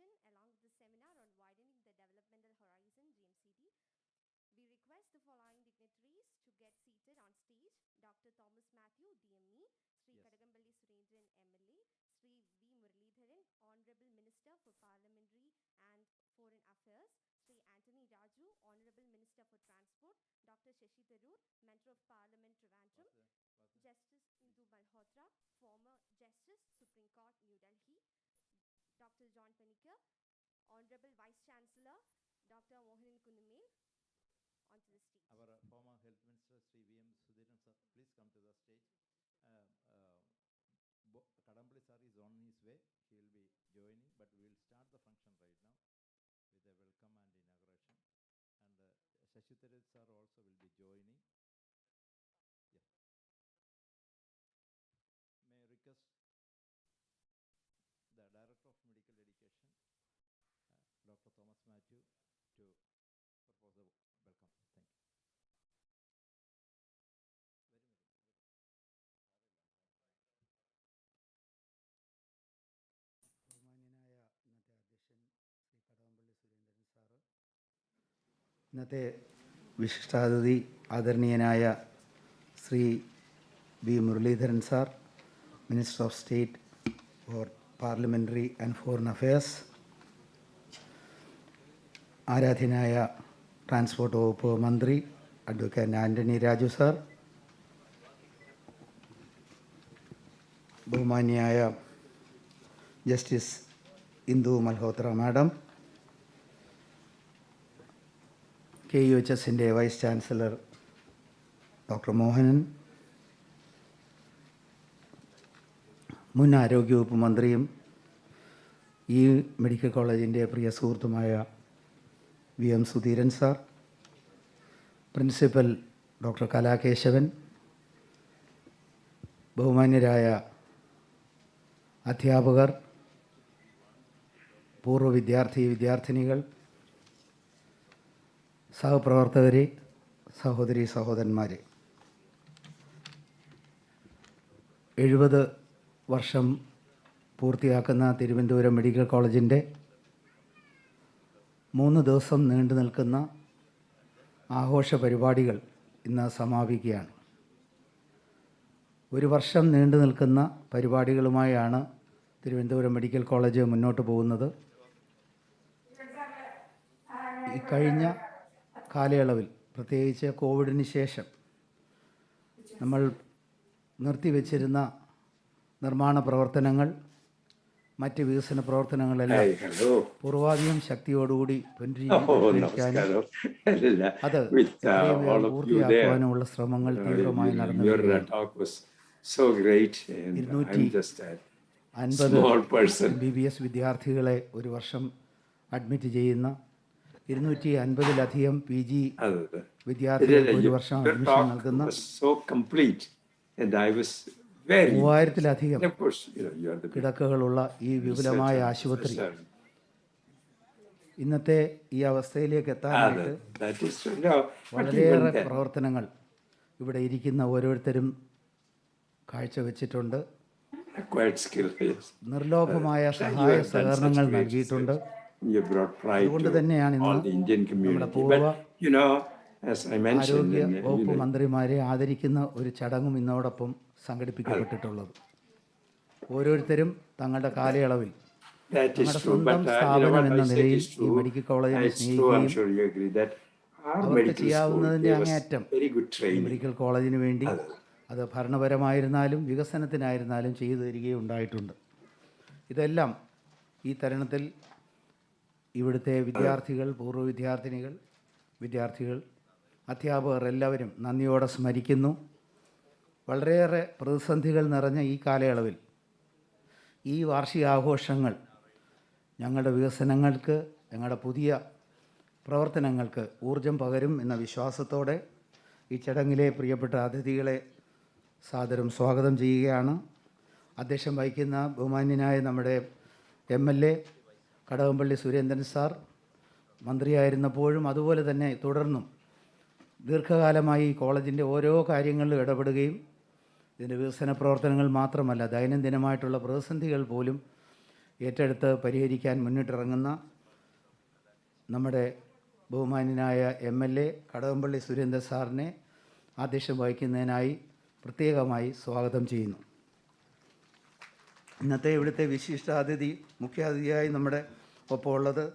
along with the seminar on widening the developmental horizon, GMCT. We request the following dignitaries to get seated on stage. Dr. Thomas Mathew, DME, Shri Kadakampally Surendran, MLA, Shri Muraleedharan, Honorable Minister for Parliamentary and Foreign Affairs, Shri Antony Raju, Honorable Minister for Transport, Dr. Shashi Tharoor, Member of Parliament, Trivandrum, Justice Indu Malhotra, former Justice, Supreme Court, New Delhi, Dr. John Panicker, Honorable Vice Chancellor, Dr. Mohan Kunumel, onto the stage. Our former Health Minister, Sri Sudheeran sir, please come to the stage. Kadakampally sir is on his way. He will be joining, but we will start the function right now with a welcome and inauguration. And Shashi Tharoor sir also will be joining. Yeah. May I request the Director of Medical Education, Dr. Thomas Mathew, to propose a welcome. Thank you. ഇന്നത്തെ വിശിഷ്ടാതിഥി ആദരണീയനായ Shri V Muraleedharan sir, minister of state for parliamentary and foreign affairs, ആരാധ്യനായ transport വകുപ്പ് മന്ത്രി advocate Antony Raju sir, ബഹുമാന്യായ justice Indu Malhotra madam, KUHSൻ്റെ vice chancellor doctor Mohanan, മുൻ ആരോഗ്യവകുപ്പ് മന്ത്രിയും ഈ മെഡിക്കൽ കോളേജിൻ്റെ പ്രിയ സുഹൃത്തുമായ VM Sudheeran sir, principal doctor Kalakeshavan, ബഹുമാന്യരായ അധ്യാപകർ, പൂർവ്വ വിദ്യാർത്ഥിനികൾ, സഹപ്രവർത്തകരെ, സഹോദരി സഹോദരന്മാരെ, 70 വർഷം പൂർത്തിയാക്കുന്ന തിരുവനന്തപുരം മെഡിക്കൽ കോളേജിൻ്റെ 3 ദിവസം നീണ്ടു നിൽക്കുന്ന ആഘോഷ പരിപാടികൾ ഇന്ന് സമാപിക്കുകയാണ്. 1 വർഷം നീണ്ടു നിൽക്കുന്ന പരിപാടികളുമായാണ് തിരുവനന്തപുരം മെഡിക്കൽ കോളേജ് മുന്നോട്ട് പോകുന്നത്. ഈ കഴിഞ്ഞ കാലയളവിൽ, പ്രത്യേകിച്ച് കോവിഡിന് ശേഷം നമ്മൾ നിർത്തിവെച്ചിരുന്ന നിർമ്മാണ പ്രവർത്തനങ്ങൾ, മറ്റ് വികസന പ്രവർത്തനങ്ങളെല്ലാം പൂർവാധികം ശക്തിയോടുകൂടി പുനരുജ്ജീവിക്കാനും അത് പൂർത്തിയാക്കുവാനുമുള്ള ശ്രമങ്ങൾ തീവ്രമായി നടന്നു വരികയാണ്. 250 MBBS വിദ്യാർത്ഥികളെ ഒരു വർഷം അഡ്മിറ്റ് ചെയ്യുന്ന 250-ലധികം PG വിദ്യാർത്ഥികൾക്ക് ഒരു വർഷം അഡ്മിഷൻ നൽകുന്ന 3000-ലധികം കിടക്കകളുള്ള ഈ വിപുലമായ ആശുപത്രി ഇന്നത്തെ ഈ അവസ്ഥയിലേക്ക് എത്താനായിട്ട് വളരെയേറെ പ്രവർത്തനങ്ങൾ ഇവിടെ ഇരിക്കുന്ന ഓരോരുത്തരും കാഴ്ചവെച്ചിട്ടുണ്ട്. നിർലോഭമായ സഹായ സഹകരണങ്ങൾ നൽകിയിട്ടുണ്ട്. അതുകൊണ്ട് തന്നെയാണ് ഇന്ന് നമ്മുടെ പൂർവ്വ ആരോഗ്യ വകുപ്പ് മന്ത്രിമാരെ ആദരിക്കുന്ന ഒരു ചടങ്ങും ഇന്നോടൊപ്പം സംഘടിപ്പിക്കപ്പെട്ടിട്ടുള്ളത്. ഓരോരുത്തരും തങ്ങളുടെ കാലയളവിൽ തങ്ങളുടെ സ്വന്തം സ്ഥാപനം എന്ന നിലയിൽ ഈ മെഡിക്കൽ കോളേജിനെ സ്നേഹിക്കുകയും അവർക്ക് ചെയ്യാവുന്നതിൻ്റെ അങ്ങേയറ്റം ഈ മെഡിക്കൽ കോളേജിന് വേണ്ടി അത് ഭരണപരമായിരുന്നാലും വികസനത്തിനായിരുന്നാലും ചെയ്തു തരികയുണ്ടായിട്ടുണ്ട്. ഇതെല്ലാം ഈ തരുണത്തിൽ ഇവിടുത്തെ വിദ്യാർത്ഥികൾ, പൂർവ്വ വിദ്യാർത്ഥികൾ, അധ്യാപകർ എല്ലാവരും നന്ദിയോടെ സ്മരിക്കുന്നു. വളരെയേറെ പ്രതിസന്ധികൾ നിറഞ്ഞ ഈ കാലയളവിൽ ഈ വാർഷികാഘോഷങ്ങൾ ഞങ്ങളുടെ വികസനങ്ങൾക്ക്, ഞങ്ങളുടെ പുതിയ പ്രവർത്തനങ്ങൾക്ക് ഊർജം പകരും എന്ന വിശ്വാസത്തോടെ ഈ ചടങ്ങിലെ പ്രിയപ്പെട്ട അതിഥികളെ സാദരം സ്വാഗതം ചെയ്യുകയാണ്. അധ്യക്ഷം വഹിക്കുന്ന ബഹുമാന്യനായ നമ്മുടെ MLA കടകംപള്ളി സുരേന്ദ്രൻ സാർ, മന്ത്രിയായിരുന്നപ്പോഴും അതുപോലെ തന്നെ തുടർന്നും ദീർഘകാലമായി കോളേജിൻ്റെ ഓരോ കാര്യങ്ങളിലും ഇടപെടുകയും ഇതിൻ്റെ വികസന പ്രവർത്തനങ്ങൾ മാത്രമല്ല ദൈനംദിനമായിട്ടുള്ള പ്രതിസന്ധികൾ പോലും ഏറ്റെടുത്ത് പരിഹരിക്കാൻ മുന്നിട്ടിറങ്ങുന്ന നമ്മുടെ ബഹുമാന്യനായ MLA കടകംപള്ളി സുരേന്ദ്രൻ സാറിനെ അധ്യക്ഷം വഹിക്കുന്നതിനായി പ്രത്യേകമായി സ്വാഗതം ചെയ്യുന്നു. ഇന്നത്തെ ഇവിടുത്തെ വിശിഷ്ടാതിഥി മുഖ്യാതിഥിയായി നമ്മുടെ ഒപ്പം ഉള്ളത്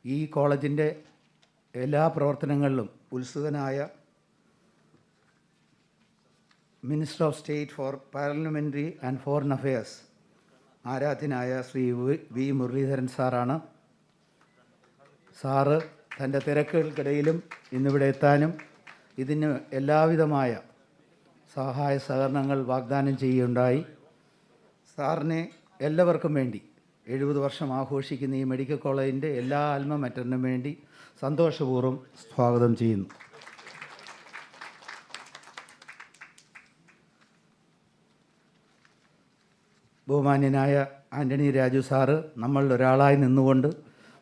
ഈ കോളേജിൻ്റെ എല്ലാ പ്രവർത്തനങ്ങളിലും ഉത്സുകനായ minister of state for parliamentary and foreign affairs ആരാധ്യനായ ശ്രീ വി മുരളീധരൻ സാറാണ്. സാറ് തൻ്റെ തിരക്കുകൾക്കിടയിലും ഇന്നിവിടെ എത്താനും ഇതിന് എല്ലാവിധമായ സഹായ സഹകരണങ്ങൾ വാഗ്ദാനം ചെയ്യുകയുണ്ടായി. സാറിനെ എല്ലാവർക്കും വേണ്ടി 70 വർഷം ആഘോഷിക്കുന്ന ഈ മെഡിക്കൽ കോളേജിൻ്റെ എല്ലാ ആൽമ മറ്ററിനും വേണ്ടി സന്തോഷപൂർവ്വം സ്വാഗതം ചെയ്യുന്നു. ബഹുമാന്യനായ ആൻ്റണി രാജു സാറ് നമ്മളിൽ ഒരാളായി നിന്നുകൊണ്ട്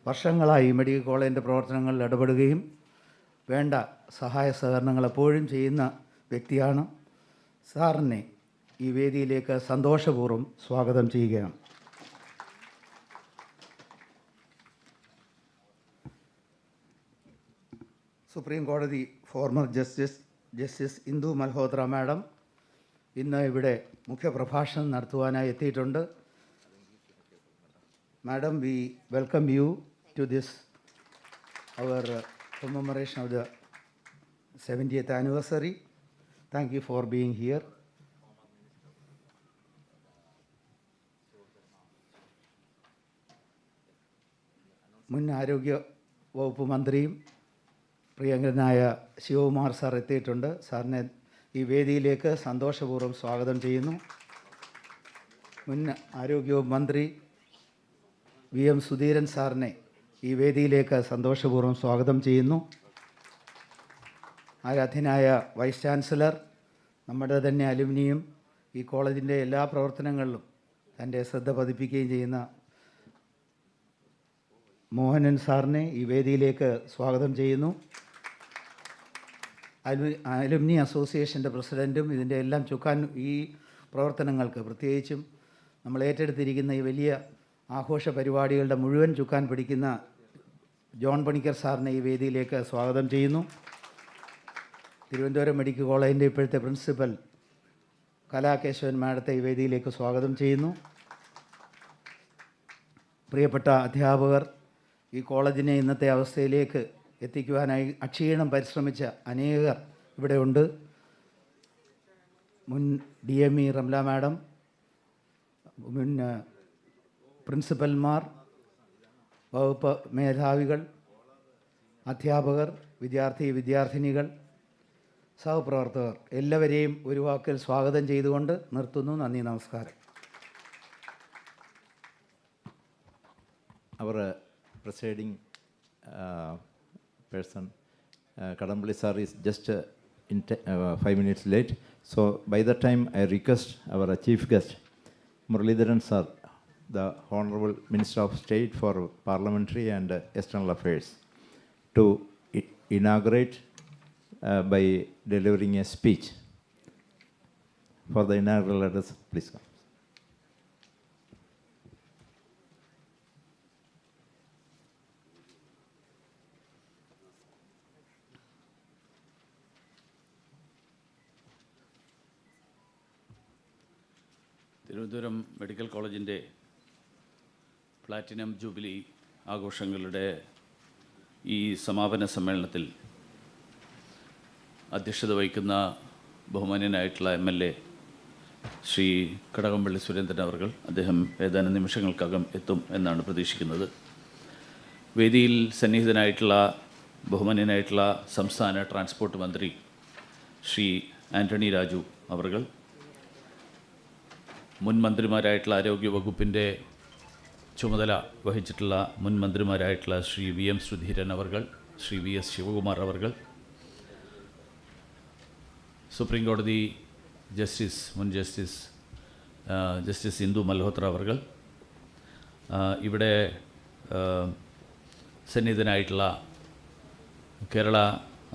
വർഷങ്ങളായി ഈ മെഡിക്കൽ കോളേജിൻ്റെ പ്രവർത്തനങ്ങളിൽ ഇടപെടുകയും വേണ്ട സഹായ സഹകരണങ്ങൾ എപ്പോഴും ചെയ്യുന്ന വ്യക്തിയാണ്. സാറിനെ ഈ വേദിയിലേക്ക് സന്തോഷപൂർവ്വം സ്വാഗതം ചെയ്യുകയാണ്. സുപ്രീം കോടതി former justice Indu Malhotra madam ഇന്ന് ഇവിടെ മുഖ്യപ്രഭാഷണം നടത്തുവാനായി എത്തിയിട്ടുണ്ട്. Madam, we welcome you to this our commemoration of the 70th anniversary. Thank you for being here. മുൻ ആരോഗ്യ വകുപ്പ് മന്ത്രിയും പ്രിയങ്കരനായ ശിവകുമാർ സാർ എത്തിയിട്ടുണ്ട്. സാറിനെ ഈ വേദിയിലേക്ക് സന്തോഷപൂർവ്വം സ്വാഗതം ചെയ്യുന്നു. മുൻ ആരോഗ്യവകുപ്പ് മന്ത്രി VM സുധീരൻ സാറിനെ ഈ വേദിയിലേക്ക് സന്തോഷപൂർവ്വം സ്വാഗതം ചെയ്യുന്നു. ആരാധ്യനായ വൈസ് ചാൻസലർ, നമ്മുടെ തന്നെ അലുമിനിയും ഈ കോളേജിൻ്റെ എല്ലാ പ്രവർത്തനങ്ങളിലും തൻ്റെ ശ്രദ്ധ പതിപ്പിക്കുകയും ചെയ്യുന്ന മോഹനൻ സാറിനെ ഈ വേദിയിലേക്ക് സ്വാഗതം ചെയ്യുന്നു. അലുമിനി അസോസിയേഷൻ്റെ പ്രസിഡൻറ്റും ഇതിൻ്റെ എല്ലാം ചുക്കാൻ ഈ പ്രവർത്തനങ്ങൾക്ക് പ്രത്യേകിച്ചും നമ്മൾ ഏറ്റെടുത്തിരിക്കുന്ന ഈ വലിയ ആഘോഷ പരിപാടികളുടെ മുഴുവൻ ചുക്കാൻ പിടിക്കുന്ന ജോൺ പണിക്കർ സാറിനെ ഈ വേദിയിലേക്ക് സ്വാഗതം ചെയ്യുന്നു. തിരുവനന്തപുരം മെഡിക്കൽ കോളേജിൻ്റെ ഇപ്പോഴത്തെ പ്രിൻസിപ്പൽ കലാകേശവൻ മാഡത്തെ ഈ വേദിയിലേക്ക് സ്വാഗതം ചെയ്യുന്നു. പ്രിയപ്പെട്ട അധ്യാപകർ, ഈ കോളേജിനെ ഇന്നത്തെ അവസ്ഥയിലേക്ക് എത്തിക്കുവാനായി അക്ഷീണം പരിശ്രമിച്ച അനേകർ ഇവിടെ ഉണ്ട്. മുൻ DME റംല മാഡം, മുൻ പ്രിൻസിപ്പൽമാർ, വകുപ്പ് മേധാവികൾ, അധ്യാപകർ, വിദ്യാർത്ഥിനികൾ, സഹപ്രവർത്തകർ എല്ലാവരെയും ഒരു വാക്കിൽ സ്വാഗതം ചെയ്തുകൊണ്ട് നിർത്തുന്നു. നന്ദി, നമസ്കാരം. Our presiding person, Kadakampally sir, is just 5 minutes late. So by the time I request our chief guest, Muraleedharan sir, the Hon'ble Minister of State for Parliamentary and External Affairs, to inaugurate by delivering a speech. For the inaugural address, please come. Thiruvananthapuram medical കോളേജിൻ്റെ platinum jubilee ആഘോഷങ്ങളുടെ ഈ സമാപന സമ്മേളനത്തിൽ അധ്യക്ഷത വഹിക്കുന്ന ബഹുമാന്യനായിട്ടുള്ള MLA Shri Kadakampally Surendran അവർ, അദ്ദേഹം ഏതാനും നിമിഷങ്ങൾക്കകം എത്തും എന്നാണ് പ്രതീക്ഷിക്കുന്നത്. വേദിയിൽ സന്നിഹിതനായിട്ടുള്ള ബഹുമാന്യനായിട്ടുള്ള സംസ്ഥാന ട്രാൻസ്പോർട്ട് മന്ത്രി ശ്രീ ആൻ്റണി രാജു അവർ, മുൻ മന്ത്രിമാരായിട്ടുള്ള ആരോഗ്യ വകുപ്പിൻ്റെ ചുമതല വഹിച്ചിട്ടുള്ള മുൻ മന്ത്രിമാരായിട്ടുള്ള ശ്രീ VM സുധീരൻ അവർ, ശ്രീ VS ശിവകുമാർ അവർ, സുപ്രീം കോടതി മുൻ ജസ്റ്റിസ് ഇന്ദു മൽഹോത്ര അവർ, ഇവിടെ സന്നിഹിതനായിട്ടുള്ള കേരള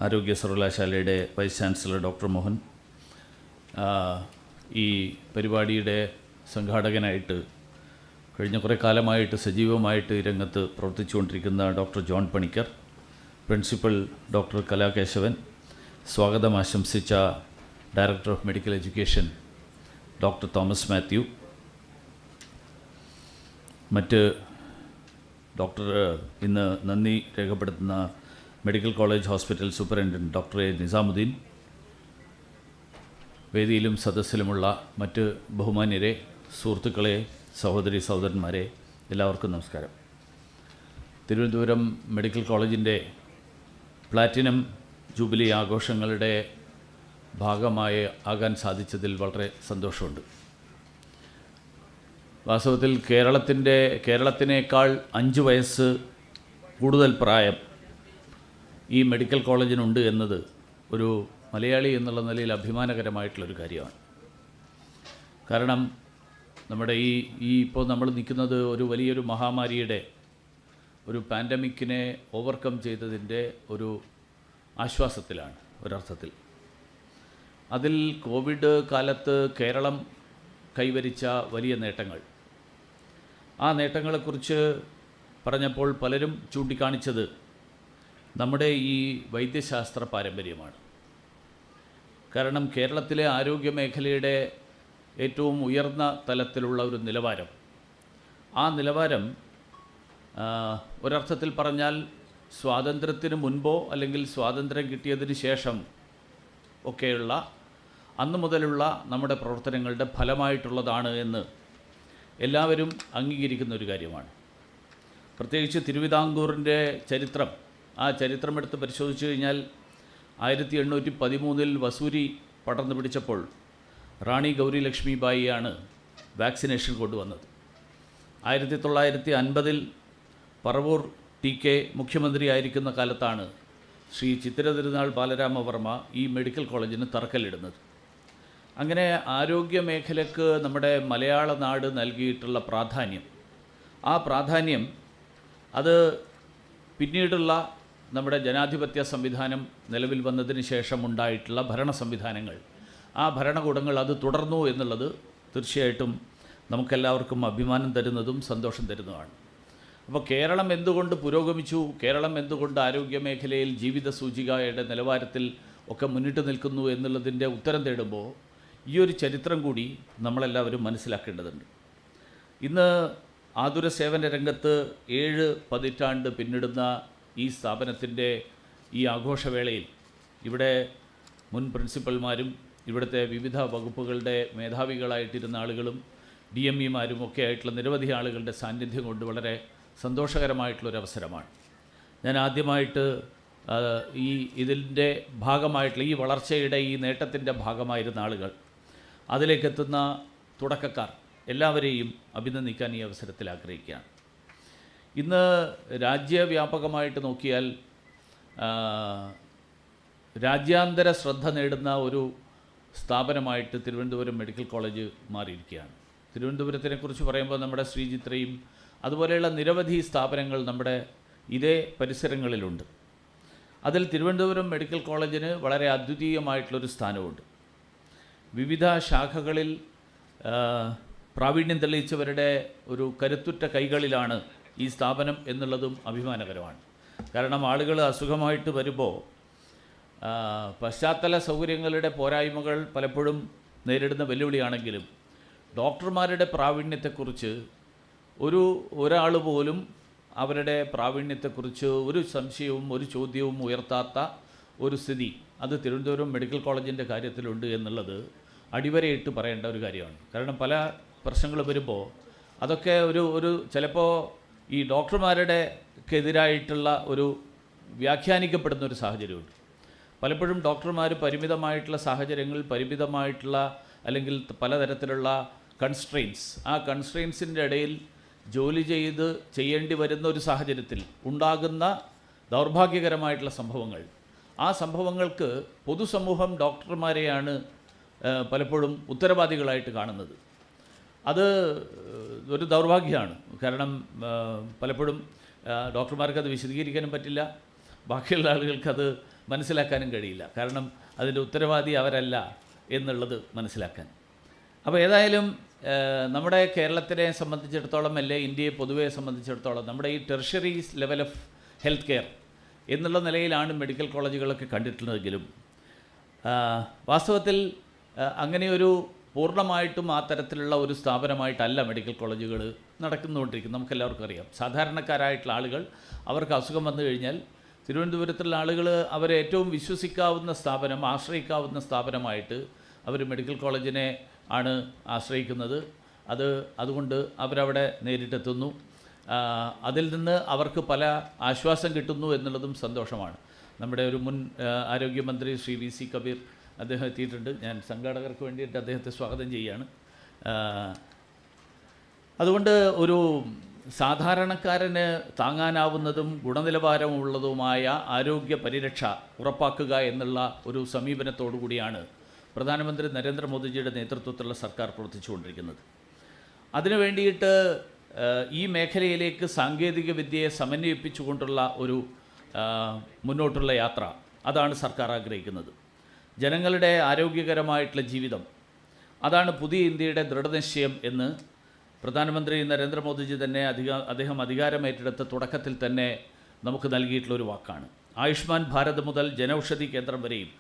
ആരോഗ്യ സർവകലാശാലയുടെ വൈസ് ചാൻസലർ ഡോക്ടർ മോഹൻ, ഈ പരിപാടിയുടെ സംഘാടകനായിട്ട് കഴിഞ്ഞ കുറേ കാലമായിട്ട് സജീവമായിട്ട് ഈ രംഗത്ത് പ്രവർത്തിച്ചുകൊണ്ടിരിക്കുന്ന doctor John Panicker, principal doctor Kalakeshavan, സ്വാഗതം ആശംസിച്ച director of medical education doctor Thomas Mathew, മറ്റ് ഡോക്ടർ ഇന്ന് നന്ദി രേഖപ്പെടുത്തുന്ന medical college hospital superintendent doctor A Nizamuddin, വേദിയിലും സദസ്സിലുമുള്ള മറ്റ് ബഹുമാന്യരെ, സുഹൃത്തുക്കളെ, സഹോദരി സഹോദരന്മാരെ, എല്ലാവർക്കും നമസ്കാരം. തിരുവനന്തപുരം മെഡിക്കൽ കോളേജിൻ്റെ പ്ലാറ്റിനം ജൂബിലി ആഘോഷങ്ങളുടെ ഭാഗമായി ആകാൻ സാധിച്ചതിൽ വളരെ സന്തോഷമുണ്ട്. വാസ്തവത്തിൽ കേരളത്തിനേക്കാൾ 5 വയസ്സ് കൂടുതൽ പ്രായം ഈ മെഡിക്കൽ കോളേജിനുണ്ട് എന്നത് ഒരു മലയാളി എന്നുള്ള നിലയിൽ അഭിമാനകരമായിട്ടുള്ളൊരു കാര്യമാണ്. കാരണം നമ്മുടെ ഇപ്പോൾ നമ്മൾ നിൽക്കുന്നത് ഒരു വലിയൊരു മഹാമാരിയുടെ ഒരു പാൻഡമിക്കിനെ ഓവർകം ചെയ്തതിൻ്റെ ഒരു ആശ്വാസത്തിലാണ് ഒരർത്ഥത്തിൽ. അതിൽ കോവിഡ് കാലത്ത് കേരളം കൈവരിച്ച വലിയ നേട്ടങ്ങൾ, ആ നേട്ടങ്ങളെക്കുറിച്ച് പറഞ്ഞപ്പോൾ പലരും ചൂണ്ടിക്കാണിച്ചത് നമ്മുടെ ഈ വൈദ്യശാസ്ത്ര പാരമ്പര്യമാണ്. കാരണം കേരളത്തിലെ ആരോഗ്യ മേഖലയുടെ ഏറ്റവും ഉയർന്ന തലത്തിലുള്ള ഒരു നിലവാരം, ആ നിലവാരം ഒരർത്ഥത്തിൽ പറഞ്ഞാൽ സ്വാതന്ത്ര്യത്തിന് മുൻപോ അല്ലെങ്കിൽ സ്വാതന്ത്ര്യം കിട്ടിയതിന് ശേഷം ഒക്കെയുള്ള അന്ന് മുതലുള്ള നമ്മുടെ പ്രവർത്തനങ്ങളുടെ ഫലമായിട്ടുള്ളതാണ് എന്ന് എല്ലാവരും അംഗീകരിക്കുന്ന ഒരു കാര്യമാണ്. പ്രത്യേകിച്ച് തിരുവിതാംകൂറിൻ്റെ ചരിത്രം, ആ ചരിത്രമെടുത്ത് പരിശോധിച്ചു കഴിഞ്ഞാൽ 1813 വസൂരി പടർന്നു പിടിച്ചപ്പോൾ റാണി ഗൗരി ലക്ഷ്മിബായിയാണ് വാക്സിനേഷൻ കൊണ്ടുവന്നത്. 1950 പറവൂർ TK മുഖ്യമന്ത്രിയായിരിക്കുന്ന കാലത്താണ് ശ്രീ ചിത്തിര തിരുനാൾ ബാലരാമവർമ്മ ഈ മെഡിക്കൽ കോളേജിന് തറക്കല്ലിടുന്നത്. അങ്ങനെ ആരോഗ്യ മേഖലയ്ക്ക് നമ്മുടെ മലയാള നാട് നൽകിയിട്ടുള്ള പ്രാധാന്യം, ആ പ്രാധാന്യം അത് പിന്നീടുള്ള നമ്മുടെ ജനാധിപത്യ സംവിധാനം നിലവിൽ വന്നതിന് ശേഷം ഉണ്ടായിട്ടുള്ള ഭരണ സംവിധാനങ്ങൾ, ആ ഭരണകൂടങ്ങൾ അത് തുടർന്നു എന്നുള്ളത് തീർച്ചയായിട്ടും നമുക്കെല്ലാവർക്കും അഭിമാനം തരുന്നതും സന്തോഷം തരുന്നതുമാണ്. അപ്പോൾ കേരളം എന്തുകൊണ്ട് പുരോഗമിച്ചു, കേരളം എന്തുകൊണ്ട് ആരോഗ്യ മേഖലയിൽ ജീവിത സൂചികയുടെ നിലവാരത്തിൽ ഒക്കെ മുന്നിട്ട് നിൽക്കുന്നു എന്നുള്ളതിൻ്റെ ഉത്തരം തേടുമ്പോൾ ഈ ഒരു ചരിത്രം കൂടി നമ്മളെല്ലാവരും മനസ്സിലാക്കേണ്ടതുണ്ട്. ഇന്ന് ആതുര സേവന രംഗത്ത് 7 പതിറ്റാണ്ട് പിന്നിടുന്ന ഈ സ്ഥാപനത്തിൻ്റെ ഈ ആഘോഷവേളയിൽ ഇവിടെ മുൻ പ്രിൻസിപ്പൽമാരും ഇവിടുത്തെ വിവിധ വകുപ്പുകളുടെ മേധാവികളായിട്ടിരുന്ന ആളുകളും DMEമാരും ഒക്കെ ആയിട്ടുള്ള നിരവധി ആളുകളുടെ സാന്നിധ്യം കൊണ്ട് വളരെ സന്തോഷകരമായിട്ടുള്ളൊരവസരമാണ്. ഞാൻ ആദ്യമായിട്ട് ഇതിൻ്റെ ഭാഗമായിട്ടുള്ള ഈ വളർച്ചയുടെ ഈ നേട്ടത്തിൻ്റെ ഭാഗമായിരുന്ന ആളുകൾ, അതിലേക്കെത്തുന്ന തുടക്കക്കാർ എല്ലാവരെയും അഭിനന്ദിക്കാൻ ഈ അവസരത്തിൽ ആഗ്രഹിക്കുകയാണ്. ഇന്ന് രാജ്യവ്യാപകമായിട്ട് നോക്കിയാൽ രാജ്യാന്തര ശ്രദ്ധ നേടുന്ന ഒരു സ്ഥാപനമായിട്ട് തിരുവനന്തപുരം മെഡിക്കൽ കോളേജ് മാറിയിരിക്കുകയാണ്. തിരുവനന്തപുരത്തിനെക്കുറിച്ച് പറയുമ്പോൾ നമ്മുടെ ശ്രീചിത്രയും അതുപോലെയുള്ള നിരവധി സ്ഥാപനങ്ങൾ നമ്മുടെ ഇതേ പരിസരങ്ങളിലുണ്ട്. അതിൽ തിരുവനന്തപുരം മെഡിക്കൽ കോളേജിന് വളരെ അദ്വിതീയമായിട്ടുള്ളൊരു സ്ഥാനമുണ്ട്. വിവിധ ശാഖകളിൽ പ്രാവീണ്യം തെളിയിച്ചവരുടെ ഒരു കരുത്തുറ്റ കൈകളിലാണ് ഈ സ്ഥാപനം എന്നുള്ളതും അഭിമാനകരമാണ്. കാരണം ആളുകൾ അസുഖമായിട്ട് വരുമ്പോൾ പശ്ചാത്തല സൗകര്യങ്ങളുടെ പോരായ്മകൾ പലപ്പോഴും നേരിടുന്ന വെല്ലുവിളിയാണെങ്കിലും ഡോക്ടർമാരുടെ പ്രാവീണ്യത്തെക്കുറിച്ച് ഒരാൾ പോലും അവരുടെ പ്രാവീണ്യത്തെക്കുറിച്ച് ഒരു സംശയവും ഒരു ചോദ്യവും ഉയർത്താത്ത ഒരു സ്ഥിതി അത് തിരുവനന്തപുരം മെഡിക്കൽ കോളേജിൻ്റെ കാര്യത്തിലുണ്ട് എന്നുള്ളത് അടിവരയിട്ട് പറയേണ്ട ഒരു കാര്യമാണ്. കാരണം പല പ്രശ്നങ്ങൾ വരുമ്പോൾ അതൊക്കെ ഒരു ചിലപ്പോൾ ഈ ഡോക്ടർമാരുടെക്കെതിരായിട്ടുള്ള ഒരു വ്യാഖ്യാനിക്കപ്പെടുന്ന ഒരു സാഹചര്യമുണ്ട്. പലപ്പോഴും ഡോക്ടർമാർ പരിമിതമായിട്ടുള്ള സാഹചര്യങ്ങൾ, പരിമിതമായിട്ടുള്ള അല്ലെങ്കിൽ പലതരത്തിലുള്ള കൺസ്ട്രെയിൻസ്, ആ കൺസ്ട്രെയിൻസിൻ്റെ ഇടയിൽ ജോലി ചെയ്യേണ്ടി വരുന്ന ഒരു സാഹചര്യത്തിൽ ഉണ്ടാകുന്ന ദൗർഭാഗ്യകരമായിട്ടുള്ള സംഭവങ്ങൾ, ആ സംഭവങ്ങൾക്ക് പൊതുസമൂഹം ഡോക്ടർമാരെയാണ് പലപ്പോഴും ഉത്തരവാദികളായിട്ട് കാണുന്നത്. അത് ഒരു ദൗർഭാഗ്യമാണ്. കാരണം പലപ്പോഴും ഡോക്ടർമാർക്കത് വിശദീകരിക്കാനും പറ്റില്ല, ബാക്കിയുള്ള ആളുകൾക്കത് മനസ്സിലാക്കാനും കഴിയില്ല. കാരണം അതിൻ്റെ ഉത്തരവാദി അവരല്ല എന്നുള്ളത് മനസ്സിലാക്കാൻ. അപ്പോൾ ഏതായാലും നമ്മുടെ കേരളത്തിനെ സംബന്ധിച്ചിടത്തോളം അല്ലേ ഇന്ത്യയെ പൊതുവെ സംബന്ധിച്ചിടത്തോളം നമ്മുടെ ഈ tertiary level of health care എന്നുള്ള നിലയിലാണ് മെഡിക്കൽ കോളേജുകളൊക്കെ കണ്ടിട്ടുള്ളതെങ്കിലും വാസ്തവത്തിൽ അങ്ങനെയൊരു പൂർണ്ണമായിട്ടും ആ തരത്തിലുള്ള ഒരു സ്ഥാപനമായിട്ടല്ല മെഡിക്കൽ കോളേജുകൾ നടക്കുന്നുകൊണ്ടിരിക്കുന്നത്. നമുക്കെല്ലാവർക്കും അറിയാം. സാധാരണക്കാരായിട്ടുള്ള ആളുകൾ അവർക്ക് അസുഖം വന്നു കഴിഞ്ഞാൽ തിരുവനന്തപുരത്തുള്ള ആളുകൾ അവരെ ഏറ്റവും വിശ്വസിക്കാവുന്ന സ്ഥാപനം, ആശ്രയിക്കാവുന്ന സ്ഥാപനമായിട്ട് അവർ മെഡിക്കൽ കോളേജിനെ ആണ് ആശ്രയിക്കുന്നത്. അതുകൊണ്ട് അവരവിടെ നേരിട്ടെത്തുന്നു. അതിൽ നിന്ന് അവർക്ക് പല ആശ്വാസം കിട്ടുന്നു എന്നുള്ളതും സന്തോഷമാണ്. നമ്മുടെ ഒരു മുൻ ആരോഗ്യമന്ത്രി ശ്രീ VC കബീർ അദ്ദേഹം എത്തിയിട്ടുണ്ട്. ഞാൻ സംഘാടകർക്ക് വേണ്ടിയിട്ട് അദ്ദേഹത്തെ സ്വാഗതം ചെയ്യുകയാണ്. അതുകൊണ്ട് ഒരു സാധാരണക്കാരന് താങ്ങാനാവുന്നതും ഗുണനിലവാരമുള്ളതുമായ ആരോഗ്യ പരിരക്ഷ ഉറപ്പാക്കുക എന്നുള്ള ഒരു സമീപനത്തോടു കൂടിയാണ് പ്രധാനമന്ത്രി നരേന്ദ്രമോദിജിയുടെ നേതൃത്വത്തിലുള്ള സർക്കാർ പ്രവർത്തിച്ചുകൊണ്ടിരിക്കുന്നത്. അതിനു വേണ്ടിയിട്ട് ഈ മേഖലയിലേക്ക് സാങ്കേതിക വിദ്യയെ സമന്വയിപ്പിച്ചുകൊണ്ടുള്ള ഒരു മുന്നോട്ടുള്ള യാത്ര, അതാണ് സർക്കാർ ആഗ്രഹിക്കുന്നത്. ജനങ്ങളുടെ ആരോഗ്യകരമായിട്ടുള്ള ജീവിതം, അതാണ് പുതിയ ഇന്ത്യയുടെ ദൃഢനിശ്ചയം എന്ന് പ്രധാനമന്ത്രി നരേന്ദ്രമോദിജി തന്നെ അദ്ദേഹം അധികാരമേറ്റെടുത്ത തുടക്കത്തിൽ തന്നെ നമുക്ക് നൽകിയിട്ടുള്ളൊരു വാക്കാണ്. ആയുഷ്മാൻ ഭാരത് മുതൽ ജനൌഷധി കേന്ദ്രം വരെയും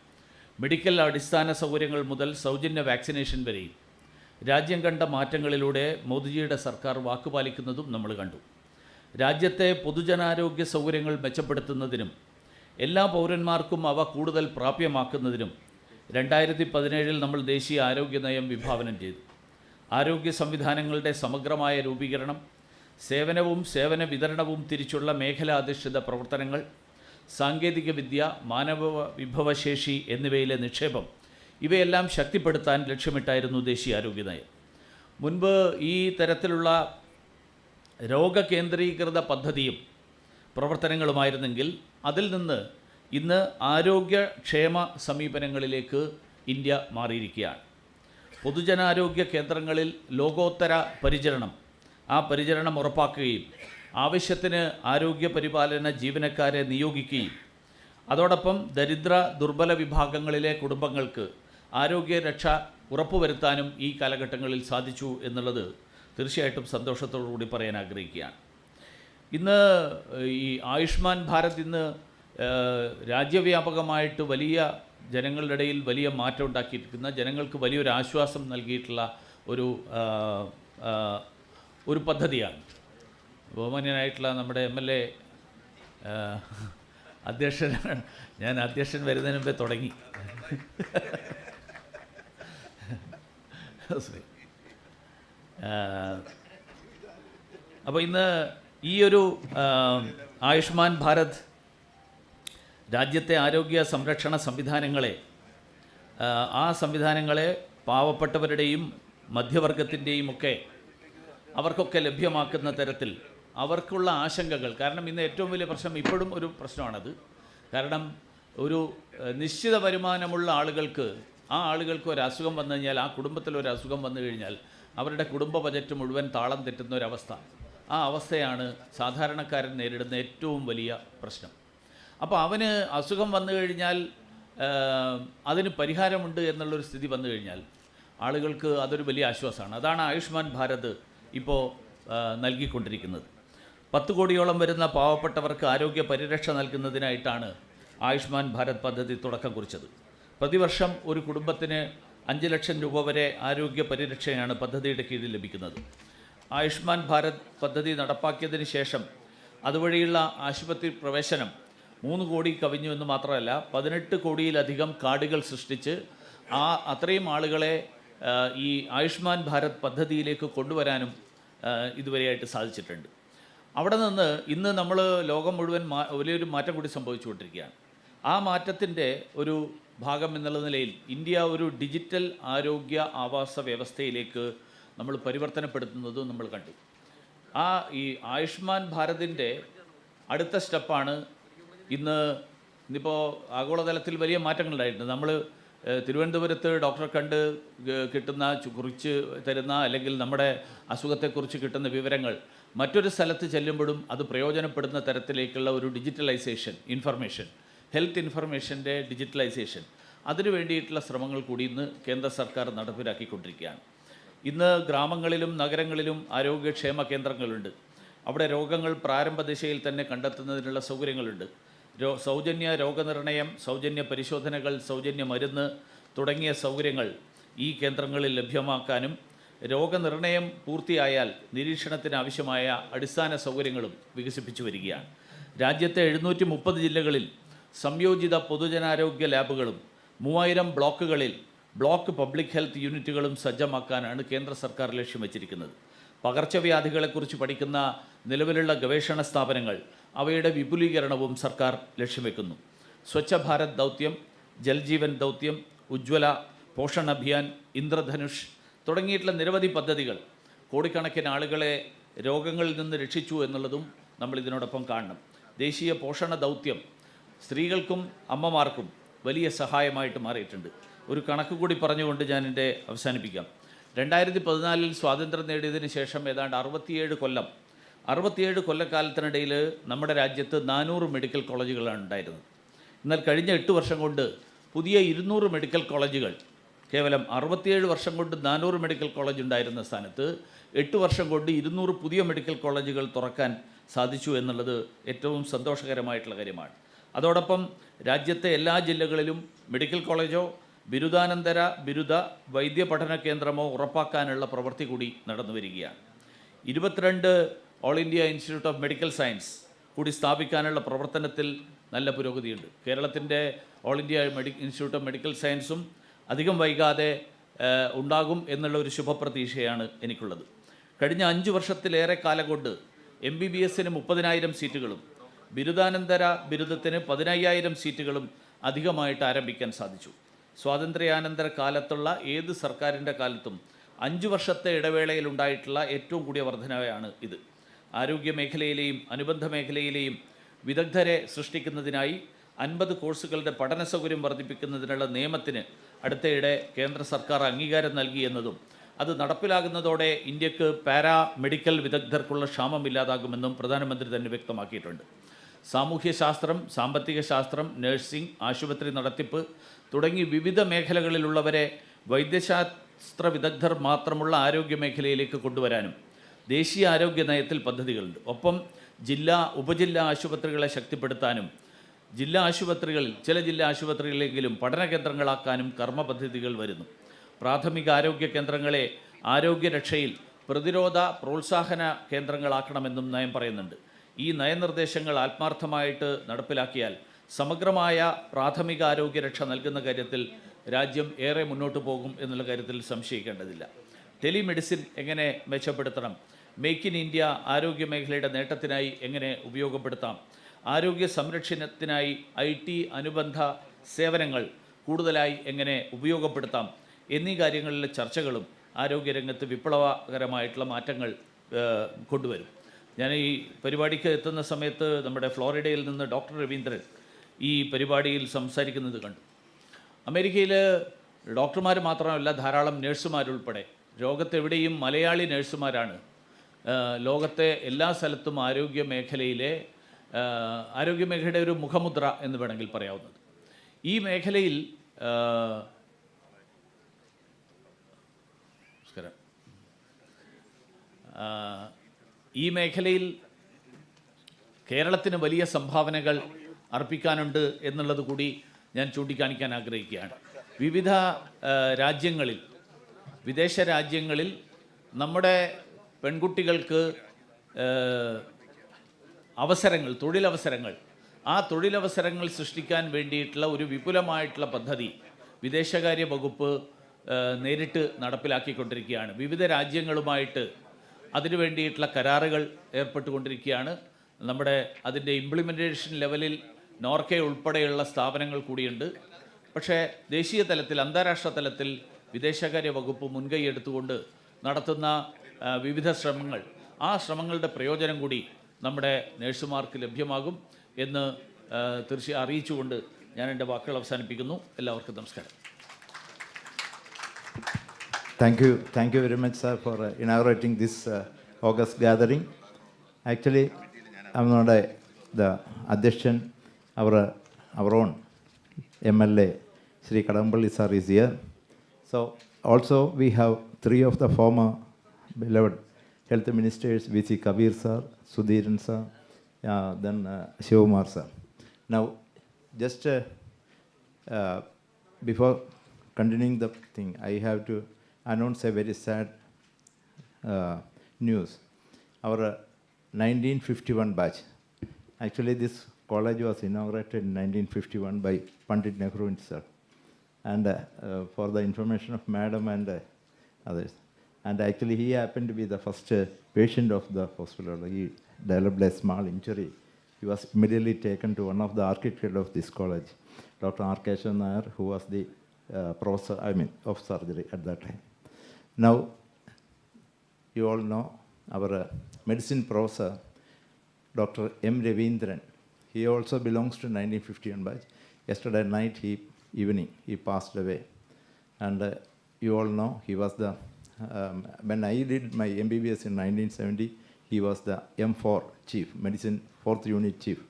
മെഡിക്കൽ അടിസ്ഥാന സൗകര്യങ്ങൾ മുതൽ സൗജന്യ വാക്സിനേഷൻ വരെയും രാജ്യം കണ്ട മാറ്റങ്ങളിലൂടെ മോദിജിയുടെ സർക്കാർ വാക്കുപാലിക്കുന്നതും നമ്മൾ കണ്ടു. രാജ്യത്തെ പൊതുജനാരോഗ്യ സൗകര്യങ്ങൾ മെച്ചപ്പെടുത്തുന്നതിനും എല്ലാ പൗരന്മാർക്കും അവ കൂടുതൽ പ്രാപ്യമാക്കുന്നതിനും 2017 നമ്മൾ ദേശീയ ആരോഗ്യ നയം വിഭാവനം ചെയ്തു. ആരോഗ്യ സംവിധാനങ്ങളുടെ സമഗ്രമായ രൂപീകരണം, സേവനവും സേവന വിതരണവും തിരിച്ചുള്ള മേഖലാധിഷ്ഠിത പ്രവർത്തനങ്ങൾ, സാങ്കേതികവിദ്യ, മാനവ വിഭവശേഷി എന്നിവയിലെ നിക്ഷേപം, ഇവയെല്ലാം ശക്തിപ്പെടുത്താൻ ലക്ഷ്യമിട്ടായിരുന്നു ദേശീയ ആരോഗ്യ നയം. മുൻപ് ഈ തരത്തിലുള്ള രോഗകേന്ദ്രീകൃത പദ്ധതിയും പ്രവർത്തനങ്ങളുമായിരുന്നെങ്കിൽ അതിൽ നിന്ന് ഇന്ന് ആരോഗ്യക്ഷേമ സമീപനങ്ങളിലേക്ക് ഇന്ത്യ മാറിയിരിക്കുകയാണ്. പൊതുജനാരോഗ്യ കേന്ദ്രങ്ങളിൽ ലോകോത്തര പരിചരണം, ആ പരിചരണം ഉറപ്പാക്കുകയും ആവശ്യത്തിന് ആരോഗ്യ പരിപാലന ജീവനക്കാരെ നിയോഗിക്കുകയും അതോടൊപ്പം ദരിദ്ര ദുർബല വിഭാഗങ്ങളിലെ കുടുംബങ്ങൾക്ക് ആരോഗ്യരക്ഷ ഉറപ്പുവരുത്താനും ഈ കാലഘട്ടങ്ങളിൽ സാധിച്ചു എന്നുള്ളത് തീർച്ചയായിട്ടും സന്തോഷത്തോടു കൂടി പറയാൻ ആഗ്രഹിക്കുകയാണ്. ഇന്ന് ഈ ആയുഷ്മാൻ ഭാരത് ഇന്ന് രാജ്യവ്യാപകമായിട്ട് വലിയ ജനങ്ങളുടെ ഇടയിൽ വലിയ മാറ്റം ഉണ്ടാക്കിയിരിക്കുന്ന, ജനങ്ങൾക്ക് വലിയൊരു ആശ്വാസം നൽകിയിട്ടുള്ള ഒരു പദ്ധതിയാണ്. ബഹുമാന്യനായിട്ടുള്ള നമ്മുടെ MLA അധ്യക്ഷനാണ്. ഞാൻ അധ്യക്ഷൻ വരുന്നതിന് മുമ്പേ തുടങ്ങി. അപ്പോൾ ഇന്ന് ഈ ഒരു ആയുഷ്മാൻ ഭാരത് രാജ്യത്തെ ആരോഗ്യ സംരക്ഷണ സംവിധാനങ്ങളെ പാവപ്പെട്ടവരുടെയും മധ്യവർഗത്തിൻ്റെയും ഒക്കെ അവർക്കൊക്കെ ലഭ്യമാക്കുന്ന തരത്തിൽ അവർക്കുള്ള ആശങ്കകൾ, കാരണം ഇന്ന് ഏറ്റവും വലിയ പ്രശ്നം ഇപ്പോഴും ഒരു പ്രശ്നമാണത്. കാരണം ഒരു നിശ്ചിത വരുമാനമുള്ള ആളുകൾക്ക്, ആ ആളുകൾക്ക് ഒരു അസുഖം വന്നു കഴിഞ്ഞാൽ, ആ കുടുംബത്തിൽ ഒരു അസുഖം വന്നു കഴിഞ്ഞാൽ അവരുടെ കുടുംബ ബജറ്റ് മുഴുവൻ താളം തെറ്റുന്ന ഒരവസ്ഥ. ആ അവസ്ഥയാണ് സാധാരണക്കാരൻ നേരിടുന്ന ഏറ്റവും വലിയ പ്രശ്നം. അപ്പോൾ അവന് അസുഖം വന്നു കഴിഞ്ഞാൽ അതിന് പരിഹാരമുണ്ട് എന്നുള്ളൊരു സ്ഥിതി വന്നു കഴിഞ്ഞാൽ ആളുകൾക്ക് അതൊരു വലിയ ആശ്വാസമാണ്. അതാണ് ആയുഷ്മാൻ ഭാരത് ഇപ്പോൾ നൽകിക്കൊണ്ടിരിക്കുന്നത്. 10 കോടിയോളം വരുന്ന പാവപ്പെട്ടവർക്ക് ആരോഗ്യ പരിരക്ഷ നൽകുന്നതിനായിട്ടാണ് ആയുഷ്മാൻ ഭാരത് പദ്ധതി തുടക്കം കുറിച്ചത്. പ്രതിവർഷം ഒരു കുടുംബത്തിന് 5 ലക്ഷം രൂപ വരെ ആരോഗ്യ പരിരക്ഷയാണ് പദ്ധതിയുടെ കീഴിൽ ലഭിക്കുന്നത്. ആയുഷ്മാൻ ഭാരത് പദ്ധതി നടപ്പാക്കിയതിന് ശേഷം അതുവഴിയുള്ള ആശുപത്രി പ്രവേശനം 3 കോടി കവിഞ്ഞു എന്ന് മാത്രമല്ല 18 കോടിയിലധികം കാർഡുകൾ സൃഷ്ടിച്ച് അത്രയും ആളുകളെ ഈ ആയുഷ്മാൻ ഭാരത് പദ്ധതിയിലേക്ക് കൊണ്ടുവരാനും ഇതുവരെയായിട്ട് സാധിച്ചിട്ടുണ്ട്. അവിടെ നിന്ന് ഇന്ന് നമ്മൾ ലോകം മുഴുവൻ വലിയൊരു മാറ്റം കൂടി സംഭവിച്ചുകൊണ്ടിരിക്കുകയാണ്. ആ മാറ്റത്തിൻ്റെ ഒരു ഭാഗം എന്നുള്ള നിലയിൽ ഇന്ത്യ ഒരു ഡിജിറ്റൽ ആരോഗ്യ ആവാസ വ്യവസ്ഥയിലേക്ക് നമ്മൾ പരിവർത്തനപ്പെടുത്തുന്നതും നമ്മൾ കണ്ടു. ഈ ആയുഷ്മാൻ ഭാരതിൻ്റെ അടുത്ത സ്റ്റെപ്പാണ് ഇന്നിപ്പോൾ ആഗോളതലത്തിൽ വലിയ മാറ്റങ്ങളുണ്ടായിട്ടുണ്ട്. നമ്മൾ തിരുവനന്തപുരത്ത് ഡോക്ടറെ കണ്ട് കുറിച്ച് തരുന്ന അല്ലെങ്കിൽ നമ്മുടെ അസുഖത്തെക്കുറിച്ച് കിട്ടുന്ന വിവരങ്ങൾ മറ്റൊരു സ്ഥലത്ത് ചെല്ലുമ്പോഴും അത് പ്രയോജനപ്പെടുന്ന തരത്തിലേക്കുള്ള ഒരു ഡിജിറ്റലൈസേഷൻ, ഹെൽത്ത് ഇൻഫർമേഷൻ്റെ ഡിജിറ്റലൈസേഷൻ, അതിനു വേണ്ടിയിട്ടുള്ള ശ്രമങ്ങൾ കൂടി ഇന്ന് കേന്ദ്ര സർക്കാർ നടപ്പിലാക്കിക്കൊണ്ടിരിക്കുകയാണ്. ഇന്ന് ഗ്രാമങ്ങളിലും നഗരങ്ങളിലും ആരോഗ്യക്ഷേമ കേന്ദ്രങ്ങളുണ്ട്. അവിടെ രോഗങ്ങൾ പ്രാരംഭ ദിശയിൽ തന്നെ കണ്ടെത്തുന്നതിനുള്ള സൗകര്യങ്ങളുണ്ട്. സൗജന്യ രോഗനിർണയം, സൗജന്യ പരിശോധനകൾ, സൗജന്യ മരുന്ന് തുടങ്ങിയ സൗകര്യങ്ങൾ ഈ കേന്ദ്രങ്ങളിൽ ലഭ്യമാക്കാനും രോഗനിർണയം പൂർത്തിയായാൽ നിരീക്ഷണത്തിന് ആവശ്യമായ അടിസ്ഥാന സൗകര്യങ്ങളും വികസിപ്പിച്ചു വരികയാണ്. രാജ്യത്തെ 730 ജില്ലകളിൽ സംയോജിത പൊതുജനാരോഗ്യ ലാബുകളും 3000 ബ്ലോക്കുകളിൽ ബ്ലോക്ക് പബ്ലിക് ഹെൽത്ത് യൂണിറ്റുകളും സജ്ജമാക്കാനാണ് കേന്ദ്ര സർക്കാർ ലക്ഷ്യം വച്ചിരിക്കുന്നത്. പകർച്ചവ്യാധികളെക്കുറിച്ച് പഠിക്കുന്ന നിലവിലുള്ള ഗവേഷണ സ്ഥാപനങ്ങൾ, അവയുടെ വിപുലീകരണവും സർക്കാർ ലക്ഷ്യം വെക്കുന്നു. സ്വച്ഛ ഭാരത് ദൗത്യം, ജൽജീവൻ ദൗത്യം, ഉജ്ജ്വല, പോഷൺ അഭിയാൻ, ഇന്ദ്രധനുഷ് തുടങ്ങിയിട്ടുള്ള നിരവധി പദ്ധതികൾ കോടിക്കണക്കിന് ആളുകളെ രോഗങ്ങളിൽ നിന്ന് രക്ഷിച്ചു എന്നുള്ളതും നമ്മൾ ഇതിനോടൊപ്പം കാണണം. ദേശീയ പോഷണ ദൗത്യം സ്ത്രീകൾക്കും അമ്മമാർക്കും വലിയ സഹായമായിട്ട് മാറിയിട്ടുണ്ട്. ഒരു കണക്ക് കൂടി പറഞ്ഞുകൊണ്ട് ഞാൻ എൻ്റെ അവസാനിപ്പിക്കാം. 2014 സ്വാതന്ത്ര്യം നേടിയതിന് ശേഷം ഏതാണ്ട് 67 കൊല്ലക്കാലത്തിനിടയിൽ നമ്മുടെ രാജ്യത്ത് 400 മെഡിക്കൽ കോളേജുകളാണ് ഉണ്ടായിരുന്നത്. എന്നാൽ കഴിഞ്ഞ 8 വർഷം കൊണ്ട് പുതിയ 200 മെഡിക്കൽ കോളേജുകൾ, കേവലം 67 വർഷം കൊണ്ട് 400 മെഡിക്കൽ കോളേജ് ഉണ്ടായിരുന്ന സ്ഥാനത്ത് 8 വർഷം കൊണ്ട് 200 പുതിയ മെഡിക്കൽ കോളേജുകൾ തുറക്കാൻ സാധിച്ചു എന്നുള്ളത് ഏറ്റവും സന്തോഷകരമായിട്ടുള്ള കാര്യമാണ്. അതോടൊപ്പം രാജ്യത്തെ എല്ലാ ജില്ലകളിലും മെഡിക്കൽ കോളേജോ ബിരുദാനന്തര ബിരുദ വൈദ്യ പഠന കേന്ദ്രമോ ഉറപ്പാക്കാനുള്ള പ്രവൃത്തി കൂടി നടന്നു വരികയാണ്. 22 all India institute of medical science കൂടി സ്ഥാപിക്കാനുള്ള പ്രവർത്തനത്തിൽ നല്ല പുരോഗതിയുണ്ട്. കേരളത്തിൻ്റെ all India institute of medical സയൻസും അധികം വൈകാതെ ഉണ്ടാകും എന്നുള്ള ഒരു ശുഭപ്രതീക്ഷയാണ് എനിക്കുള്ളത്. കഴിഞ്ഞ 5 വർഷത്തിലേറെ കാലം കൊണ്ട് MBBSന് 30,000 സീറ്റുകളും ബിരുദാനന്തര ബിരുദത്തിന് 15,000 സീറ്റുകളും അധികമായിട്ട് ആരംഭിക്കാൻ സാധിച്ചു. സ്വാതന്ത്ര്യാനന്തര കാലത്തുള്ള ഏത് സർക്കാരിൻ്റെ കാലത്തും 5 വർഷത്തെ ഇടവേളയിൽ ഉണ്ടായിട്ടുള്ള ഏറ്റവും കൂടിയ വർധനയാണ് ഇത്. ആരോഗ്യ മേഖലയിലെയും അനുബന്ധ മേഖലയിലെയും വിദഗ്ധരെ സൃഷ്ടിക്കുന്നതിനായി 50 കോഴ്സുകളുടെ പഠന സൗകര്യം വർദ്ധിപ്പിക്കുന്നതിനുള്ള നിയമത്തിന് അടുത്തയിടെ കേന്ദ്ര സർക്കാർ അംഗീകാരം നൽകി എന്നതും അത് നടപ്പിലാകുന്നതോടെ ഇന്ത്യക്ക് പാരാമെഡിക്കൽ വിദഗ്ധർക്കുള്ള ക്ഷാമമില്ലാതാകുമെന്നും പ്രധാനമന്ത്രി തന്നെ വ്യക്തമാക്കിയിട്ടുണ്ട്. സാമൂഹ്യശാസ്ത്രം, സാമ്പത്തിക ശാസ്ത്രം, നഴ്സിംഗ്, ആശുപത്രി നടത്തിപ്പ് തുടങ്ങി വിവിധ മേഖലകളിലുള്ളവരെ വൈദ്യശാസ്ത്ര വിദഗ്ധർ മാത്രമുള്ള ആരോഗ്യ മേഖലയിലേക്ക് കൊണ്ടുവരാനും ദേശീയ ആരോഗ്യ നയത്തിൽ പദ്ധതികളുണ്ട്. ഒപ്പം ജില്ലാ ഉപജില്ലാ ആശുപത്രികളെ ശക്തിപ്പെടുത്താനും ജില്ലാ ആശുപത്രികളിൽ ചില ജില്ലാ ആശുപത്രികളിലെങ്കിലും പഠന കേന്ദ്രങ്ങളാക്കാനും കർമ്മ പദ്ധതികൾ വരുന്നു. പ്രാഥമിക ആരോഗ്യ കേന്ദ്രങ്ങളെ ആരോഗ്യരക്ഷയിൽ പ്രതിരോധ പ്രോത്സാഹന കേന്ദ്രങ്ങളാക്കണമെന്നും നയം പറയുന്നുണ്ട്. ഈ നയനിർദ്ദേശങ്ങൾ ആത്മാർത്ഥമായിട്ട് നടപ്പിലാക്കിയാൽ സമഗ്രമായ പ്രാഥമിക ആരോഗ്യരക്ഷ നൽകുന്ന കാര്യത്തിൽ രാജ്യം ഏറെ മുന്നോട്ട് പോകും എന്നുള്ള കാര്യത്തിൽ സംശയിക്കേണ്ടതില്ല. ടെലിമെഡിസിൻ എങ്ങനെ മെച്ചപ്പെടുത്തണം, മേക്ക് ഇൻ ഇന്ത്യ ആരോഗ്യ മേഖലയുടെ നേട്ടത്തിനായി എങ്ങനെ ഉപയോഗപ്പെടുത്താം, ആരോഗ്യ സംരക്ഷണത്തിനായി IT അനുബന്ധ സേവനങ്ങൾ കൂടുതലായി എങ്ങനെ ഉപയോഗപ്പെടുത്താം എന്നീ കാര്യങ്ങളിലെ ചർച്ചകളും ആരോഗ്യരംഗത്ത് വിപ്ലവകരമായിട്ടുള്ള മാറ്റങ്ങൾ കൊണ്ടുവരും. ഞാൻ ഈ പരിപാടിക്ക് എത്തുന്ന സമയത്ത് നമ്മുടെ ഫ്ലോറിഡയിൽ നിന്ന് ഡോക്ടർ രവീന്ദ്രൻ ഈ പരിപാടിയിൽ സംസാരിക്കുന്നത് കണ്ടു. അമേരിക്കയിൽ ഡോക്ടർമാർ മാത്രമല്ല, ധാരാളം നഴ്സുമാരുൾപ്പെടെ ലോകത്തെവിടെയും മലയാളി നഴ്സുമാരാണ് ലോകത്തെ എല്ലാ സ്ഥലത്തും ആരോഗ്യമേഖലയുടെ ഒരു മുഖമുദ്ര എന്ന് വേണമെങ്കിൽ പറയാവുന്നത്. ഈ മേഖലയിൽ കേരളത്തിന് വലിയ സംഭാവനകൾ അർപ്പിക്കാനുണ്ട് എന്നുള്ളത് കൂടി ഞാൻ ചൂണ്ടിക്കാണിക്കാൻ ആഗ്രഹിക്കുകയാണ്. വിവിധ രാജ്യങ്ങളിൽ, വിദേശ രാജ്യങ്ങളിൽ നമ്മുടെ പെൺകുട്ടികൾക്ക് തൊഴിലവസരങ്ങൾ സൃഷ്ടിക്കാൻ വേണ്ടിയിട്ടുള്ള ഒരു വിപുലമായിട്ടുള്ള പദ്ധതി വിദേശകാര്യ വകുപ്പ് നേരിട്ട് നടപ്പിലാക്കിക്കൊണ്ടിരിക്കുകയാണ്. വിവിധ രാജ്യങ്ങളുമായിട്ട് അതിനു വേണ്ടിയിട്ടുള്ള കരാറുകൾ ഏർപ്പെട്ടുകൊണ്ടിരിക്കുകയാണ്. അതിൻ്റെ ഇംപ്ലിമെൻറ്റേഷൻ ലെവലിൽ നോർക്കെ ഉൾപ്പെടെയുള്ള സ്ഥാപനങ്ങൾ കൂടിയുണ്ട്. പക്ഷേ ദേശീയ തലത്തിൽ, അന്താരാഷ്ട്ര തലത്തിൽ വിദേശകാര്യ വകുപ്പ് മുൻകൈ എടുത്തുകൊണ്ട് നടത്തുന്ന വിവിധ ശ്രമങ്ങൾ, ആ ശ്രമങ്ങളുടെ പ്രയോജനം കൂടി നമ്മുടെ നഴ്സുമാർക്ക് ലഭ്യമാകും എന്ന് തീർച്ചയായും അറിയിച്ചുകൊണ്ട് ഞാൻ എൻ്റെ വാക്കുകൾ അവസാനിപ്പിക്കുന്നു. എല്ലാവർക്കും നമസ്കാരം. Thank you very much, sir, for inaugurating this August gathering. Actually, the Adhyakshan, our own MLA, Shri Kadakampally sir is here. So also we have three of the former beloved health ministers, V.C. Kabir sir, Sudheeran sir, then Sivakumar sir. Now, just before continuing the thing, I have to announce a very sad news. Our 1951 batch. Actually, this college was inaugurated in 1951 by Pandit Nehru himself. And for the information of Madam and others. And actually, he happened to be the first patient of the hospital. He developed a small injury. He was immediately taken to one of the architects of this college, Dr. R. Keshav Nair, who was the professor, of surgery at that time. Now, you all know our medicine professor, Dr. M. Ravindran. He also belongs to 1951 batch. Yesterday night, evening, he passed away. And you all know he was the, when I did my MBBS in 1970, he was the M4 chief, medicine 4th unit chief.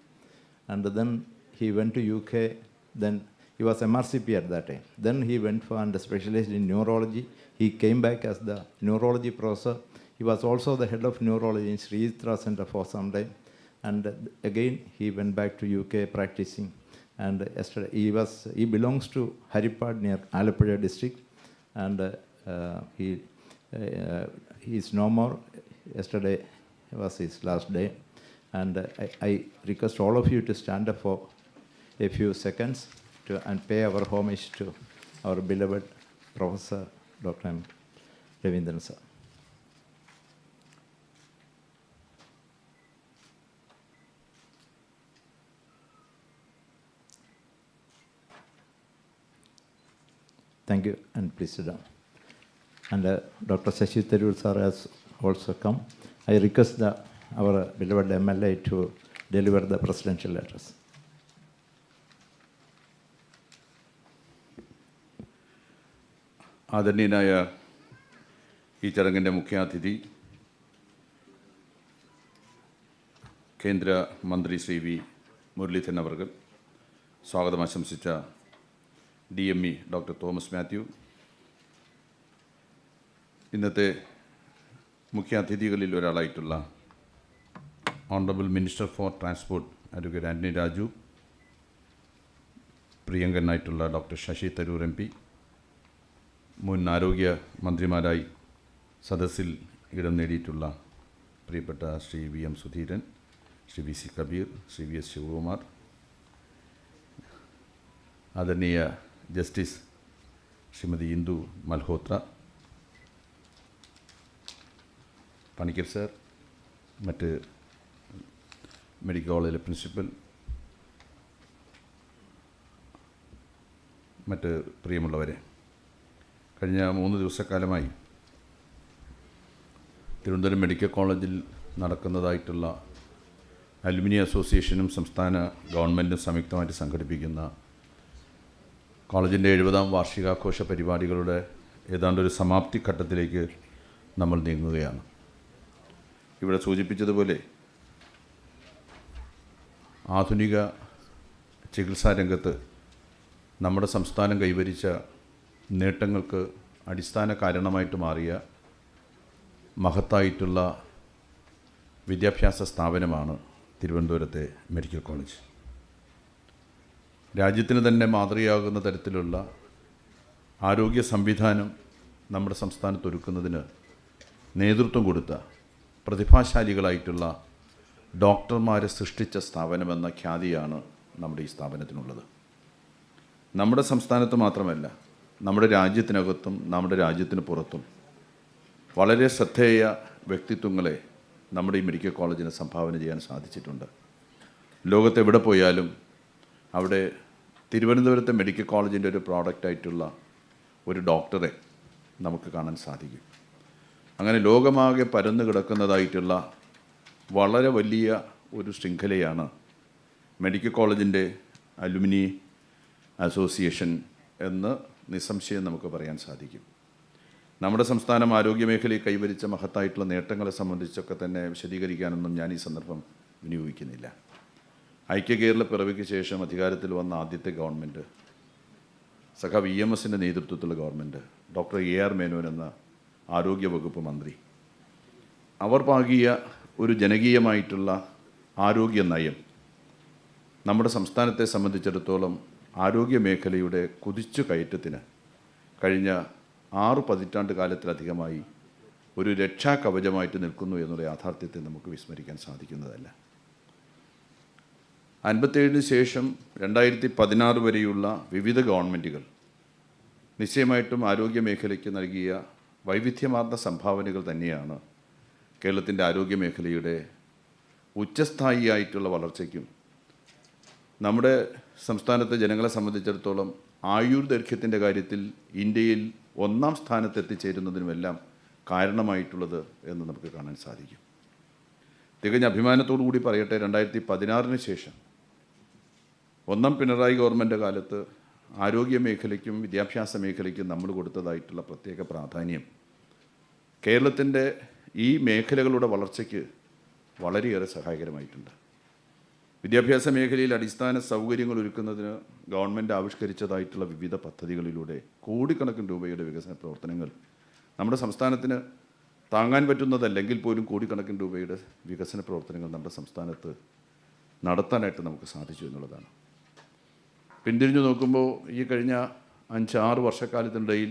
And then he went to UK, then he was MRCP at that time. Then he went for and specialized in neurology. He came back as the neurology professor. He was also the head of neurology in Shri Center for some time. And again, he went back to UK practicing. And yesterday, he belongs to Haripad near Alappuzha district. And he is no more. Yesterday was his last day. And I request all of you to stand up for a few seconds and pay our homage to our beloved Professor Dr. M. Ravindran sir. Thank you, and please sit down. And Dr. Shashi Tharoor sir has also come. I request our beloved MLA to deliver the presidential address. ആദരണീയനായ ഈ ചടങ്ങിൻ്റെ മുഖ്യാതിഥി കേന്ദ്ര മന്ത്രി Shri V Muraleedharan അവർകൾ, സ്വാഗതം ആശംസിച്ച DME doctor Thomas Mathew, ഇന്നത്തെ മുഖ്യാതിഥികളിൽ ഒരാളായിട്ടുള്ള Hon'ble minister for transport advocate Antony Raju, പ്രിയങ്കനായിട്ടുള്ള ഡോക്ടർ ശശി തരൂർ MP, മുൻ ആരോഗ്യ മന്ത്രിമാരായി സദസ്സിൽ ഇടം നേടിയിട്ടുള്ള പ്രിയപ്പെട്ട Shri VM Sudheeran, Shri VC Kabir, Shri VS Sivakumar, ആദരണീയ ജസ്റ്റിസ് ശ്രീമതി ഇന്ദു മൽഹോത്ര, പണിക്കർ സർ, മറ്റ് മെഡിക്കൽ കോളേജിലെ പ്രിൻസിപ്പൽ, മറ്റ് പ്രിയമുള്ളവരെ, കഴിഞ്ഞ 3 ദിവസക്കാലമായി തിരുവനന്തപുരം മെഡിക്കൽ കോളേജിൽ നടക്കുന്നതായിട്ടുള്ള അലുമിനി അസോസിയേഷനും സംസ്ഥാന ഗവൺമെൻറ്റും സംയുക്തമായിട്ട് സംഘടിപ്പിക്കുന്ന കോളേജിൻ്റെ 70ാം വാർഷികാഘോഷ പരിപാടികളുടെ ഏതാണ്ടൊരു സമാപ്തി ഘട്ടത്തിലേക്ക് നമ്മൾ നീങ്ങുകയാണ്. ഇവിടെ സൂചിപ്പിച്ചതുപോലെ ആധുനിക ചികിത്സാ രംഗത്ത് നമ്മുടെ സംസ്ഥാനം കൈവരിച്ച നേട്ടങ്ങൾക്ക് അടിസ്ഥാന കാരണമായിട്ട് മാറിയ മഹത്തായിട്ടുള്ള വിദ്യാഭ്യാസ സ്ഥാപനമാണ് തിരുവനന്തപുരത്തെ മെഡിക്കൽ കോളേജ്. രാജ്യത്തിന് തന്നെ മാതൃകയാകുന്ന തരത്തിലുള്ള ആരോഗ്യ സംവിധാനം നമ്മുടെ സംസ്ഥാനത്ത് ഒരുക്കുന്നതിന് നേതൃത്വം കൊടുത്ത പ്രതിഭാശാലികളായിട്ടുള്ള ഡോക്ടർമാരെ സൃഷ്ടിച്ച സ്ഥാപനമെന്ന ഖ്യാതിയാണ് നമ്മുടെ ഈ സ്ഥാപനത്തിനുള്ളത്. നമ്മുടെ സംസ്ഥാനത്ത് മാത്രമല്ല, നമ്മുടെ രാജ്യത്തിനകത്തും നമ്മുടെ രാജ്യത്തിന് പുറത്തും വളരെ ശ്രദ്ധേയ വ്യക്തിത്വങ്ങളെ നമ്മുടെ ഈ മെഡിക്കൽ കോളേജിന് സംഭാവന ചെയ്യാൻ സാധിച്ചിട്ടുണ്ട്. ലോകത്തെവിടെ പോയാലും അവിടെ തിരുവനന്തപുരത്തെ മെഡിക്കൽ കോളേജിൻ്റെ ഒരു പ്രോഡക്റ്റായിട്ടുള്ള ഒരു ഡോക്ടറെ നമുക്ക് കാണാൻ സാധിക്കും. അങ്ങനെ ലോകമാകെ പരന്നു കിടക്കുന്നതായിട്ടുള്ള വളരെ വലിയ ഒരു ശൃംഖലയാണ് മെഡിക്കൽ കോളേജിൻ്റെ അലുമിനി അസോസിയേഷൻ എന്ന് നിസ്സംശയം നമുക്ക് പറയാൻ സാധിക്കും. നമ്മുടെ സംസ്ഥാനം ആരോഗ്യമേഖലയിൽ കൈവരിച്ച മഹത്തായിട്ടുള്ള നേട്ടങ്ങളെ സംബന്ധിച്ചൊക്കെ തന്നെ വിശദീകരിക്കാനൊന്നും ഞാൻ ഈ സന്ദർഭം വിനിയോഗിക്കുന്നില്ല. ഐക്യകേരള പിറവിക്ക് ശേഷം അധികാരത്തിൽ വന്ന ആദ്യത്തെ ഗവൺമെൻറ്, സഖാവ് EMSൻ്റെ നേതൃത്വത്തിലുള്ള ഗവൺമെൻറ്, ഡോക്ടർ AR മേനോൻ എന്ന ആരോഗ്യവകുപ്പ് മന്ത്രി. അവർ പാകിയ ഒരു ജനകീയമായിട്ടുള്ള ആരോഗ്യ നയം നമ്മുടെ സംസ്ഥാനത്തെ സംബന്ധിച്ചിടത്തോളം ആരോഗ്യ മേഖലയുടെ കുതിച്ചു കയറ്റത്തിന് കഴിഞ്ഞ 6 പതിറ്റാണ്ട് കാലത്തിലധികമായി ഒരു രക്ഷാകവചമായിട്ട് നിൽക്കുന്നു എന്നുള്ള യാഥാർത്ഥ്യത്തെ നമുക്ക് വിസ്മരിക്കാൻ സാധിക്കുന്നതല്ല. 57 ശേഷം 2016 വരെയുള്ള വിവിധ ഗവൺമെൻറ്റുകൾ നിശ്ചയമായിട്ടും ആരോഗ്യ മേഖലയ്ക്ക് നൽകിയ വൈവിധ്യമാർന്ന സംഭാവനകൾ തന്നെയാണ് കേരളത്തിൻ്റെ ആരോഗ്യ മേഖലയുടെ ഉച്ചസ്ഥായിയായിട്ടുള്ള വളർച്ചയ്ക്കും നമ്മുടെ സംസ്ഥാനത്തെ ജനങ്ങളെ സംബന്ധിച്ചിടത്തോളം ആയുർദൈർഘ്യത്തിൻ്റെ കാര്യത്തിൽ ഇന്ത്യയിൽ 1-ാം സ്ഥാനത്ത് എത്തിച്ചേരുന്നതിനുമെല്ലാം കാരണമായിട്ടുള്ളത് എന്ന് നമുക്ക് കാണാൻ സാധിക്കും. തികഞ്ഞ അഭിമാനത്തോടു കൂടി പറയട്ടെ, 2016 ശേഷം 1-ാം പിണറായി ഗവൺമെൻറ് കാലത്ത് ആരോഗ്യ മേഖലയ്ക്കും വിദ്യാഭ്യാസ മേഖലയ്ക്കും നമ്മൾ കൊടുത്തതായിട്ടുള്ള പ്രത്യേക പ്രാധാന്യം കേരളത്തിൻ്റെ ഈ മേഖലകളുടെ വളർച്ചയ്ക്ക് വളരെയേറെ സഹായകരമായിട്ടുണ്ട്. വിദ്യാഭ്യാസ മേഖലയിൽ അടിസ്ഥാന സൗകര്യങ്ങൾ ഒരുക്കുന്നതിന് ഗവൺമെൻറ് ആവിഷ്കരിച്ചതായിട്ടുള്ള വിവിധ പദ്ധതികളിലൂടെ കോടിക്കണക്കിന് രൂപയുടെ വികസന പ്രവർത്തനങ്ങൾ നമ്മുടെ സംസ്ഥാനത്തിന് താങ്ങാൻ പറ്റുന്നതല്ലെങ്കിൽ പോലും കോടിക്കണക്കിന് രൂപയുടെ വികസന പ്രവർത്തനങ്ങൾ നമ്മുടെ സംസ്ഥാനത്ത് നടത്താനായിട്ട് നമുക്ക് സാധിച്ചു എന്നുള്ളതാണ്. പിന്തിരിഞ്ഞു നോക്കുമ്പോൾ ഈ കഴിഞ്ഞ 5-6 വർഷക്കാലത്തിനിടയിൽ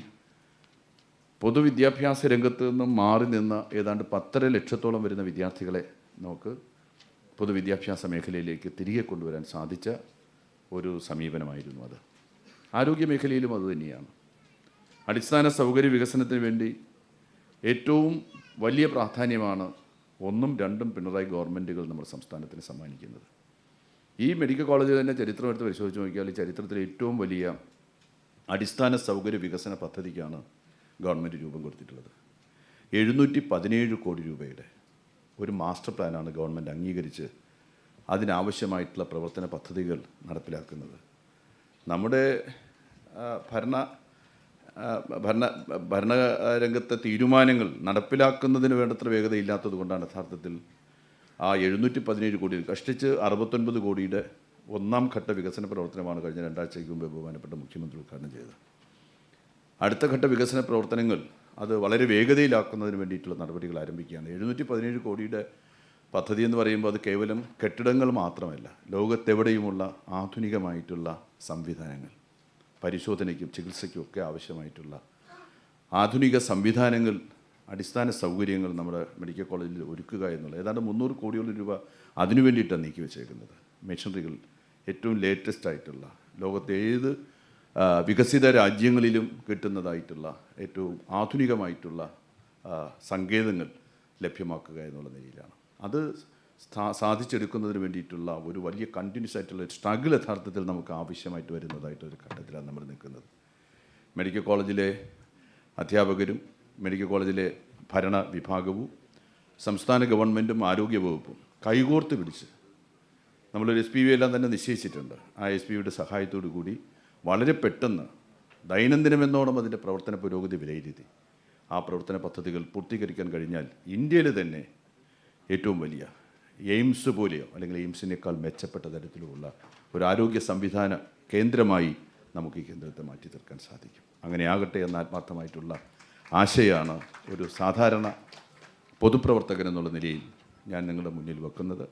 പൊതുവിദ്യാഭ്യാസ രംഗത്ത് നിന്നും മാറി നിന്ന് ഏതാണ്ട് 10.5 ലക്ഷത്തോളം വരുന്ന വിദ്യാർത്ഥികളെ നമുക്ക് പൊതുവിദ്യാഭ്യാസ മേഖലയിലേക്ക് തിരികെ കൊണ്ടുവരാൻ സാധിച്ച ഒരു സമീപനമായിരുന്നു അത്. ആരോഗ്യ മേഖലയിലും അതുതന്നെയാണ്. അടിസ്ഥാന സൗകര്യ വികസനത്തിന് വേണ്ടി ഏറ്റവും വലിയ പ്രാധാന്യമാണ് 1-ഉം 2-ഉം പിണറായി ഗവൺമെൻറ്റുകൾ നമ്മുടെ സംസ്ഥാനത്തിന് സമ്മാനിക്കുന്നത്. ഈ മെഡിക്കൽ കോളേജ് തന്നെ ചരിത്രം എടുത്ത് പരിശോധിച്ച് നോക്കിയാൽ ഈ ചരിത്രത്തിലെ ഏറ്റവും വലിയ അടിസ്ഥാന സൗകര്യ വികസന പദ്ധതിക്കാണ് ഗവൺമെൻറ് രൂപം കൊടുത്തിട്ടുള്ളത്. 717 കോടി രൂപയുടെ ഒരു മാസ്റ്റർ പ്ലാനാണ് ഗവൺമെൻറ് അംഗീകരിച്ച് അതിനാവശ്യമായിട്ടുള്ള പ്രവർത്തന പദ്ധതികൾ നടപ്പിലാക്കുന്നത്. നമ്മുടെ ഭരണരംഗത്തെ തീരുമാനങ്ങൾ നടപ്പിലാക്കുന്നതിന് വേണ്ടത്ര വേഗതയില്ലാത്തത് കൊണ്ടാണ് യഥാർത്ഥത്തിൽ ആ 717 കോടി കഷ്ടിച്ച് 69 കോടിയുടെ 1-ാം ഘട്ട വികസന പ്രവർത്തനമാണ് കഴിഞ്ഞ 2 ആഴ്ചയ്ക്ക് മുമ്പ് ബഹുമാനപ്പെട്ട മുഖ്യമന്ത്രി ഉദ്ഘാടനം ചെയ്തത്. അടുത്ത ഘട്ട വികസന പ്രവർത്തനങ്ങൾ അത് വളരെ വേഗതയിലാക്കുന്നതിന് വേണ്ടിയിട്ടുള്ള നടപടികൾ ആരംഭിക്കുകയാണ്. 717 കോടിയുടെ പദ്ധതി എന്ന് പറയുമ്പോൾ അത് കേവലം കെട്ടിടങ്ങൾ മാത്രമല്ല, ലോകത്തെവിടെയുമുള്ള ആധുനികമായിട്ടുള്ള സംവിധാനങ്ങൾ, പരിശോധനയ്ക്കും ചികിത്സയ്ക്കും ഒക്കെ ആവശ്യമായിട്ടുള്ള ആധുനിക സംവിധാനങ്ങൾ, അടിസ്ഥാന സൗകര്യങ്ങൾ നമ്മുടെ മെഡിക്കൽ കോളേജിൽ ഒരുക്കുക എന്നുള്ള ഏതാണ്ട് 300 കോടിയോളം രൂപ അതിനു വേണ്ടിയിട്ടാണ് നീക്കി വെച്ചേക്കുന്നത്. മെഷീനറികൾ ഏറ്റവും ലേറ്റസ്റ്റ് ആയിട്ടുള്ള ലോകത്തെ ഏത് വികസിത രാജ്യങ്ങളിലും കിട്ടുന്നതായിട്ടുള്ള ഏറ്റവും ആധുനികമായിട്ടുള്ള സങ്കേതങ്ങൾ ലഭ്യമാക്കുക എന്നുള്ള നിലയിലാണ്. അത് സാധിച്ചെടുക്കുന്നതിന് വേണ്ടിയിട്ടുള്ള ഒരു വലിയ കണ്ടിന്യൂസ് ആയിട്ടുള്ള സ്ട്രഗിൾ യഥാർത്ഥത്തിൽ നമുക്ക് ആവശ്യമായിട്ട് വരുന്നതായിട്ടൊരു ഘട്ടത്തിലാണ് നമ്മൾ നിൽക്കുന്നത്. മെഡിക്കൽ കോളേജിലെ അധ്യാപകരും മെഡിക്കൽ കോളേജിലെ ഭരണ വിഭാഗവും സംസ്ഥാന ഗവൺമെൻറ്റും ആരോഗ്യവകുപ്പും കൈകോർത്ത് പിടിച്ച് നമ്മളൊരു SPV എല്ലാം തന്നെ നിശ്ചയിച്ചിട്ടുണ്ട്. ആ SPVയുടെ സഹായത്തോടു കൂടി വളരെ പെട്ടെന്ന് ദൈനംദിനമെന്നോണം അതിൻ്റെ പ്രവർത്തന പുരോഗതി വിലയിരുത്തി ആ പ്രവർത്തന പദ്ധതികൾ പൂർത്തീകരിക്കാൻ കഴിഞ്ഞാൽ ഇന്ത്യയിൽ തന്നെ ഏറ്റവും വലിയ എയിംസ് പോലെയോ അല്ലെങ്കിൽ എയിംസിനേക്കാൾ മെച്ചപ്പെട്ട തരത്തിലുള്ള ഒരു ആരോഗ്യ സംവിധാന കേന്ദ്രമായി നമുക്ക് ഈ കേന്ദ്രത്തെ മാറ്റി തീർക്കാൻ സാധിക്കും. അങ്ങനെയാകട്ടെ എന്ന ആത്മാർത്ഥമായിട്ടുള്ള ആശയമാണ് ഒരു സാധാരണ പൊതുപ്രവർത്തകൻ എന്നുള്ള നിലയിൽ ഞാൻ നിങ്ങളുടെ മുന്നിൽ വെക്കുന്നത്.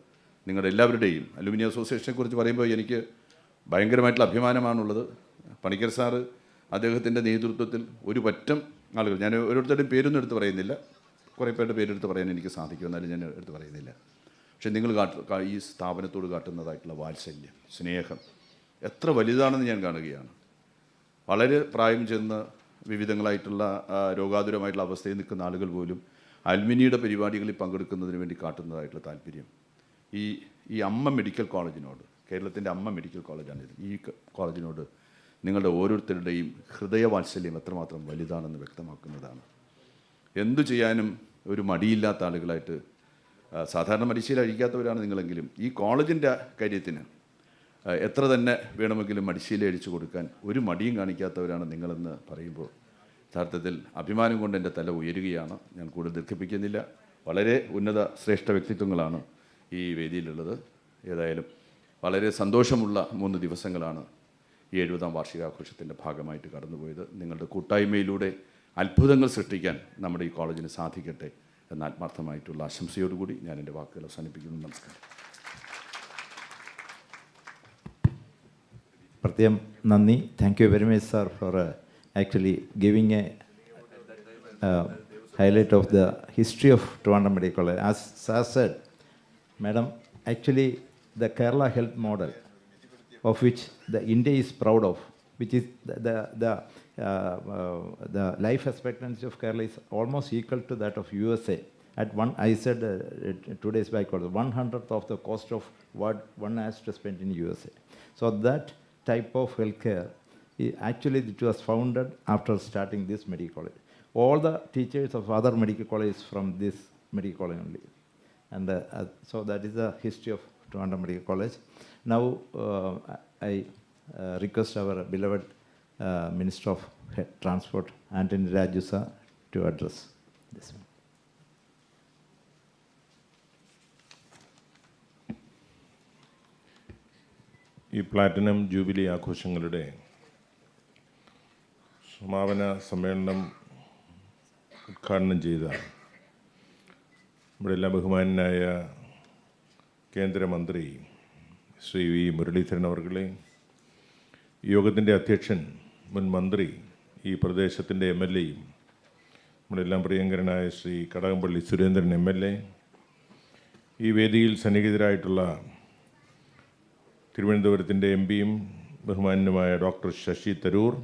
നിങ്ങളുടെ എല്ലാവരുടെയും അലുമിനിയം അസോസിയേഷനെക്കുറിച്ച് പറയുമ്പോൾ എനിക്ക് ഭയങ്കരമായിട്ടുള്ള അഭിമാനമാണുള്ളത്. പണിക്കർ സാറ് അദ്ദേഹത്തിൻ്റെ നേതൃത്വത്തിൽ ഒരു പറ്റം ആളുകൾ, ഞാൻ ഓരോരുത്തരുടെയും പേരൊന്നും എടുത്ത് പറയുന്നില്ല, കുറേ പേരുടെ പേരെടുത്ത് പറയാൻ എനിക്ക് സാധിക്കും, എന്നാലും ഞാൻ എടുത്ത് പറയുന്നില്ല. പക്ഷേ നിങ്ങൾ ഈ സ്ഥാപനത്തോട് കാട്ടുന്നതായിട്ടുള്ള വാത്സല്യം, സ്നേഹം എത്ര വലുതാണെന്ന് ഞാൻ കാണുകയാണ്. വളരെ പ്രായം ചെന്ന് വിവിധങ്ങളായിട്ടുള്ള രോഗാതുരമായിട്ടുള്ള അവസ്ഥയിൽ നിൽക്കുന്ന ആളുകൾ പോലും അൽമിനിയുടെ പരിപാടികളിൽ പങ്കെടുക്കുന്നതിന് വേണ്ടി കാട്ടുന്നതായിട്ടുള്ള താല്പര്യം ഈ അമ്മ മെഡിക്കൽ കോളേജിനോട്, കേരളത്തിൻ്റെ അമ്മ മെഡിക്കൽ കോളേജാണിത്, ഈ കോളേജിനോട് നിങ്ങളുടെ ഓരോരുത്തരുടെയും ഹൃദയവാത്സല്യം എത്രമാത്രം വലുതാണെന്ന് വ്യക്തമാക്കുന്നതാണ്. എന്തു ചെയ്യാനും ഒരു മടിയില്ലാത്ത ആളുകളായിട്ട്, സാധാരണ മടിശീല അഴിക്കാത്തവരാണ് നിങ്ങളെങ്കിലും ഈ കോളേജിൻ്റെ കാര്യത്തിന് എത്ര തന്നെ വേണമെങ്കിലും മടിശീല അഴിച്ചു കൊടുക്കാൻ ഒരു മടിയും കാണിക്കാത്തവരാണ് നിങ്ങളെന്ന് പറയുമ്പോൾ യഥാർത്ഥത്തിൽ അഭിമാനം കൊണ്ട് എൻ്റെ തല ഉയരുകയാണ്. ഞാൻ കൂടുതൽ ദീർഘിപ്പിക്കുന്നില്ല. വളരെ ഉന്നത ശ്രേഷ്ഠ വ്യക്തിത്വങ്ങളാണ് ഈ വേദിയിലുള്ളത്. ഏതായാലും വളരെ സന്തോഷമുള്ള 3 ദിവസങ്ങളാണ് ഈ 70-ാം വാർഷികാഘോഷത്തിൻ്റെ ഭാഗമായിട്ട് കടന്നുപോയത്. നിങ്ങളുടെ കൂട്ടായ്മയിലൂടെ അത്ഭുതങ്ങൾ സൃഷ്ടിക്കാൻ നമ്മുടെ ഈ കോളേജിന് സാധിക്കട്ടെ എന്ന ആത്മാർത്ഥമായിട്ടുള്ള ആശംസയോടുകൂടി ഞാൻ എൻ്റെ വാക്കുകൾ അവസാനിപ്പിക്കുന്നു. നമസ്കാരം. പ്രത്യേകം നന്ദി. Thank you very much sir for actually giving a highlight of the history of Trivandrum Medical College. As sir said, madam, actually the Kerala health model of which the India is proud of, which is the life expectancy of Kerala is almost equal to that of USA. At one, I said 2 days back, 1/100th of the cost of what one has to spend in USA. So that type of healthcare, actually it was founded after starting this medical college. All the teachers of other medical colleges from this medical college only. And so that is the history of Trivandrum Medical College. Now I request our beloved Minister of Transport, Antony Raju sir, to address this one. ഈ platinum jubilee ആഘോഷങ്ങളുടെ സമാപന സമ്മേളനം ഉദ്ഘാടനം ചെയ്ത നമ്മുടെ എല്ലാ ബഹുമാനായ കേന്ദ്രമന്ത്രി ശ്രീ വി മുരളീധരൻ അവർകളെ, യോഗത്തിൻ്റെ അധ്യക്ഷൻ മുൻ മന്ത്രി ഈ പ്രദേശത്തിൻ്റെ MLA-യും നമ്മളെല്ലാം പ്രിയങ്കരനായ ശ്രീ കടകംപള്ളി സുരേന്ദ്രൻ MLA, ഈ വേദിയിൽ സന്നിഹിതരായിട്ടുള്ള തിരുവനന്തപുരത്തിൻ്റെ MP-യും ബഹുമാന്യനുമായ ഡോക്ടർ ശശി തരൂർ,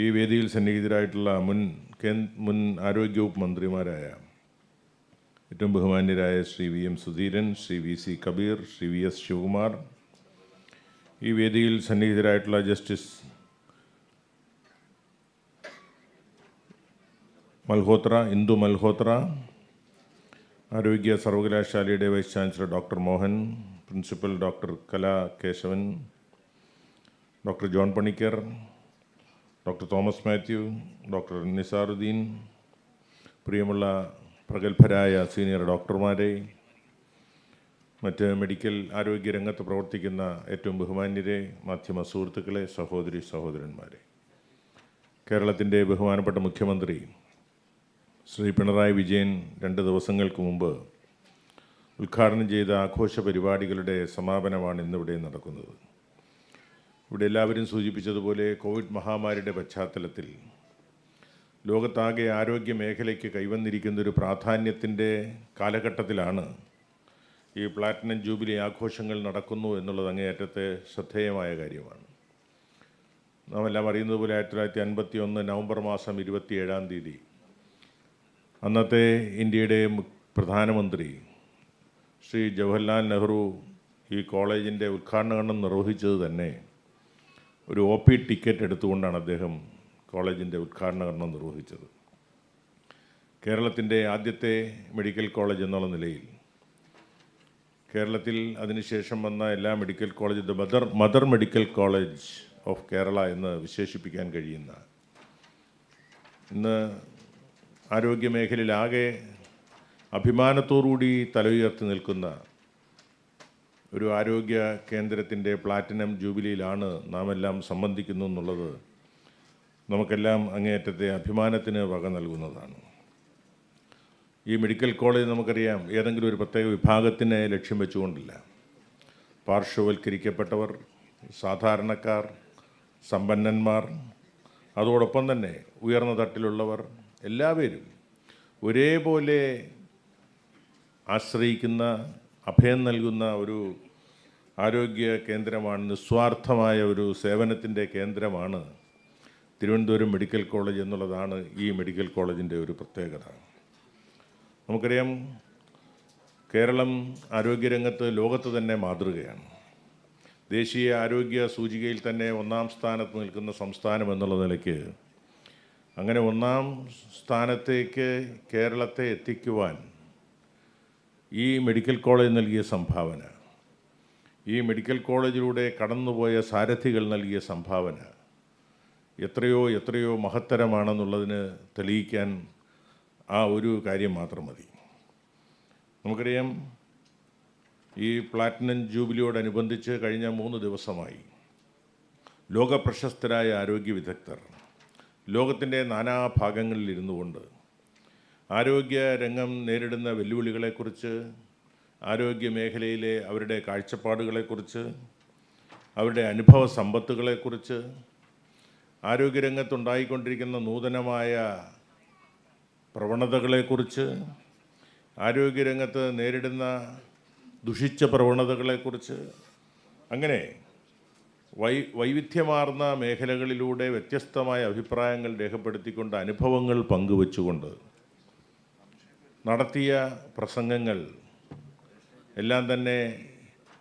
ഈ വേദിയിൽ സന്നിഹിതരായിട്ടുള്ള മുൻ ആരോഗ്യവകുപ്പ് മന്ത്രിമാരായ ഏറ്റവും ബഹുമാന്യരായ Shri VM Sudheeran, Shri VC Kabir, Shri VS Sivakumar, ഈ വേദിയിൽ സന്നിഹിതരായിട്ടുള്ള ജസ്റ്റിസ് മൽഹോത്ര, ഇന്ദു മൽഹോത്ര, ആരോഗ്യ സർവകലാശാലയുടെ vice chancellor doctor Mohan, principal doctor Kala Keshavan, doctor John Panicker, doctor Thomas Mathew, doctor Nizaruddin, പ്രിയമുള്ള പ്രഗത്ഭരായ സീനിയർ ഡോക്ടർമാരെ, മറ്റ് മെഡിക്കൽ ആരോഗ്യ രംഗത്ത് പ്രവർത്തിക്കുന്ന ഏറ്റവും ബഹുമാന്യരെ, മാധ്യമ സുഹൃത്തുക്കളെ, സഹോദരി സഹോദരന്മാരെ, കേരളത്തിൻ്റെ ബഹുമാനപ്പെട്ട മുഖ്യമന്ത്രി ശ്രീ പിണറായി വിജയൻ 2 ദിവസങ്ങൾക്ക് മുമ്പ് ഉദ്ഘാടനം ചെയ്ത ആഘോഷ പരിപാടികളുടെ സമാപനമാണ് ഇന്നിവിടെ നടക്കുന്നത്. ഇവിടെ എല്ലാവരും സൂചിപ്പിച്ചതുപോലെ കോവിഡ് മഹാമാരിയുടെ പശ്ചാത്തലത്തിൽ ലോകത്താകെ ആരോഗ്യ മേഖലയ്ക്ക് കൈവന്നിരിക്കുന്നൊരു പ്രാധാന്യത്തിൻ്റെ കാലഘട്ടത്തിലാണ് ഈ പ്ലാറ്റിനം ജൂബിലി ആഘോഷങ്ങൾ നടക്കുന്നു എന്നുള്ളത് അങ്ങേയറ്റത്തെ ശ്രദ്ധേയമായ കാര്യമാണ്. നാം എല്ലാം അറിയുന്നത് പോലെ 1951 നവംബർ മാസം 27-ാം തീയതി അന്നത്തെ ഇന്ത്യയുടെ പ്രധാനമന്ത്രി ശ്രീ ജവഹർലാൽ നെഹ്റു ഈ കോളേജിൻ്റെ ഉദ്ഘാടനം നിർവഹിച്ചത് തന്നെ ഒരു OP ടിക്കറ്റ് എടുത്തുകൊണ്ടാണ് അദ്ദേഹം കോളേജിൻ്റെ ഉദ്ഘാടനം നിർവഹിച്ചത്. കേരളത്തിൻ്റെ ആദ്യത്തെ മെഡിക്കൽ കോളേജ് എന്നുള്ള നിലയിൽ കേരളത്തിൽ അതിനുശേഷം വന്ന എല്ലാ medical college mother medical college of Kerala എന്ന് വിശേഷിപ്പിക്കാൻ കഴിയുന്ന, ഇന്ന് ആരോഗ്യ മേഖലയിലാകെ അഭിമാനത്തോടുകൂടി തല ഉയർത്തി നിൽക്കുന്ന ഒരു ആരോഗ്യ കേന്ദ്രത്തിൻ്റെ പ്ലാറ്റിനം ജൂബിലിയിലാണ് നാം എല്ലാം സംബന്ധിക്കുന്നു എന്നുള്ളത് നമുക്കെല്ലാം അങ്ങേയറ്റത്തെ അഭിമാനത്തിന് വക നൽകുന്നതാണ്. ഈ മെഡിക്കൽ കോളേജ് നമുക്കറിയാം ഏതെങ്കിലും ഒരു പ്രത്യേക വിഭാഗത്തിനെ ലക്ഷ്യം വെച്ചുകൊണ്ടില്ല. പാർശ്വവൽക്കരിക്കപ്പെട്ടവർ, സാധാരണക്കാർ, സമ്പന്നന്മാർ, അതോടൊപ്പം തന്നെ ഉയർന്ന തട്ടിലുള്ളവർ എല്ലാവരും ഒരേപോലെ ആശ്രയിക്കുന്ന, അഭയം നൽകുന്ന ഒരു ആരോഗ്യ കേന്ദ്രമാണ്, നിസ്വാർത്ഥമായ ഒരു സേവനത്തിൻ്റെ കേന്ദ്രമാണ് തിരുവനന്തപുരം മെഡിക്കൽ കോളേജ് എന്നുള്ളതാണ് ഈ മെഡിക്കൽ കോളേജിൻ്റെ ഒരു പ്രത്യേകത. നമുക്കറിയാം കേരളം ആരോഗ്യരംഗത്ത് ലോകത്ത് തന്നെ മാതൃകയാണ്. ദേശീയ ആരോഗ്യ സൂചികയിൽ തന്നെ 1-ാം സ്ഥാനത്ത് നിൽക്കുന്ന സംസ്ഥാനം എന്നുള്ള നിലയ്ക്ക് അങ്ങനെ 1-ാം സ്ഥാനത്തേക്ക് കേരളത്തെ എത്തിക്കുവാൻ ഈ മെഡിക്കൽ കോളേജ് നൽകിയ സംഭാവന, ഈ മെഡിക്കൽ കോളേജിലൂടെ കടന്നുപോയ സാരഥികൾ നൽകിയ സംഭാവന എത്രയോ മഹത്തരമാണെന്നുള്ളതിന് തെളിയിക്കാൻ ആ ഒരു കാര്യം മാത്രം മതി. നമുക്കറിയാം ഈ പ്ലാറ്റിനം ജൂബിലിയോടനുബന്ധിച്ച് കഴിഞ്ഞ 3 ദിവസമായി ലോകപ്രശസ്തരായ ആരോഗ്യ വിദഗ്ധർ, ലോകത്തിൻ്റെ നാനാഭാഗങ്ങളിലിരുന്നു കൊണ്ട് ആരോഗ്യ രംഗം നേരിടുന്ന വെല്ലുവിളികളെക്കുറിച്ച്, ആരോഗ്യ മേഖലയിലെ അവരുടെ കാഴ്ചപ്പാടുകളെക്കുറിച്ച്, അവരുടെ അനുഭവ സമ്പത്തുകളെക്കുറിച്ച്, ആരോഗ്യരംഗത്തുണ്ടായിക്കൊണ്ടിരിക്കുന്ന നൂതനമായ പ്രവണതകളെക്കുറിച്ച്, ആരോഗ്യരംഗത്ത് നേരിടുന്ന ദുഷിച്ച പ്രവണതകളെക്കുറിച്ച്, അങ്ങനെ വൈവിധ്യമാർന്ന മേഖലകളിലൂടെ വ്യത്യസ്തമായ അഭിപ്രായങ്ങൾ രേഖപ്പെടുത്തിക്കൊണ്ട്, അനുഭവങ്ങൾ പങ്കുവച്ചുകൊണ്ട് നടത്തിയ പ്രസംഗങ്ങൾ എല്ലാം തന്നെ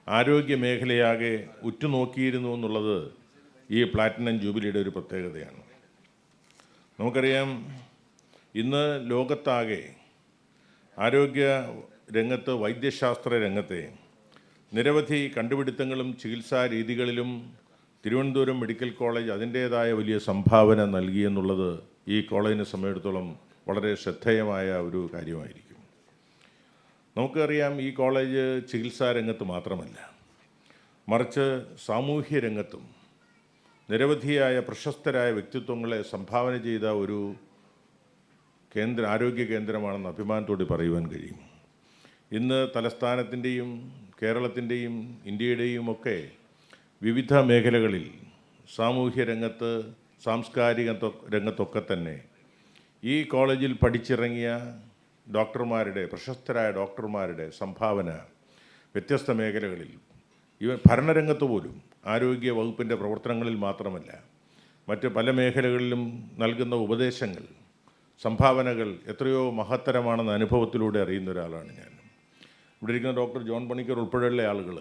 ആരോഗ്യ മേഖലയാകെ ഉറ്റുനോക്കിയിരുന്നു എന്നുള്ളത് ഈ പ്ലാറ്റിനം ജൂബിലിയുടെ ഒരു പ്രത്യേകതയാണ്. നമുക്കറിയാം, ഇന്ന് ലോകത്താകെ ആരോഗ്യ രംഗത്ത്, വൈദ്യശാസ്ത്ര രംഗത്തെ നിരവധി കണ്ടുപിടുത്തങ്ങളും ചികിത്സാ രീതികളിലും തിരുവനന്തപുരം മെഡിക്കൽ കോളേജ് അതിൻ്റേതായ വലിയ സംഭാവന നൽകിയെന്നുള്ളത് ഈ കോളേജിനെ സംബന്ധിച്ചിടത്തോളം വളരെ ശ്രദ്ധേയമായ ഒരു കാര്യമായിരിക്കും. നമുക്കറിയാം, ഈ കോളേജ് ചികിത്സാ രംഗത്ത് മാത്രമല്ല, മറിച്ച് സാമൂഹ്യ രംഗത്തും നിരവധിയായ പ്രശസ്തരായ വ്യക്തിത്വങ്ങളെ സംഭാവന ചെയ്ത ഒരു ആരോഗ്യ കേന്ദ്രമാണെന്ന് അഭിമാനത്തോടെ പറയുവാൻ കഴിയും. ഇന്ന് തലസ്ഥാനത്തിൻ്റെയും കേരളത്തിൻ്റെയും ഇന്ത്യയുടെയും ഒക്കെ വിവിധ മേഖലകളിൽ, സാമൂഹ്യ രംഗത്ത്, സാംസ്കാരിക രംഗത്തൊക്കെ തന്നെ ഈ കോളേജിൽ പഠിച്ചിറങ്ങിയ ഡോക്ടർമാരുടെ, പ്രശസ്തരായ ഡോക്ടർമാരുടെ സംഭാവന വ്യത്യസ്ത മേഖലകളിൽ, ഭരണരംഗത്ത് പോലും ആരോഗ്യ വകുപ്പിൻ്റെ പ്രവർത്തനങ്ങളിൽ മാത്രമല്ല, മറ്റ് പല മേഖലകളിലും നൽകുന്ന ഉപദേശങ്ങൾ, സംഭാവനകൾ എത്രയോ മഹത്തരമാണെന്ന അനുഭവത്തിലൂടെ അറിയുന്ന ഒരാളാണ് ഞാൻ. ഇവിടെ ഇരിക്കുന്ന ഡോക്ടർ ജോൺ പണിക്കർ ഉൾപ്പെടെയുള്ള ആളുകൾ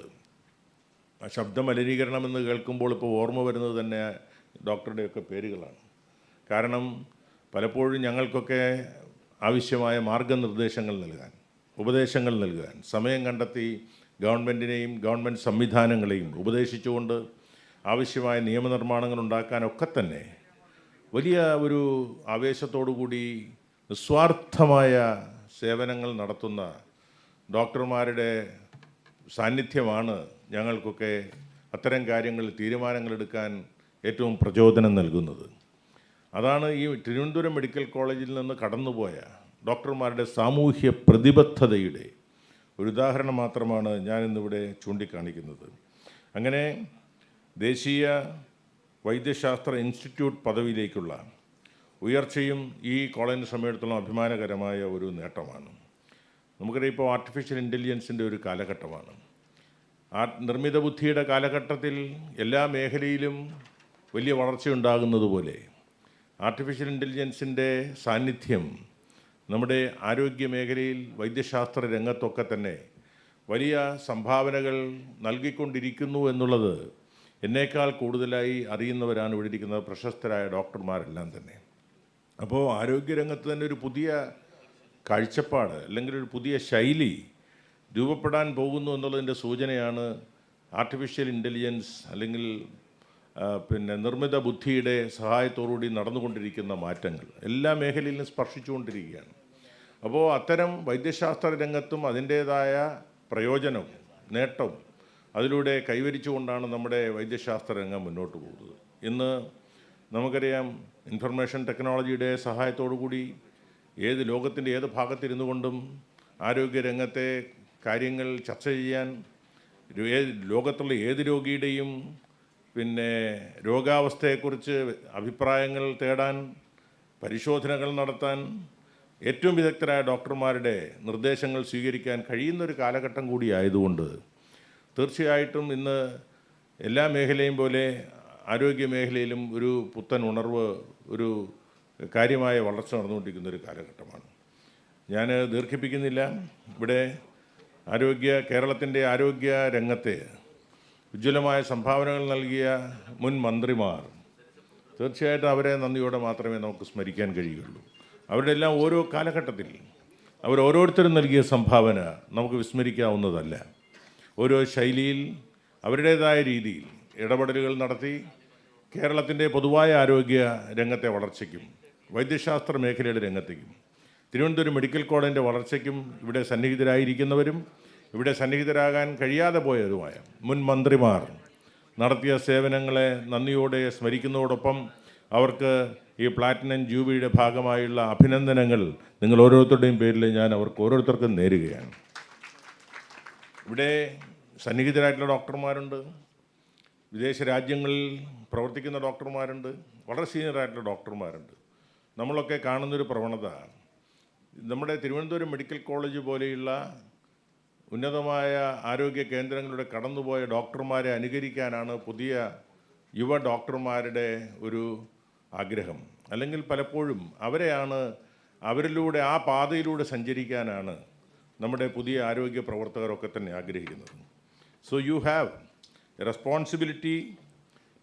ശബ്ദ മലിനീകരണമെന്ന് കേൾക്കുമ്പോൾ ഇപ്പോൾ ഓർമ്മ വരുന്നത് തന്നെ ഡോക്ടറുടെയൊക്കെ പേരുകളാണ്. കാരണം പലപ്പോഴും ഞങ്ങൾക്കൊക്കെ ആവശ്യമായ മാർഗനിർദ്ദേശങ്ങൾ നൽകാൻ, ഉപദേശങ്ങൾ നൽകാൻ സമയം കണ്ടെത്തി ഗവൺമെൻറ്റിനെയും ഗവൺമെൻറ് സംവിധാനങ്ങളെയും ഉപദേശിച്ചുകൊണ്ട് ആവശ്യമായ നിയമനിർമ്മാണങ്ങൾ ഉണ്ടാക്കാനൊക്കെ തന്നെ വലിയ ഒരു ആവേശത്തോടുകൂടി നിസ്വാർത്ഥമായ സേവനങ്ങൾ നടത്തുന്ന ഡോക്ടർമാരുടെ സാന്നിധ്യമാണ് ഞങ്ങൾക്കൊക്കെ അത്തരം കാര്യങ്ങളിൽ തീരുമാനങ്ങളെടുക്കാൻ ഏറ്റവും പ്രചോദനം നൽകുന്നത്. അതാണ് ഈ തിരുവനന്തപുരം മെഡിക്കൽ കോളേജിൽ നിന്ന് കടന്നുപോയ ഡോക്ടർമാരുടെ സാമൂഹ്യ പ്രതിബദ്ധതയുടെ ഒരു ഉദാഹരണം മാത്രമാണ് ഞാനിന്നിവിടെ ചൂണ്ടിക്കാണിക്കുന്നത്. അങ്ങനെ ദേശീയ വൈദ്യശാസ്ത്ര ഇൻസ്റ്റിറ്റ്യൂട്ട് പദവിയിലേക്കുള്ള ഉയർച്ചയും ഈ കോളേജിനെ സംബന്ധിച്ചിടത്തോളം അഭിമാനകരമായ ഒരു നേട്ടമാണ്. നമുക്കറിയാം, ഇപ്പോൾ ആർട്ടിഫിഷ്യൽ ഇൻ്റലിജൻസിൻ്റെ ഒരു കാലഘട്ടമാണ്. നിർമ്മിത ബുദ്ധിയുടെ കാലഘട്ടത്തിൽ എല്ലാ മേഖലയിലും വലിയ വളർച്ചയുണ്ടാകുന്നത് പോലെ ആർട്ടിഫിഷ്യൽ ഇൻ്റലിജൻസിൻ്റെ സാന്നിധ്യം നമ്മുടെ ആരോഗ്യ മേഖലയിൽ, വൈദ്യശാസ്ത്ര രംഗത്തൊക്കെ തന്നെ വലിയ സംഭാവനകൾ നൽകിക്കൊണ്ടിരിക്കുന്നു എന്നുള്ളത് എന്നേക്കാൾ കൂടുതലായി അറിയുന്നവരാണ് ഇവിടെ ഇരിക്കുന്ന പ്രശസ്തരായ ഡോക്ടർമാരെല്ലാം തന്നെ. അപ്പോൾ ആരോഗ്യരംഗത്ത് തന്നെ ഒരു പുതിയ കാഴ്ചപ്പാട് അല്ലെങ്കിൽ ഒരു പുതിയ ശൈലി രൂപപ്പെടാൻ പോകുന്നു എന്നുള്ളതിൻ്റെ സൂചനയാണ് ആർട്ടിഫിഷ്യൽ ഇൻ്റലിജൻസ് അല്ലെങ്കിൽ നിർമ്മിത ബുദ്ധിയുടെ സഹായത്തോടുകൂടി നടന്നുകൊണ്ടിരിക്കുന്ന മാറ്റങ്ങൾ എല്ലാ മേഖലയിലും സ്പർശിച്ചുകൊണ്ടിരിക്കുകയാണ്. അപ്പോൾ അത്തരം വൈദ്യശാസ്ത്ര രംഗത്തും അതിൻ്റേതായ പ്രയോജനവും നേട്ടവും അതിലൂടെ കൈവരിച്ചുകൊണ്ടാണ് നമ്മുടെ വൈദ്യശാസ്ത്ര രംഗം മുന്നോട്ട് പോകുന്നത്. ഇന്ന് നമുക്കറിയാം, ഇൻഫർമേഷൻ ടെക്നോളജിയുടെ സഹായത്തോടുകൂടി ലോകത്തിൻ്റെ ഏത് ഭാഗത്തിരുന്നു കൊണ്ടും ആരോഗ്യരംഗത്തെ കാര്യങ്ങൾ ചർച്ച ചെയ്യാൻ, ലോകത്തുള്ള ഏത് രോഗിയുടെയും രോഗാവസ്ഥയെക്കുറിച്ച് അഭിപ്രായങ്ങൾ തേടാൻ, പരിശോധനകൾ നടത്താൻ ഏറ്റവും വിദഗ്ധരായ ഡോക്ടർമാരുടെ നിർദ്ദേശങ്ങൾ സ്വീകരിക്കാൻ കഴിയുന്നൊരു കാലഘട്ടം കൂടി ആയതുകൊണ്ട് തീർച്ചയായിട്ടും ഇന്ന് എല്ലാ മേഖലയും പോലെ ആരോഗ്യ മേഖലയിലും ഒരു പുത്തൻ ഉണർവ്, ഒരു കാര്യമായ വളർച്ച നടന്നുകൊണ്ടിരിക്കുന്ന ഒരു കാലഘട്ടമാണ്. ഞാൻ ദീർഘിപ്പിക്കുന്നില്ല. ഇവിടെ കേരളത്തിൻ്റെ ആരോഗ്യ രംഗത്തെ ഉജ്ജ്വലമായ സംഭാവനകൾ നൽകിയ മുൻ മന്ത്രിമാർ, തീർച്ചയായിട്ടും അവരെ നന്ദിയോടെ മാത്രമേ നമുക്ക് സ്മരിക്കാൻ കഴിയുകയുള്ളൂ. അവരുടെ എല്ലാം ഓരോ കാലഘട്ടത്തിൽ ഓരോരുത്തരും നൽകിയ സംഭാവന നമുക്ക് വിസ്മരിക്കാവുന്നതല്ല. ഓരോ ശൈലിയിൽ അവരുടേതായ രീതിയിൽ ഇടപെടലുകൾ നടത്തി കേരളത്തിൻ്റെ പൊതുവായ ആരോഗ്യ രംഗത്തെ വളർച്ചയ്ക്കും വൈദ്യശാസ്ത്ര മേഖലയുടെ രംഗത്തേക്കും തിരുവനന്തപുരം മെഡിക്കൽ കോളേജിൻ്റെ വളർച്ചയ്ക്കും ഇവിടെ സന്നിഹിതരായിരിക്കുന്നവരും ഇവിടെ സന്നിഹിതരാകാൻ കഴിയാതെ പോയതുമായ മുൻ മന്ത്രിമാർ നടത്തിയ സേവനങ്ങളെ നന്ദിയോടെ സ്മരിക്കുന്നതോടൊപ്പം അവർക്ക് ഈ പ്ലാറ്റിനം ജൂബിലിയുടെ ഭാഗമായുള്ള അഭിനന്ദനങ്ങൾ നിങ്ങൾ ഓരോരുത്തരുടെയും പേരിൽ ഞാൻ അവർക്ക് ഓരോരുത്തർക്കും നേരുകയാണ്. ഇവിടെ സന്നിഹിതരായിട്ടുള്ള ഡോക്ടർമാരുണ്ട്, വിദേശ രാജ്യങ്ങളിൽ പ്രവർത്തിക്കുന്ന ഡോക്ടർമാരുണ്ട്, വളരെ സീനിയറായിട്ടുള്ള ഡോക്ടർമാരുണ്ട്. നമ്മളൊക്കെ കാണുന്നൊരു പ്രവണത നമ്മുടെ തിരുവനന്തപുരം മെഡിക്കൽ കോളേജ് പോലെയുള്ള ഉന്നതമായ ആരോഗ്യ കേന്ദ്രങ്ങളുടെ കടന്നുപോയ ഡോക്ടർമാരെ അനുകരിക്കാനാണ് പുതിയ യുവ ഡോക്ടർമാരുടെ ഒരു ആഗ്രഹം. അല്ലെങ്കിൽ പലപ്പോഴും അവരിലൂടെ ആ പാതയിലൂടെ സഞ്ചരിക്കാനാണ് നമ്മുടെ പുതിയ ആരോഗ്യ പ്രവർത്തകരൊക്കെ തന്നെ ആഗ്രഹിക്കുന്നത്. So you have a responsibility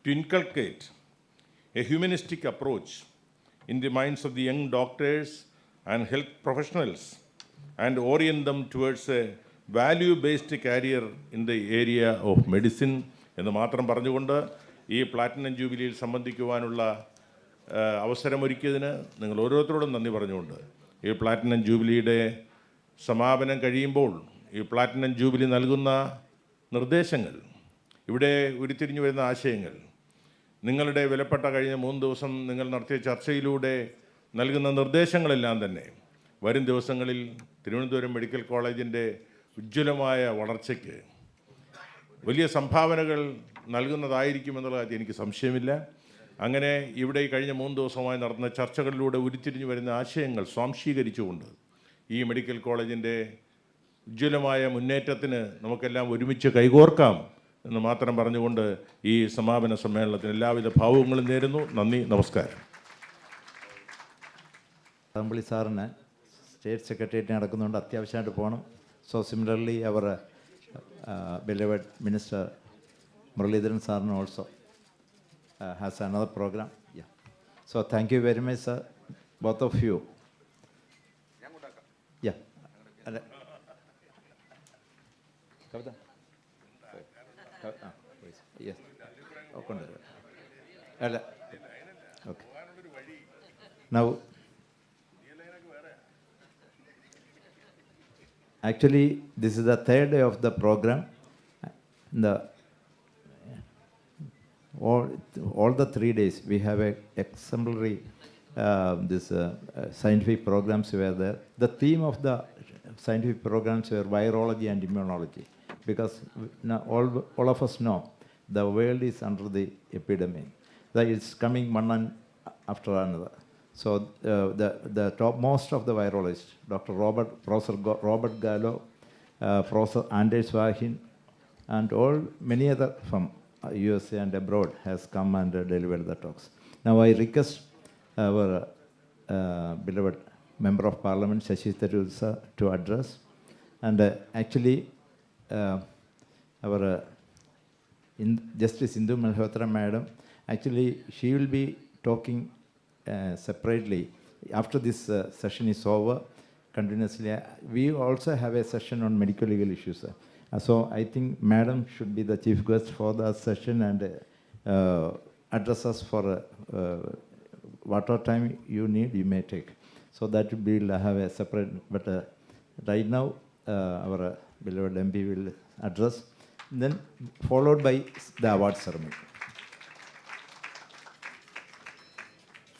to inculcate a humanistic approach in the minds of the young doctors and health professionals and orient them towards a value-based career in the area of medicine എന്ന് മാത്രം പറഞ്ഞുകൊണ്ട് ഈ platinum ജൂബിലിയിൽ സംബന്ധിക്കുവാനുള്ള അവസരമൊരുക്കിയതിന് നിങ്ങൾ ഓരോരുത്തരോടും നന്ദി പറഞ്ഞുകൊണ്ട് ഈ platinum ജൂബിലിയുടെ സമാപനം കഴിയുമ്പോൾ ഈ പ്ലാറ്റിനം ജൂബിലി നൽകുന്ന നിർദ്ദേശങ്ങൾ, ഇവിടെ ഉരുത്തിരിഞ്ഞു വരുന്ന ആശയങ്ങൾ, നിങ്ങളുടെ വിലപ്പെട്ട കഴിഞ്ഞ 3 ദിവസം നിങ്ങൾ നടത്തിയ ചർച്ചയിലൂടെ നൽകുന്ന നിർദ്ദേശങ്ങളെല്ലാം തന്നെ വരും ദിവസങ്ങളിൽ തിരുവനന്തപുരം മെഡിക്കൽ കോളേജിൻ്റെ ഉജ്ജ്വലമായ വളർച്ചയ്ക്ക് വലിയ സംഭാവനകൾ നൽകുന്നതായിരിക്കുമെന്നുള്ള കാര്യത്തിൽ എനിക്ക് സംശയമില്ല. അങ്ങനെ ഇവിടെ കഴിഞ്ഞ 3 ദിവസമായി നടന്ന ചർച്ചകളിലൂടെ ഉരുത്തിരിഞ്ഞു വരുന്ന ആശയങ്ങൾ സ്വാംശീകരിച്ചുകൊണ്ട് ഈ മെഡിക്കൽ കോളേജിൻ്റെ ഉജ്ജ്വലമായ മുന്നേറ്റത്തിന് നമുക്കെല്ലാം ഒരുമിച്ച് കൈകോർക്കാം എന്ന് മാത്രം പറഞ്ഞുകൊണ്ട് ഈ സമാപന സമ്മേളനത്തിന് എല്ലാവിധ ഭാവുകങ്ങളും നേരുന്നു. നന്ദി, നമസ്കാരം. കടകംപള്ളി സാറിന് സ്റ്റേറ്റ് സെക്രട്ടേറിയറ്റ് നടക്കുന്നുണ്ട്, അത്യാവശ്യമായിട്ട് പോകണം. സോ സിമിലർലി അവർ beloved Minister Muraleedharan സാറിന് also has another program. Yeah. So thank you very much, sir, both of you. Yeah. Kavita. Yes. Okay. Now, actually, this is the third day of the program. All the 3 days we have a exemplary scientific programs were there. The theme of the scientific programs were virology and immunology, because now all of us know the world is under the epidemic. That it's coming one after another. So the topmost of the virologists, Professor Robert Gallo, Professor Anders Vahin, and many other from USA and abroad has come and delivered the talks. Now I request our beloved Member of Parliament, Shashi Tharoor sir, to address. And actually, our Justice Indu Malhotra Madam, actually she will be talking separately. After this session is over, continuously, we also have a session on medical legal issues. So I think Madam should be the chief guest for the session and address us for whatever time you need, you may take. So that will have a separate, but right now our beloved MP will address, then followed by the award ceremony.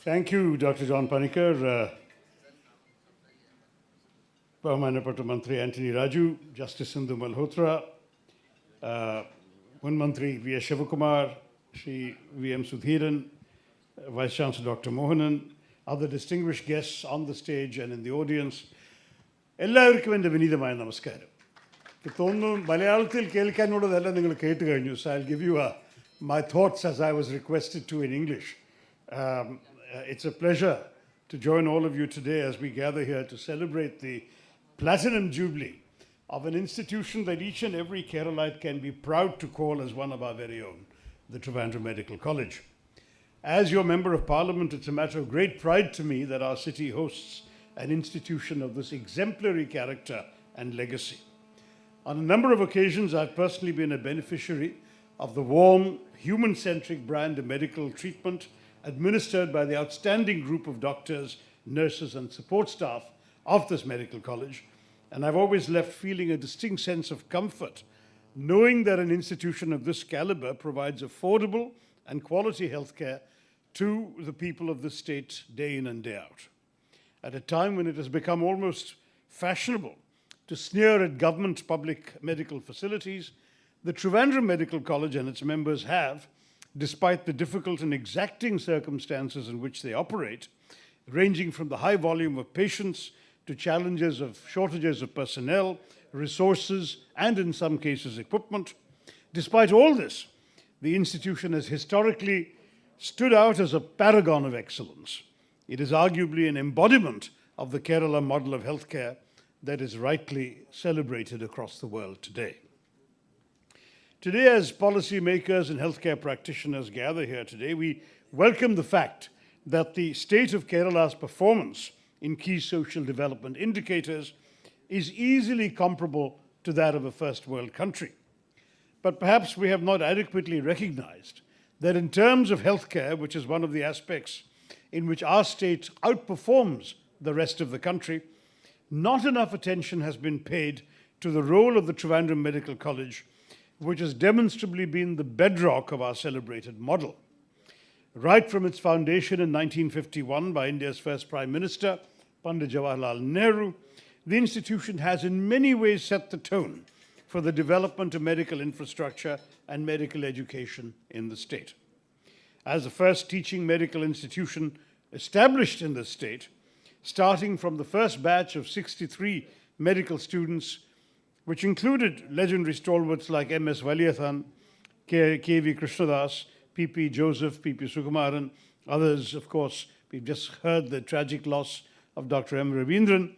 Thank you, Dr. John Panikkar, Parliamentary Mantri Antony Raju, Justice Indu Malhotra, One Mantri V. Sivakumar, Shri V.M. Sudheeran, Vice Chancellor Dr. Mohanan, other distinguished guests on the stage and in the audience. എല്ലാവർക്കും എൻ്റെ വിനീതമായ നമസ്കാരം. തോന്നുന്നു മലയാളത്തിൽ കേൾക്കാനുള്ളതല്ല നിങ്ങൾ കേട്ട് കഴിഞ്ഞു. So I'll give you my thoughts as I was requested to in English. It's a pleasure to join all of you today as we gather here to celebrate the Platinum Jubilee of an institution that each and every Keralite can be proud to call as one of our very own, the Trivandrum Medical College. As your Member of Parliament, it's a matter of great pride to me that our city hosts an institution of this exemplary character and legacy. On a number of occasions, I've personally been a beneficiary of the warm, human-centric brand of medical treatment administered by the outstanding group of doctors, nurses, and support staff of this medical college. And I've always left feeling a distinct sense of comfort, knowing that an institution of this caliber provides affordable and quality healthcare to the people of the state day in and day out. At a time when it has become almost fashionable to sneer at government public medical facilities, the Trivandrum Medical College and its members have, despite the difficult and exacting circumstances in which they operate, ranging from the high volume of patients to challenges of shortages of personnel, resources, and in some cases equipment, despite all this, the institution has historically stood out as a paragon of excellence. It is arguably an embodiment of the Kerala model of healthcare that is rightly celebrated across the world today. Today, as policymakers and healthcare practitioners gather here today, we welcome the fact that the state of Kerala's performance in key social development indicators is easily comparable to that of a first world country. But perhaps we have not adequately recognized that in terms of healthcare, which is one of the aspects in which our state outperforms the rest of the country, not enough attention has been paid to the role of the Trivandrum Medical College, which has demonstrably been the bedrock of our celebrated model. Right from its foundation in 1951 by India's first Prime Minister, Pandit Jawaharlal Nehru, the institution has in many ways set the tone for the development of medical infrastructure and medical education in the state. As the first teaching medical institution established in the state, starting from the first batch of 63 medical students, which included legendary stalwarts like M.S. Valiyathan, K.V. Krishnadas, P.P. Joseph, P.P. Sukumaran, others, of course, we've just heard the tragic loss of Dr. M. Ravindran.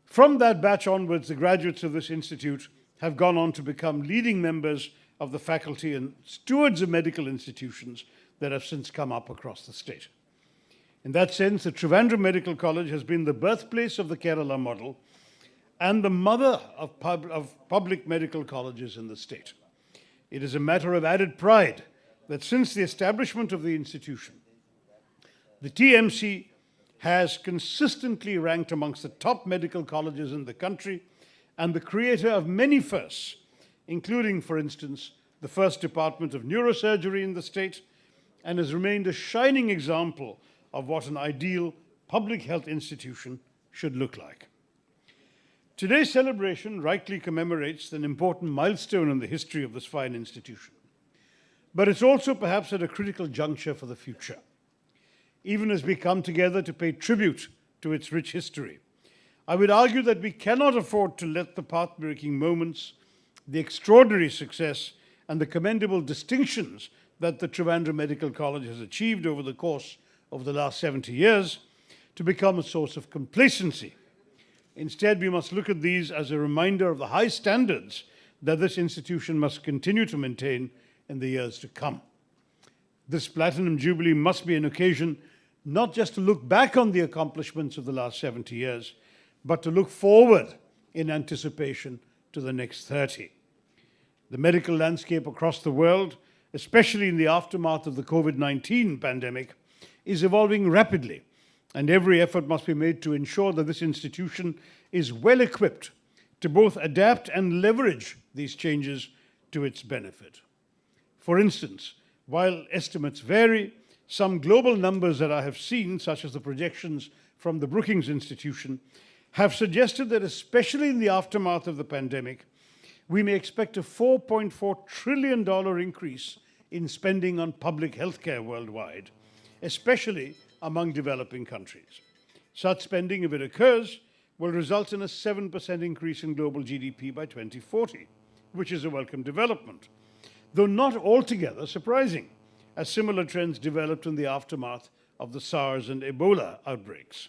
From that batch onwards, the graduates of this institute have gone on to become leading members of the faculty and stewards of medical institutions that have since come up across the state. In that sense, the Trivandrum Medical College has been the birthplace of the Kerala model and the mother of public medical colleges in the state. It is a matter of added pride that since the establishment of the institution, the TMC has consistently ranked amongst the top medical colleges in the country and the creator of many firsts, including, for instance, the first department of neurosurgery in the state, and has remained a shining example of what an ideal public health institution should look like. Today's celebration rightly commemorates an important milestone in the history of this fine institution. But it's also perhaps at a critical juncture for the future, even as we come together to pay tribute to its rich history. I would argue that we cannot afford to let the path-breaking moments, the extraordinary success, and the commendable distinctions that the Trivandrum Medical College has achieved over the course of the last 70 years to become a source of complacency. Instead, we must look at these as a reminder of the high standards that this institution must continue to maintain in the years to come. This Platinum Jubilee must be an occasion not just to look back on the accomplishments of the last 70 years, but to look forward in anticipation to the next 30. The medical landscape across the world, especially in the aftermath of the COVID-19 pandemic, is evolving rapidly, and every effort must be made to ensure that this institution is well equipped to both adapt and leverage these changes to its benefit. For instance, while estimates vary, some global numbers that I have seen, such as the projections from the Brookings Institution, have suggested that especially in the aftermath of the pandemic, we may expect a $4.4 trillion increase in spending on public healthcare worldwide, especially among developing countries. Such spending, if it occurs, will result in a 7% increase in global GDP by 2040, which is a welcome development, though not altogether surprising, as similar trends developed in the aftermath of the SARS and Ebola outbreaks.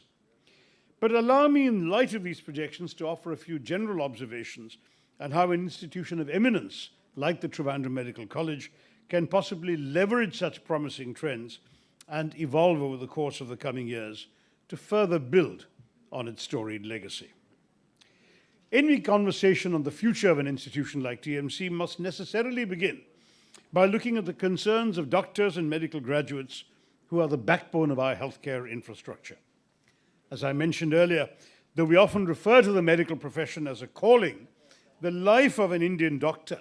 But allow me, in light of these projections, to offer a few general observations on how an institution of eminence like the Trivandrum Medical College can possibly leverage such promising trends and evolve over the course of the coming years to further build on its storied legacy. Any conversation on the future of an institution like TMC must necessarily begin by looking at the concerns of doctors and medical graduates who are the backbone of our healthcare infrastructure. As I mentioned earlier, though we often refer to the medical profession as a calling, the life of an Indian doctor,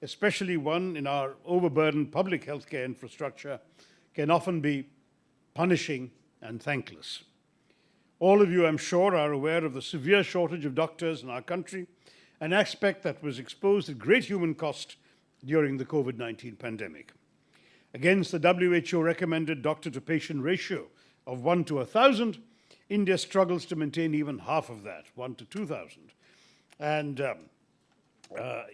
especially one in our overburdened public healthcare infrastructure, can often be punishing and thankless. All of you, I'm sure, are aware of the severe shortage of doctors in our country, an aspect that was exposed at great human cost during the COVID-19 pandemic. Against the WHO recommended doctor-to-patient ratio of 1 to 1,000, India struggles to maintain even half of that, 1 to 2,000. And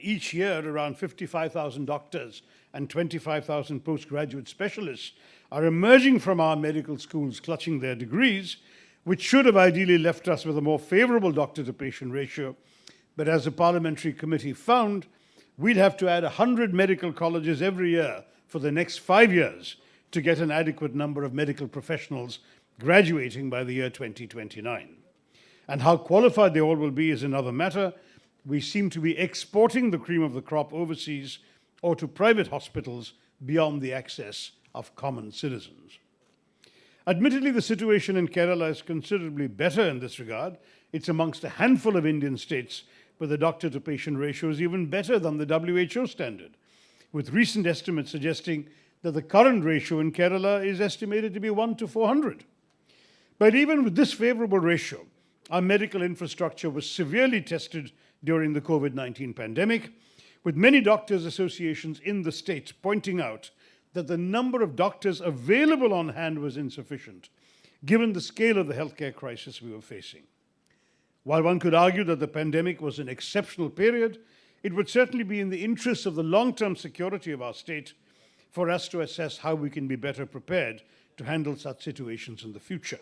each year, around 55,000 doctors and 25,000 postgraduate specialists are emerging from our medical schools clutching their degrees, which should have ideally left us with a more favorable doctor-to-patient ratio. But as the Parliamentary Committee found, we'd have to add 100 medical colleges every year for the next 5 years to get an adequate number of medical professionals graduating by the year 2029. And how qualified they all will be is another matter. We seem to be exporting the cream of the crop overseas or to private hospitals beyond the access of common citizens. Admittedly, the situation in Kerala is considerably better in this regard. It's amongst a handful of Indian states where the doctor-to-patient ratio is even better than the WHO standard, with recent estimates suggesting that the current ratio in Kerala is estimated to be 1 to 400. But even with this favorable ratio, our medical infrastructure was severely tested during the COVID-19 pandemic, with many doctors' associations in the states pointing out that the number of doctors available on hand was insufficient, given the scale of the healthcare crisis we were facing. While one could argue that the pandemic was an exceptional period, it would certainly be in the interests of the long-term security of our state for us to assess how we can be better prepared to handle such situations in the future.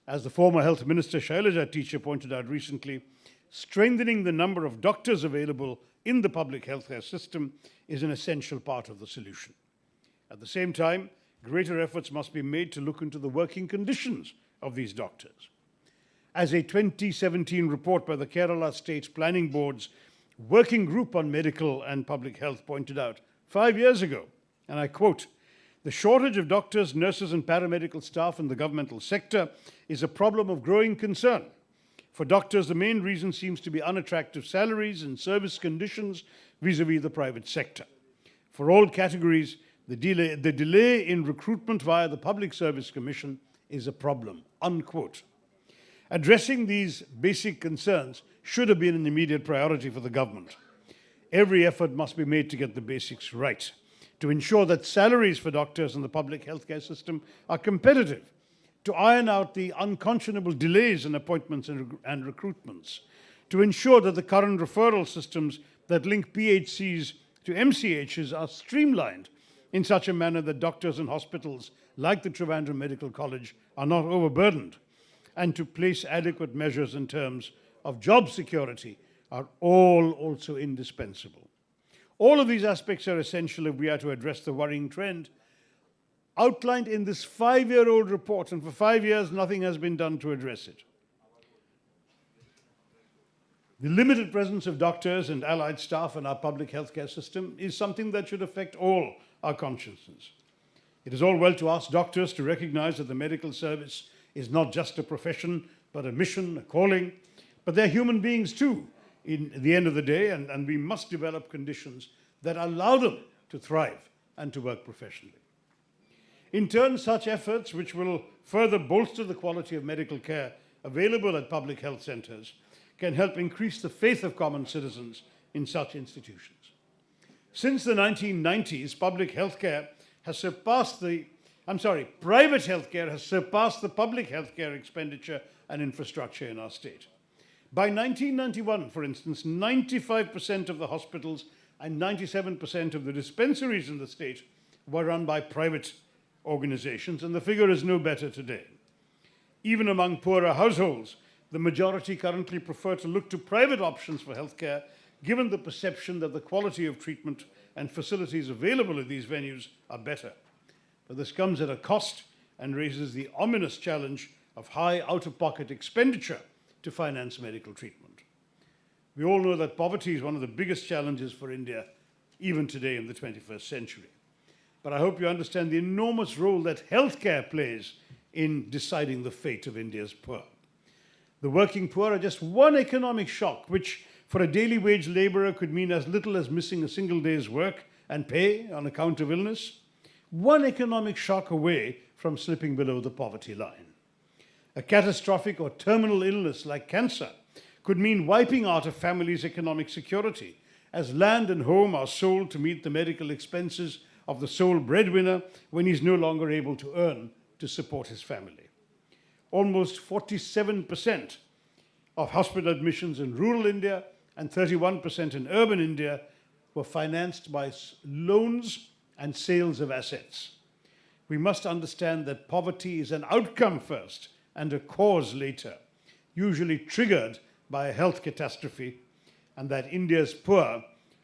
As the former Health Minister Sreemathy Teacher pointed out recently, strengthening the number of doctors available in the public healthcare system is an essential part of the solution. At the same time, greater efforts must be made to look into the working conditions of these doctors. As a 2017 report by the Kerala State Planning Board's Working Group on Medical and Public Health pointed out 5 years ago, and I quote, "The shortage of doctors, nurses and paramedical staff in the governmental sector is a problem of growing concern. For doctors, the main reason seems to be unattractive salaries and service conditions vis-à-vis the private sector. For all categories, the delay in recruitment via the Public Service Commission is a problem," unquote. Addressing these basic concerns should have been an immediate priority for the government. Every effort must be made to get the basics right, to ensure that salaries for doctors in the public healthcare system are competitive, to iron out the unconscionable delays in appointments and recruitments, to ensure that the current referral systems that link PHCs to MCHs are streamlined in such a manner that doctors and hospitals like the Trivandrum Medical College are not overburdened, and to place adequate measures in terms of job security are all also indispensable. All of these aspects are essential if we are to address the worrying trend outlined in this 5-year-old report, and for 5 years nothing has been done to address it. The limited presence of doctors and allied staff in our public healthcare system is something that should affect all our consciences. It is all well to ask doctors to recognize that the medical service is not just a profession, but a mission, a calling, but they're human beings too, in the end of the day, and we must develop conditions that allow them to thrive and to work professionally. In turn, such efforts, which will further bolster the quality of medical care available at public health centers, can help increase the faith of common citizens in such institutions. Since the 1990s, private healthcare has surpassed the public healthcare expenditure and infrastructure in our state. By 1991, for instance, 95% of the hospitals and 97% of the dispensaries in the state were run by private organizations, and the figure is no better today. Even among poorer households, the majority currently prefer to look to private options for healthcare, given the perception that the quality of treatment and facilities available at these venues are better. But this comes at a cost and raises the ominous challenge of high out-of-pocket expenditure to finance medical treatment. We all know that poverty is one of the biggest challenges for India, even today in the 21st century. But I hope you understand the enormous role that healthcare plays in deciding the fate of India's poor. The working poor are just one economic shock, which for a daily wage laborer could mean as little as missing a single day's work and pay on account of illness. one economic shock away from slipping below the poverty line. A catastrophic or terminal illness like cancer could mean wiping out a family's economic security, as land and home are sold to meet the medical expenses of the sole breadwinner when he's no longer able to earn to support his family. Almost 47% of hospital admissions in rural India and 31% in urban India were financed by loans and sales of assets. We must understand that poverty is an outcome first and a cause later, usually triggered by a health catastrophe, and that India's poor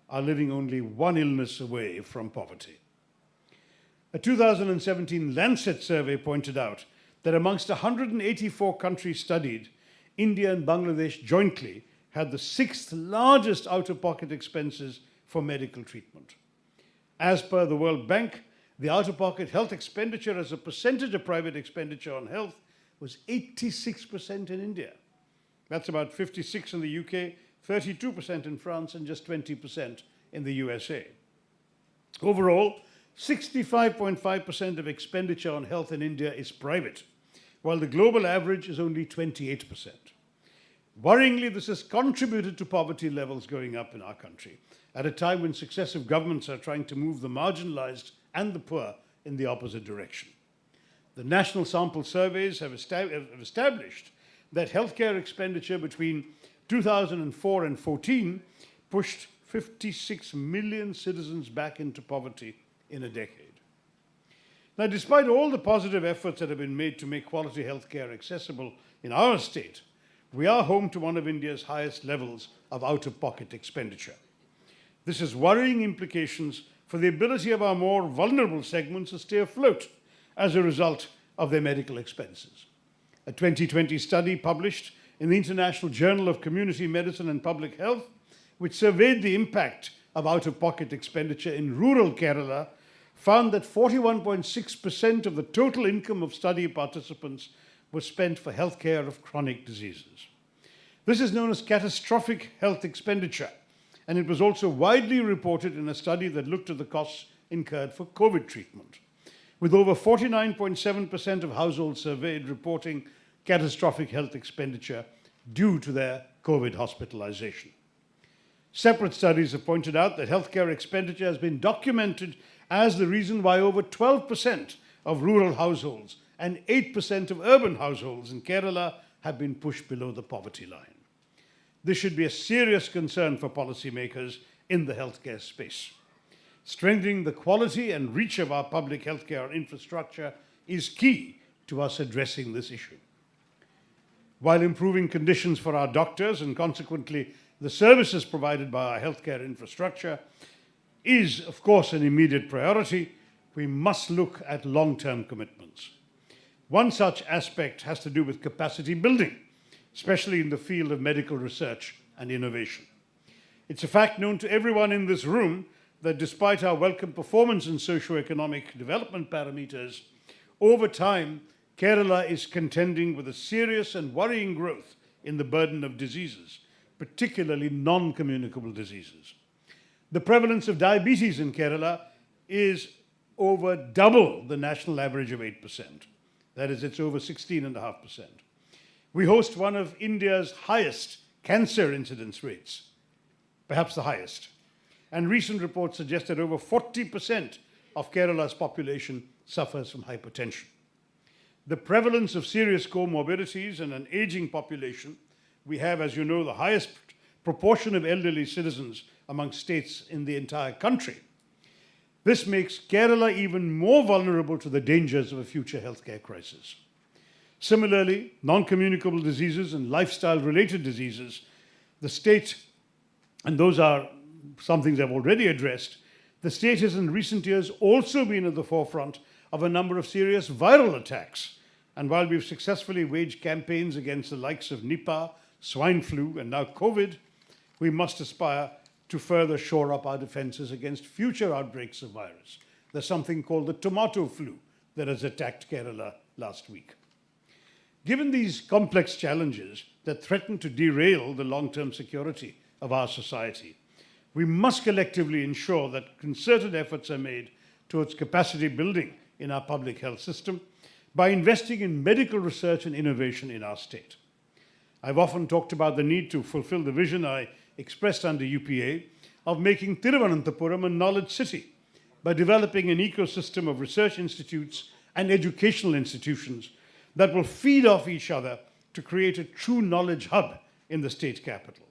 are living only one illness away from poverty. A 2017 Lancet survey pointed out that amongst 184 countries studied, India and Bangladesh jointly had the sixth largest out-of-pocket expenses for medical treatment. As per the World Bank, the out-of-pocket health expenditure as a percentage of private expenditure on health was 86% in India. That's about 56% in the UK, 32% in France, and just 20% in the USA. Overall, 65.5% of expenditure on health in India is private, while the global average is only 28%. Worryingly, this has contributed to poverty levels going up in our country at a time when successive governments are trying to move the marginalized and the poor in the opposite direction. The national sample surveys have established that healthcare expenditure between 2004 and 14 pushed 56 million citizens back into poverty in a decade. Now, despite all the positive efforts that have been made to make quality healthcare accessible in our state, we are home to one of India's highest levels of out-of-pocket expenditure. This has worrying implications for the ability of our more vulnerable segments to stay afloat as a result of their medical expenses. A 2020 study published in the International Journal of Community Medicine and Public Health, which surveyed the impact of out-of-pocket expenditure in rural Kerala, found that 41.6% of the total income of study participants was spent for healthcare of chronic diseases. This is known as catastrophic health expenditure, and it was also widely reported in a study that looked at the costs incurred for COVID treatment, with over 49.7% of households surveyed reporting catastrophic health expenditure due to their COVID hospitalization. Separate studies have pointed out that healthcare expenditure has been documented as the reason why over 12% of rural households and 8% of urban households in Kerala have been pushed below the poverty line. This should be a serious concern for policymakers in the healthcare space. Strengthening the quality and reach of our public healthcare infrastructure is key to us addressing this issue. While improving conditions for our doctors and consequently the services provided by our healthcare infrastructure is, of course, an immediate priority, we must look at long-term commitments. One such aspect has to do with capacity building, especially in the field of medical research and innovation. It's a fact known to everyone in this room that despite our welcome performance in socio-economic development parameters, over time, Kerala is contending with a serious and worrying growth in the burden of diseases, particularly non-communicable diseases. The prevalence of diabetes in Kerala is over double the national average of 8%. That is, it's over 16.5%. We host one of India's highest cancer incidence rates, perhaps the highest. And recent reports suggest that over 40% of Kerala's population suffers from hypertension. The prevalence of serious comorbidities and an aging population, we have, as you know, the highest proportion of elderly citizens among states in the entire country. This makes Kerala even more vulnerable to the dangers of a future healthcare crisis. Similarly, non-communicable diseases and lifestyle-related diseases, the state, and those are some things I've already addressed, the state has in recent years also been at the forefront of a number of serious viral attacks. And while we've successfully waged campaigns against the likes of Nipah, swine flu, and now COVID, we must aspire to further shore up our defenses against future outbreaks of virus. There's something called the tomato flu that has attacked Kerala last week. Given these complex challenges that threaten to derail the long-term security of our society, we must collectively ensure that concerted efforts are made towards capacity building in our public health system by investing in medical research and innovation in our state. I've often talked about the need to fulfill the vision I expressed under UPA of making Trivandrum a knowledge city by developing an ecosystem of research institutes and educational institutions that will feed off each other to create a true knowledge hub in the state capital.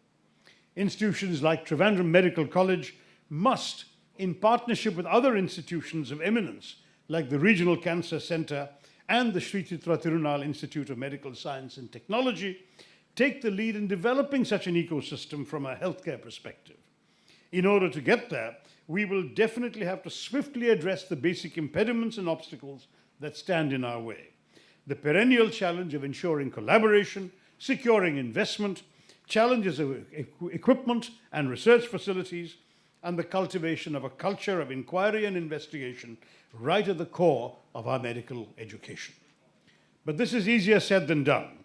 Institutions like Trivandrum Medical College must, in partnership with other institutions of eminence like the Regional Cancer Centre and the Shri Institute of Medical Science and Technology, take the lead in developing such an ecosystem from a healthcare perspective. In order to get there, we will definitely have to swiftly address the basic impediments and obstacles that stand in our way. The perennial challenge of ensuring collaboration, securing investment, challenges of equipment and research facilities, and the cultivation of a culture of inquiry and investigation right at the core of our medical education. But this is easier said than done.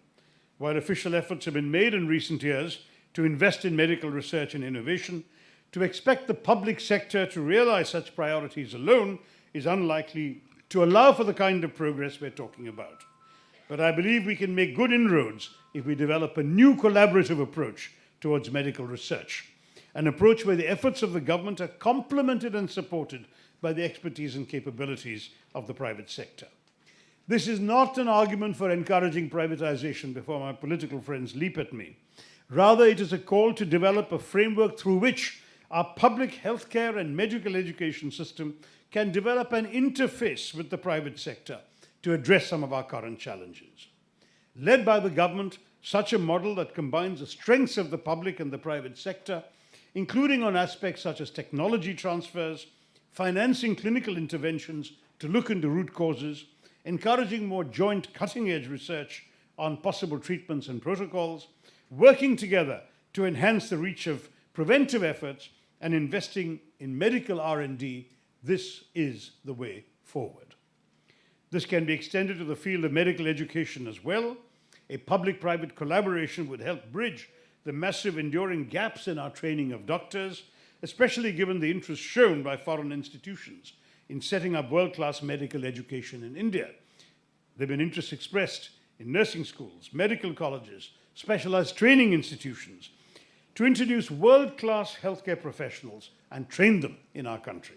While official efforts have been made in recent years to invest in medical research and innovation, to expect the public sector to realize such priorities alone is unlikely to allow for the kind of progress we're talking about. But I believe we can make good inroads if we develop a new collaborative approach towards medical research, an approach where the efforts of the government are complemented and supported by the expertise and capabilities of the private sector. This is not an argument for encouraging privatization before my political friends leap at me. Rather, it is a call to develop a framework through which our public healthcare and medical education system can develop an interface with the private sector to address some of our current challenges. Led by the government, such a model that combines the strengths of the public and the private sector, including on aspects such as technology transfers, financing clinical interventions to look into root causes, encouraging more joint cutting-edge research on possible treatments and protocols, working together to enhance the reach of preventive efforts, and investing in medical R&D, this is the way forward. This can be extended to the field of medical education as well. A public-private collaboration would help bridge the massive enduring gaps in our training of doctors, especially given the interest shown by foreign institutions in setting up world-class medical education in India. There have been interests expressed in nursing schools, medical colleges, specialized training institutions, to introduce world-class healthcare professionals and train them in our country.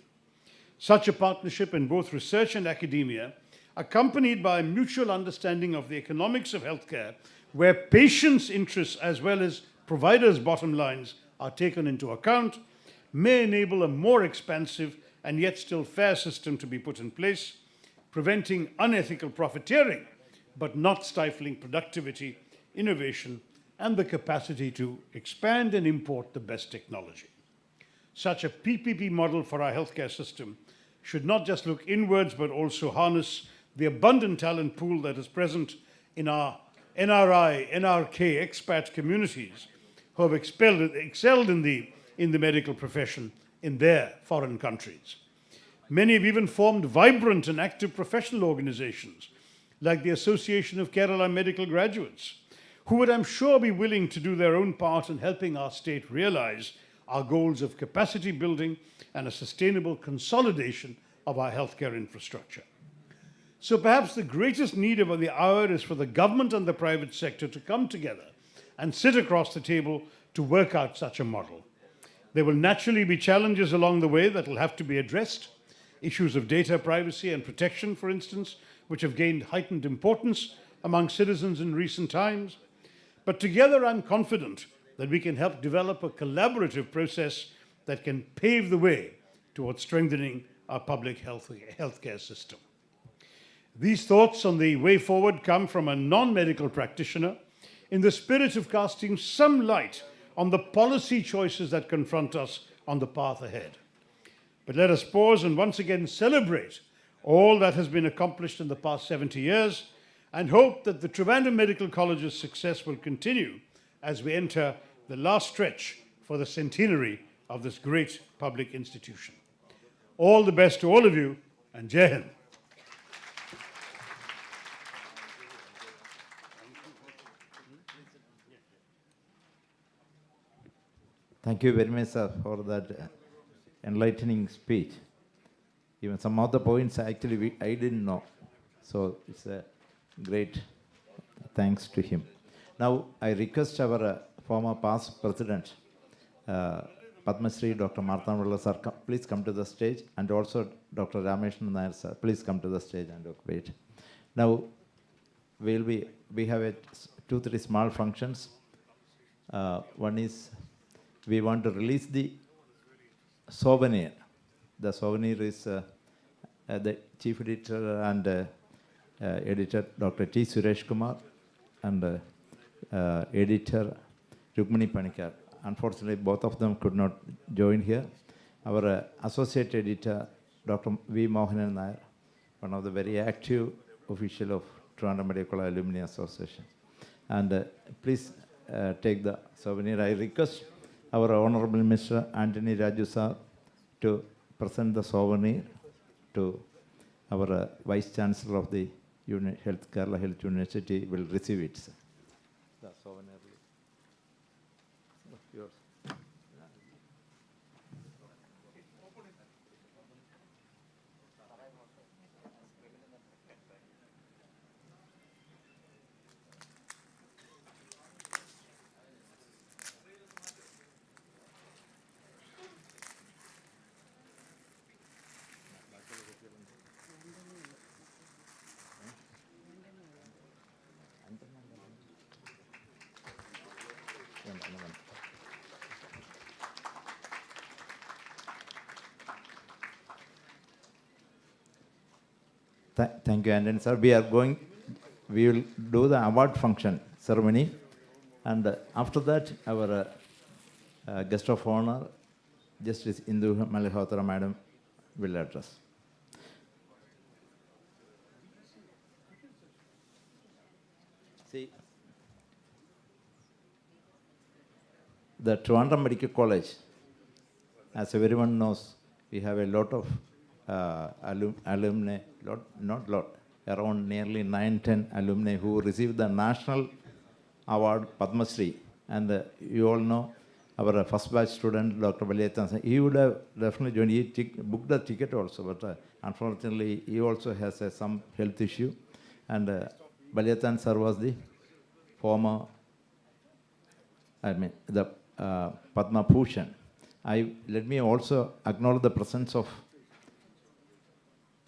Such a partnership in both research and academia, accompanied by a mutual understanding of the economics of healthcare, where patients' interests as well as providers' bottom lines are taken into account, may enable a more expansive and yet still fair system to be put in place, preventing unethical profiteering, but not stifling productivity, innovation, and the capacity to expand and import the best technology. Such a PPP model for our healthcare system should not just look inwards, but also harness the abundant talent pool that is present in our NRI, NRK, expat communities who have excelled in the medical profession in their foreign countries. Many have even formed vibrant and active professional organizations, like the Association of Kerala Medical Graduates, who would, I'm sure, be willing to do their own part in helping our state realize our goals of capacity building and a sustainable consolidation of our healthcare infrastructure. So perhaps the greatest need of the hour is for the government and the private sector to come together and sit across the table to work out such a model. There will naturally be challenges along the way that will have to be addressed. Issues of data privacy and protection, for instance, which have gained heightened importance among citizens in recent times. But together, I'm confident that we can help develop a collaborative process that can pave the way towards strengthening our public healthcare system. These thoughts on the way forward come from a non-medical practitioner in the spirit of casting some light on the policy choices that confront us on the path ahead. But let us pause and once again celebrate all that has been accomplished in the past 70 years and hope that the Trivandrum Medical College's success will continue as we enter the last stretch for the centenary of this great public institution. All the best to all of you, and Jai Hind. Thank you very much, sir, for that enlightening speech. Even some of the points actually I didn't know. So it's a great thanks to him. Now I request our former past president, Padma Shri Dr. Marthanamilla sir, please come to the stage, and also Dr. Rameshnan Nair sir, please come to the stage and occupy. Now we have 2-3 small functions. One is we want to release the souvenir. The souvenir is the chief editor and editor Dr. T. Suresh Kumar and editor Rukmini Panikar. Unfortunately, both of them could not join here. Our associate editor, Dr. V. Mohanan Nair, one of the very active official of Trivandrum Medical College Alumni Association. And please take the souvenir. I request our Honorable Mr. Antony Raju sir to present the souvenir to our Vice Chancellor of the Kerala Health University will receive it, sir. The souvenir. Yours. Thank you, Antony sir. We will do the award function ceremony, and after that, our guest of honor, Justice Indu Malhotra Madam, will address. See, the Trivandrum Medical College, as everyone knows, we have a lot of alumni, around nearly 9-10 alumni who received the national award Padma Shri. And you all know our first batch student, Dr. Valyathan, he would have definitely joined. He booked the ticket also, but unfortunately, he also has some health issue. And Valyathan sir was the former, the Padma Bhushan. Let me also acknowledge the presence of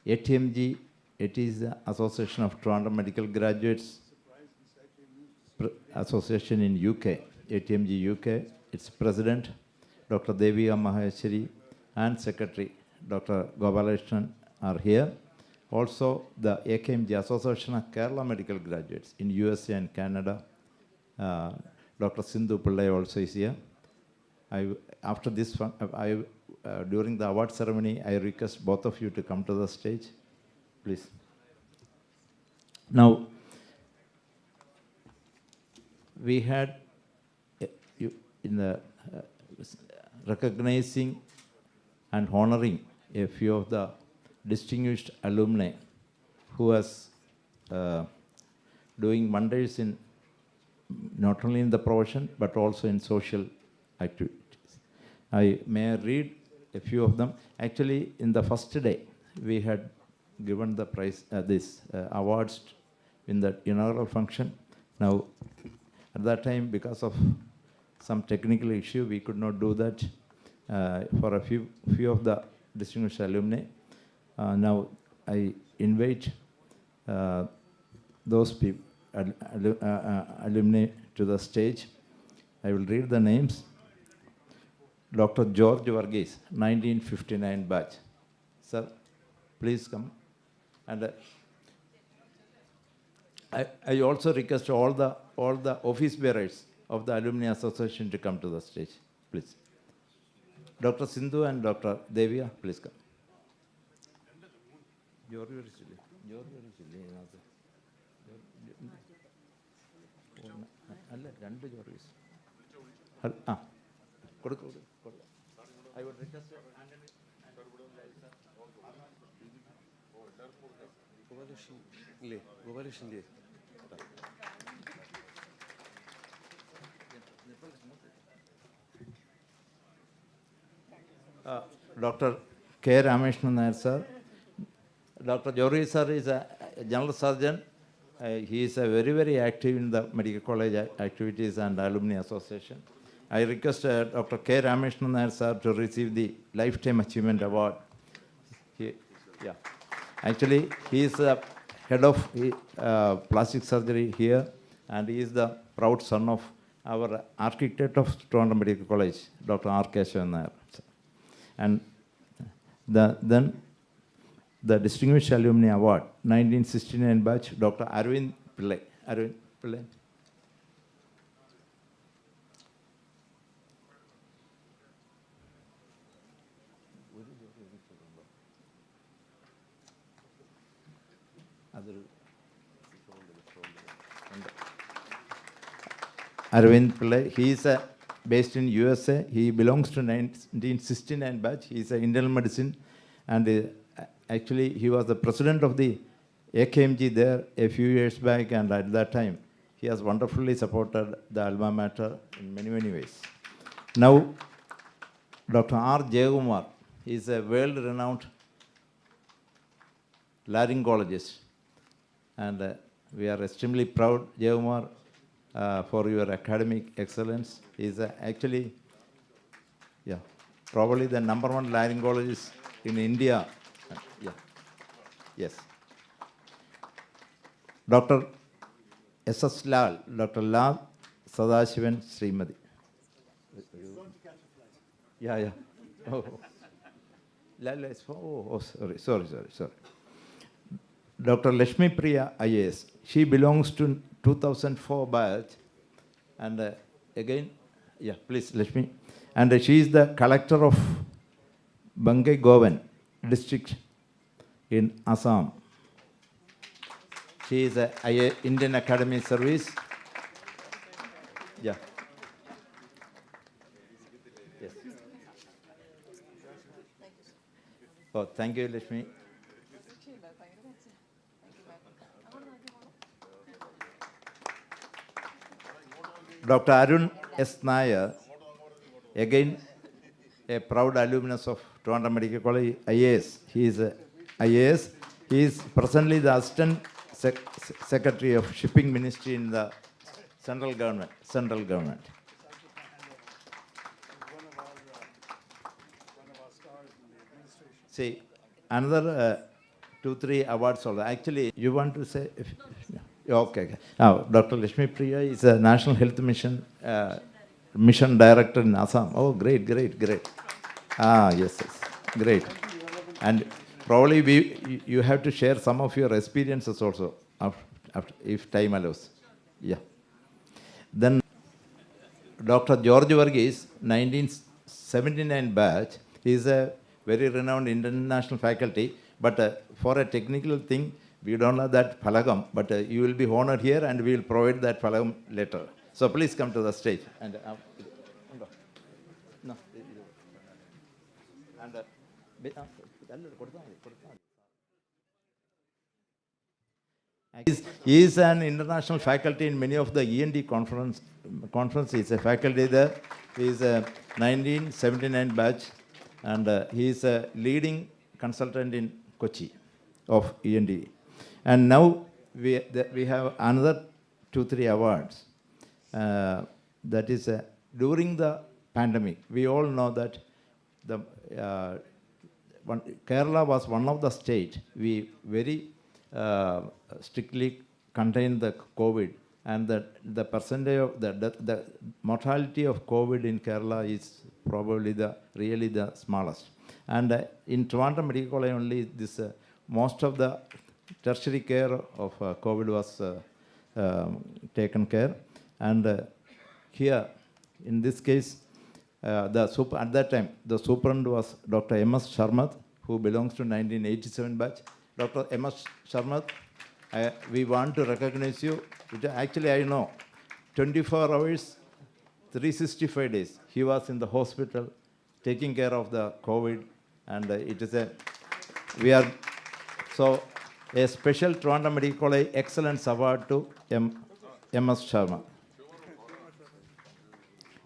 ATMG. It is the Association of Trivandrum Medical Graduates Association in UK, ATMG UK. Its president, Dr. Devia Maheshwari, and secretary, Dr. Gopalakrishnan, are here. Also, the AKMG, Association of Kerala Medical Graduates in USA and Canada. Dr. Sindhu Pillai also is here. After this, during the award ceremony, I request both of you to come to the stage, please. Now, we had in the recognizing and honoring a few of the distinguished alumni who was doing wonders in not only in the profession but also in social activities. May I read a few of them? Actually, in the first day, we had given the prize, awards in the inaugural function. Now, at that time, because of some technical issue, we could not do that for a few of the distinguished alumni. Now, I invite those people, alumni to the stage. I will read the names. Dr. George Varghese, 1959 batch. Sir, please come. And I also request all the office bearers of the Alumni Association to come to the stage, please. Dr. Sindhu and Dr. Devia, please come. I would request Dr. K. Rameshnan Nair sir, Dr. Jory sir is a general surgeon. He is very, very active in the medical college activities and alumni association. I request Dr. K. Rameshnan Nair sir to receive the Lifetime Achievement Award. Actually, he is the head of plastic surgery here, and he is the proud son of our architect of Trivandrum Medical College, Dr. R. Keshavan Nair. And then the Distinguished Alumni Award, 1969 batch, Dr. Arvind Pillai. Arvind Pillai. Arvind Pillai, he is based in USA. He belongs to 1969 batch. He is an internal medicine, and actually he was the president of the AKMG there a few years back, and at that time he has wonderfully supported the alma mater in many, many ways. Now, Dr. R. Sivakumar is a world-renowned laryngologist, and we are extremely proud, Sivakumar, for your academic excellence. He is actually, probably the #1 laryngologist in India. Yes. Dr. S.S. Lal, Dr. Lal Sadashivan Sreemathy. Sorry. Dr. Lakshmi Priya IAS. She belongs to 2004 batch, and again, please, Lakshmi. And she is the collector of Bangay Govan district in Assam. She is a Indian Academy Service. Yes. Oh, thank you, Lakshmi. Dr. Arun S. Nair, again a proud alumnus of Trivandrum Medical College, IAS. He is a IAS. He is presently the Assistant Secretary of Shipping Ministry in the central government. See, another 2-3 awards also. Actually, you want to say? Okay. Now, Dr. Lakshmi Priya is a National Health Mission Mission Director in Assam. Oh, great. Yes, great. And probably you have to share some of your experiences also, after, if time allows. Then Dr. George Varghese, 1979 batch. He is a very renowned international faculty, but for a technical thing, we don't have that phalagam, but you will be honored here, and we will provide that phalagam later. So please come to the stage. And he is an international faculty in many of the END conference. He is a faculty there. He is a 1979 batch, and he is a leading consultant in Kochi of END. And now we have another 2-3 awards. That is, during the pandemic, we all know that Kerala was one of the states we very strictly contained the COVID, and the percentage of the mortality of COVID in Kerala is probably really the smallest. And in Trivandrum Medical College only, this most of the tertiary care of COVID was taken care. And here, in this case, at that time, the superintendent was Dr. M.S. Sharmat, who belongs to 1987 batch. Dr. M.S. Sharmat, we want to recognize you. Actually, I know, 24 hours, 365 days, he was in the hospital taking care of the COVID, and it is a special Trivandrum Medical College Excellence Award to M.S. Sharma.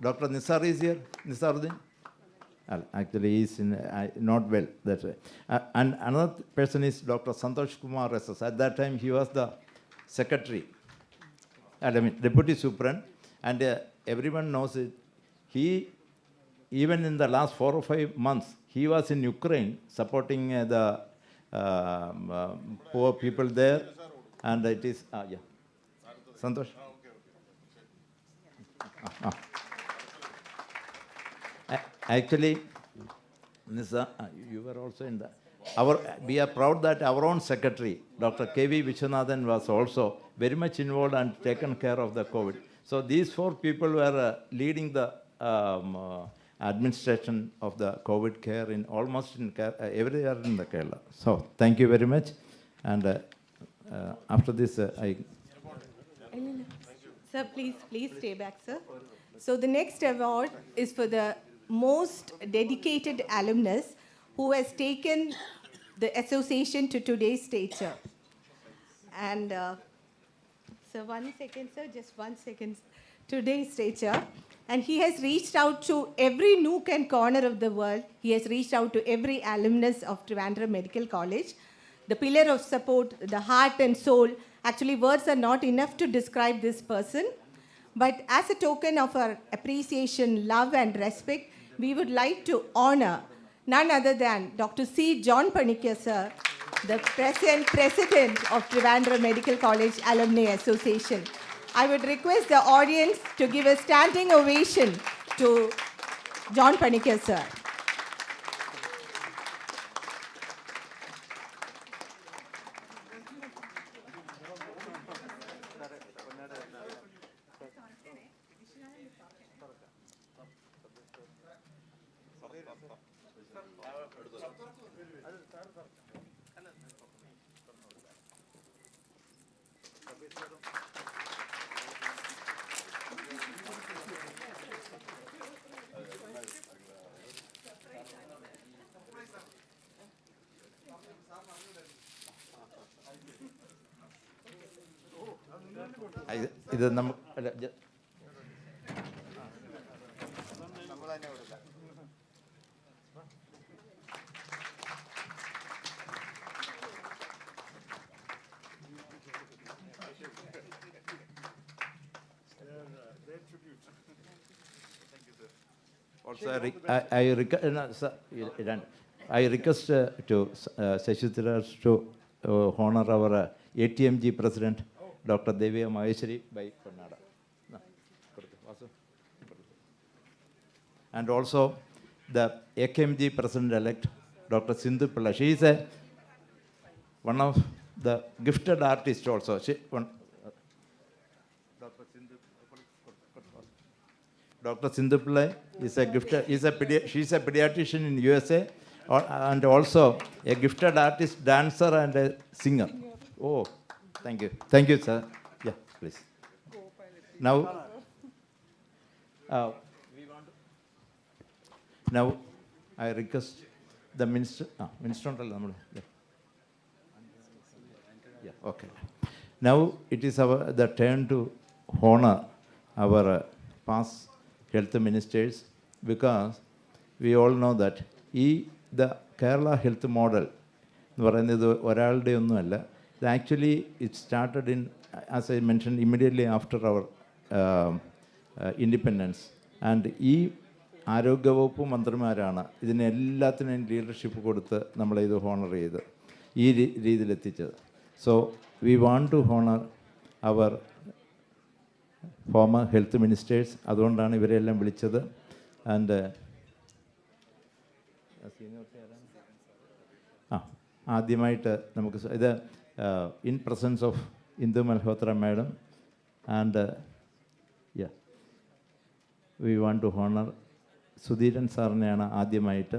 Dr. Nisar is here. Nisaruddin. Actually, he is not well. That's why. And another person is Dr. Santosh Kumar SS. At that time, he was the secretary, deputy superintendent, and everyone knows it. He, even in the last 4 or 5 months, he was in Ukraine supporting the poor people there, and it is, Santosh. Actually, Nisa, you were also in the. We are proud that our own secretary, Dr. K.V. Vishwanathan, was also very much involved and taken care of the COVID. So these 4 people were leading the administration of the COVID care in almost in everywhere in the Kerala. So thank you very much. And after this, I. Sir, please stay back, sir. So the next award is for the most dedicated alumnus who has taken the association to today's stature. And, sir, 1 second, sir, just 1 second. Today's stature. And he has reached out to every nook and corner of the world. He has reached out to every alumnus of Trivandrum Medical College. The pillar of support, the heart and soul. Actually, words are not enough to describe this person. But as a token of our appreciation, love, and respect, we would like to honor none other than Dr. C. John Panikkar, sir, the present president of Trivandrum Medical College Alumni Association. I would request the audience to give a standing ovation to John Panikkar, sir. ഇത് നമുക്ക് Also, I request to Shashi to honor our ATMG president, Dr. Devya Maheshwari by Kannada. And also the AKMG president-elect, Dr. Sindhu Pilla. She is one of the gifted artists also. Dr. Sindhu Pillai is a gifted, she is a pediatrician in USA and also a gifted artist, dancer and a singer. Oh, thank you. Thank you, sir. Yeah, please. Now, now I request the minister. Minister, yeah, okay. Now it is the turn to honor our past health ministers, because we all know that the Kerala health model, actually it started in, as I mentioned, immediately after our independence. And ആരോഗ്യ വകുപ്പ് മന്ത്രിമാരാണ് ഇതിനെല്ലാത്തിനും leadership കൊടുത്ത് നമ്മളിത് honour ചെയ്ത് ഈ രീതിയിലെത്തിച്ചത്. So we want to honour our former health ministers. അതുകൊണ്ടാണ് ഇവരെല്ലാം വിളിച്ചത്. ആൻഡ് ആദ്യമായിട്ട് നമുക്ക് ഇത് in presence of Indu Malhotra madam and we want to honour Sudheeran സാറിനെയാണ് ആദ്യമായിട്ട്.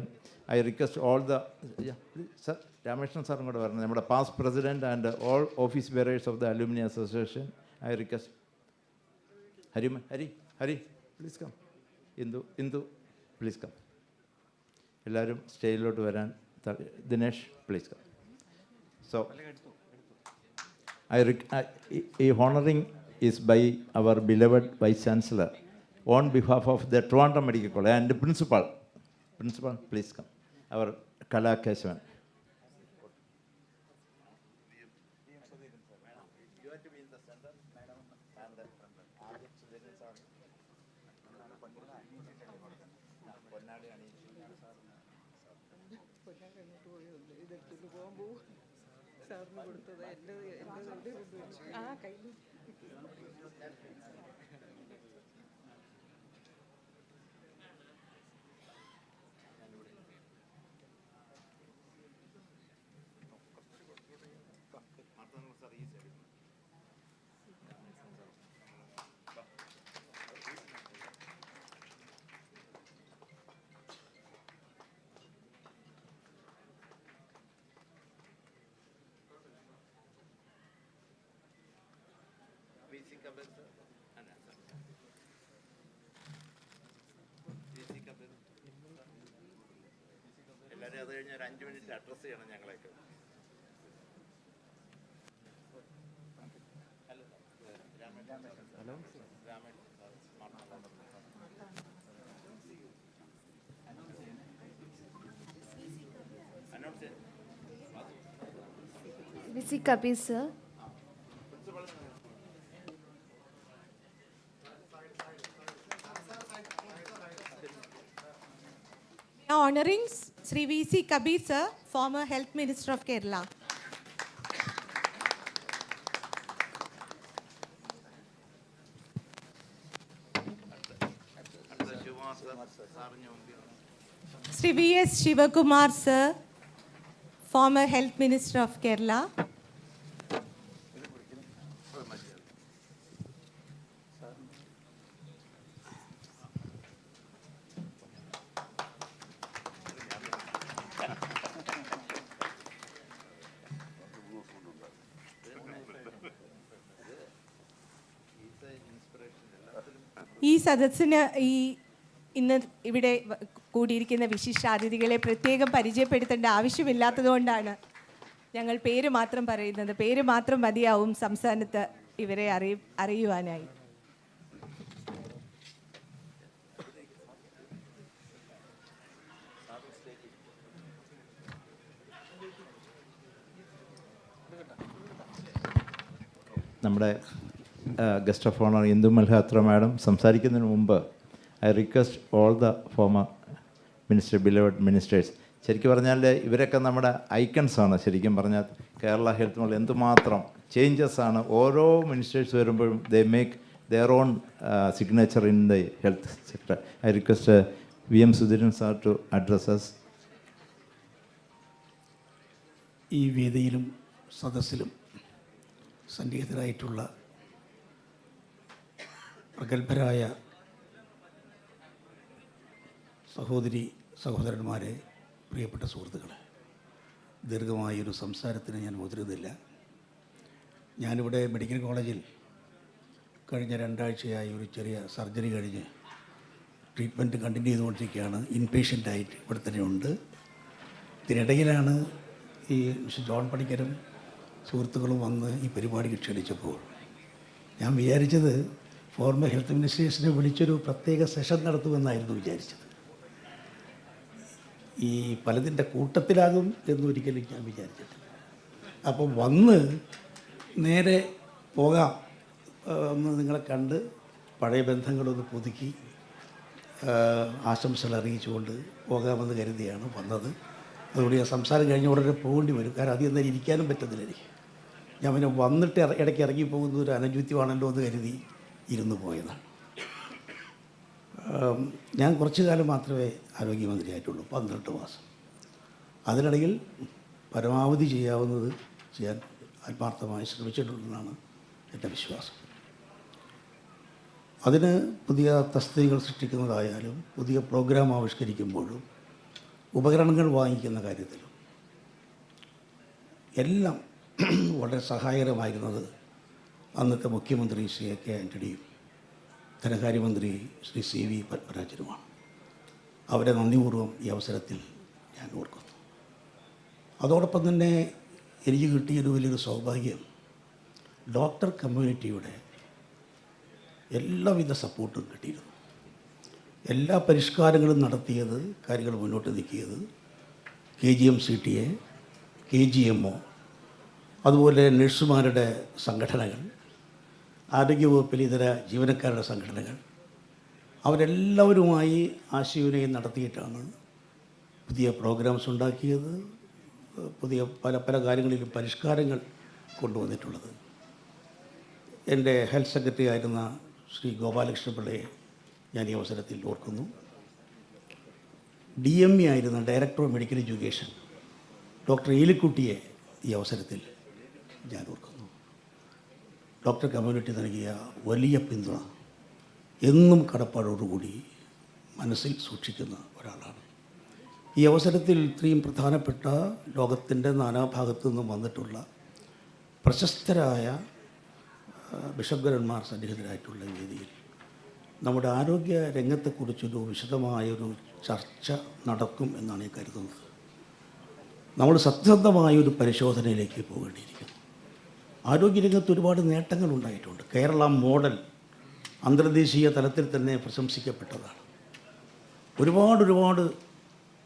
I request all the sir Ramakrishnan സാറും കൂടെ പറഞ്ഞു, നമ്മുടെ past president and all office bearers of the alumni association. I request Hari please come. Indu please come. എല്ലാവരും സ്റ്റേജിലോട്ട് വരാൻ. Dinesh please come. സോ ഈ honouring is by our beloved vice chancellor on behalf of the Trivandrum Medical College and the principal, Principal, please come. Our Kadakampally. You have to be in the center, madam, and the എല്ലാവരും അത് കഴിഞ്ഞ് ഒരു 5 minute address ചെയ്യണം ഞങ്ങളെയൊക്കെ. Visi Kabir, sir. Honoring Sri V.C. Kabir, sir, former Health Minister of Kerala. Sri V.S. Sivakumar, sir, former Health Minister of Kerala. ഈ സദസ്സിന് ഇന്ന് ഇവിടെ കൂടിയിരിക്കുന്ന വിശിഷ്ടാതിഥികളെ പ്രത്യേകം പരിചയപ്പെടുത്തേണ്ട ആവശ്യമില്ലാത്തതുകൊണ്ടാണ് ഞങ്ങൾ പേര് മാത്രം പറയുന്നത്. പേര് മാത്രം മതിയാവും സംസ്ഥാനത്ത് ഇവരെ അറിയുവാനായി. നമ്മുടെ guest of owner Indu Malhotra madam സംസാരിക്കുന്നതിന് മുമ്പ് I request all the former beloved ministers. ശരിക്കും പറഞ്ഞാൽ ഇവരൊക്കെ നമ്മുടെ ഐക്കൺസാണ്. ശരിക്കും പറഞ്ഞാൽ കേരള ഹെൽത്ത് മുകളിൽ എന്തുമാത്രം ചേഞ്ചസ് ആണ് ഓരോ മിനിസ്റ്റേഴ്സ് വരുമ്പോഴും they make their own signature in the health sector. I request VM Sudheeran sir to address us. ഈ വേദിയിലും സദസ്സിലും സന്നിഹിതരായിട്ടുള്ള പ്രഗത്ഭരായ സഹോദരന്മാരെ, പ്രിയപ്പെട്ട സുഹൃത്തുക്കളെ, ദീർഘമായൊരു സംസാരത്തിന് ഞാൻ മുതിരുന്നില്ല. ഞാനിവിടെ മെഡിക്കൽ കോളേജിൽ കഴിഞ്ഞ 2 ആഴ്ചയായി ഒരു ചെറിയ സർജറി കഴിഞ്ഞ് ട്രീറ്റ്മെൻറ്റ് കണ്ടിന്യൂ ചെയ്തുകൊണ്ടിരിക്കുകയാണ്. ഇൻപേഷ്യൻ്റായിട്ട് ഇവിടെ തന്നെ ഉണ്ട്. ഇതിനിടയിലാണ് ഈ ജോൺ പണിക്കരും സുഹൃത്തുക്കളും വന്ന് ഈ പരിപാടിക്ക് ക്ഷണിച്ചപ്പോൾ ഞാൻ വിചാരിച്ചത് ഫോർമർ ഹെൽത്ത് മിനിസ്റ്റേഴ്സിനെ വിളിച്ചൊരു പ്രത്യേക സെഷൻ നടത്തുമെന്നായിരുന്നു വിചാരിച്ചത്. ഈ പലതിൻ്റെ കൂട്ടത്തിലാകും എന്നൊരിക്കലും ഞാൻ വിചാരിച്ചിട്ടില്ല. അപ്പോൾ വന്ന് നേരെ പോകാം, ഒന്ന് നിങ്ങളെ കണ്ട് പഴയ ബന്ധങ്ങളൊന്ന് പുതുക്കി ആശംസകൾ അറിയിച്ചുകൊണ്ട് പോകാമെന്ന് കരുതിയാണ് വന്നത്. അതുകൊണ്ട് ഞാൻ സംസാരം കഴിഞ്ഞ ഉടനെ പോകേണ്ടി വരും, കാരണം അധികം നേരം ഇരിക്കാനും പറ്റുന്നില്ല എനിക്ക്. ഞാൻ പിന്നെ വന്നിട്ട് ഇടയ്ക്ക് ഇറങ്ങിപ്പോകുന്ന ഒരു അനന്യൂത്യമാണല്ലോ എന്ന് കരുതി ഇരുന്ന് പോയതാണ്. ഞാൻ കുറച്ചു കാലം മാത്രമേ ആരോഗ്യമന്ത്രിയായിട്ടുള്ളൂ, 12 മാസം. അതിനിടയിൽ പരമാവധി ചെയ്യാവുന്നത് ചെയ്യാൻ ആത്മാർത്ഥമായി ശ്രമിച്ചിട്ടുണ്ടെന്നാണ് എൻ്റെ വിശ്വാസം. അതിന് പുതിയ തസ്തികകൾ സൃഷ്ടിക്കുന്നതായാലും പുതിയ പ്രോഗ്രാം ആവിഷ്കരിക്കുമ്പോഴും ഉപകരണങ്ങൾ വാങ്ങിക്കുന്ന കാര്യത്തിലും എല്ലാം വളരെ സഹായകരമായിരുന്നത് അന്നത്തെ മുഖ്യമന്ത്രി ശ്രീ കെ ആൻ്റണിയും ധനകാര്യമന്ത്രി ശ്രീ CV പത്മരാജനുമാണ്. അവരെ നന്ദിപൂർവ്വം ഈ അവസരത്തിൽ ഞാൻ ഓർക്കുന്നു. അതോടൊപ്പം തന്നെ എനിക്ക് കിട്ടിയൊരു വലിയൊരു സൗഭാഗ്യം ഡോക്ടർ കമ്മ്യൂണിറ്റിയുടെ എല്ലാവിധ സപ്പോർട്ടും കിട്ടിയിരുന്നു. എല്ലാ പരിഷ്കാരങ്ങളും നടത്തിയത്, കാര്യങ്ങൾ മുന്നോട്ട് നീക്കിയത് GMCT, KGMO, അതുപോലെ നഴ്സുമാരുടെ സംഘടനകൾ, ആരോഗ്യവകുപ്പിലെ ഇതര ജീവനക്കാരുടെ സംഘടനകൾ, അവരെല്ലാവരുമായി ആശയവിനിമയം നടത്തിയിട്ടാണ് പുതിയ പ്രോഗ്രാംസ് ഉണ്ടാക്കിയത്, പുതിയ പല കാര്യങ്ങളിലും പരിഷ്കാരങ്ങൾ കൊണ്ടുവന്നിട്ടുള്ളത്. എൻ്റെ ഹെൽത്ത് സെക്രട്ടറി ആയിരുന്ന ശ്രീ ഗോപാലകൃഷ്ണപിള്ളയെ ഞാൻ ഈ അവസരത്തിൽ ഓർക്കുന്നു. DME ആയിരുന്ന director of medical education doctor ഏലിക്കുട്ടിയെ ഈ അവസരത്തിൽ ഞാൻ ഓർക്കുന്നു. ഡോക്ടർ കമ്മ്യൂണിറ്റി നൽകിയ വലിയ പിന്തുണ എന്നും കടപ്പാടോടുകൂടി മനസ്സിൽ സൂക്ഷിക്കുന്ന ഒരാളാണ്. ഈ അവസരത്തിൽ ഇത്രയും പ്രധാനപ്പെട്ട ലോകത്തിൻ്റെ നാനാഭാഗത്തു നിന്നും വന്നിട്ടുള്ള പ്രശസ്തരായ ബിഷപ്പ്മാർ സന്നിഹിതരായിട്ടുള്ള വേദിയിൽ നമ്മുടെ ആരോഗ്യ രംഗത്തെക്കുറിച്ചൊരു വിശദമായൊരു ചർച്ച നടക്കും എന്നാണ് ഞാൻ കരുതുന്നത്. നമ്മൾ സത്യസന്ധമായൊരു പരിശോധനയിലേക്ക് പോകേണ്ടിയിരിക്കുന്നു. ആരോഗ്യരംഗത്ത് ഒരുപാട് നേട്ടങ്ങൾ ഉണ്ടായിട്ടുണ്ട്. കേരള മോഡൽ അന്തർദേശീയ തലത്തിൽ തന്നെ പ്രശംസിക്കപ്പെട്ടതാണ്. ഒരുപാട്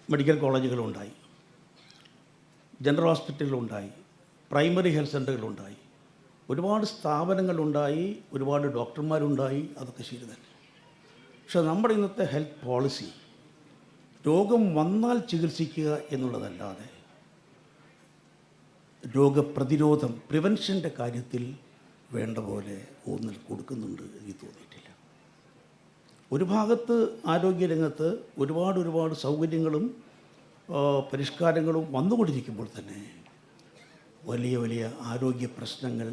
മെഡിക്കൽ കോളേജുകളുണ്ടായി, ജനറൽ ഹോസ്പിറ്റലുകളുണ്ടായി, പ്രൈമറി ഹെൽത്ത് സെൻ്ററുകളുണ്ടായി, ഒരുപാട് സ്ഥാപനങ്ങളുണ്ടായി, ഒരുപാട് ഡോക്ടർമാരുണ്ടായി. അതൊക്കെ ശരി തന്നെ. പക്ഷെ നമ്മുടെ ഇന്നത്തെ ഹെൽത്ത് പോളിസി രോഗം വന്നാൽ ചികിത്സിക്കുക എന്നുള്ളതല്ലാതെ രോഗപ്രതിരോധം, പ്രിവെൻഷൻ്റെ കാര്യത്തിൽ വേണ്ട പോലെ ഊന്നൽ കൊടുക്കുന്നുണ്ട് എനിക്ക് തോന്നിയിട്ടില്ല. ഒരു ഭാഗത്ത് ആരോഗ്യരംഗത്ത് ഒരുപാട് സൗകര്യങ്ങളും പരിഷ്കാരങ്ങളും വന്നുകൊണ്ടിരിക്കുമ്പോൾ തന്നെ വലിയ ആരോഗ്യ പ്രശ്നങ്ങൾ,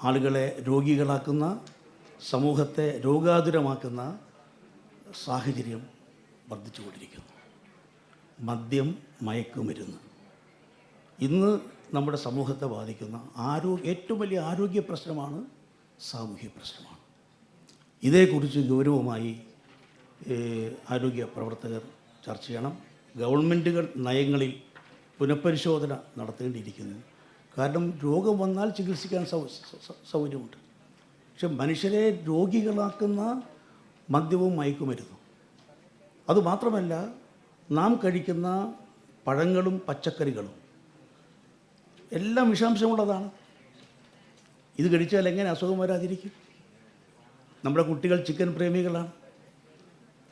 ആളുകളെ രോഗികളാക്കുന്ന, സമൂഹത്തെ രോഗാതുരമാക്കുന്ന സാഹചര്യം വർദ്ധിച്ചുകൊണ്ടിരിക്കുന്നു. മദ്യം, മയക്കുമരുന്ന് ഇന്ന് നമ്മുടെ സമൂഹത്തെ ബാധിക്കുന്ന ഏറ്റവും വലിയ ആരോഗ്യ പ്രശ്നമാണ്, സാമൂഹ്യ പ്രശ്നമാണ്. ഇതേക്കുറിച്ച് ഗൗരവമായി ആരോഗ്യ പ്രവർത്തകർ ചർച്ച ചെയ്യണം. ഗവൺമെൻറ്റുകൾ നയങ്ങളിൽ പുനഃപരിശോധന നടത്തേണ്ടിയിരിക്കുന്നു. കാരണം രോഗം വന്നാൽ ചികിത്സിക്കാൻ സൗകര്യമുണ്ട്. പക്ഷെ മനുഷ്യരെ രോഗികളാക്കുന്ന മദ്യവും മയക്കുമരുന്നും, അതുമാത്രമല്ല നാം കഴിക്കുന്ന പഴങ്ങളും പച്ചക്കറികളും എല്ലാം വിഷാംശമുള്ളതാണ്. ഇത് കഴിച്ചാൽ എങ്ങനെ അസുഖം വരാതിരിക്കും? നമ്മുടെ കുട്ടികൾ ചിക്കൻ പ്രേമികളാണ്.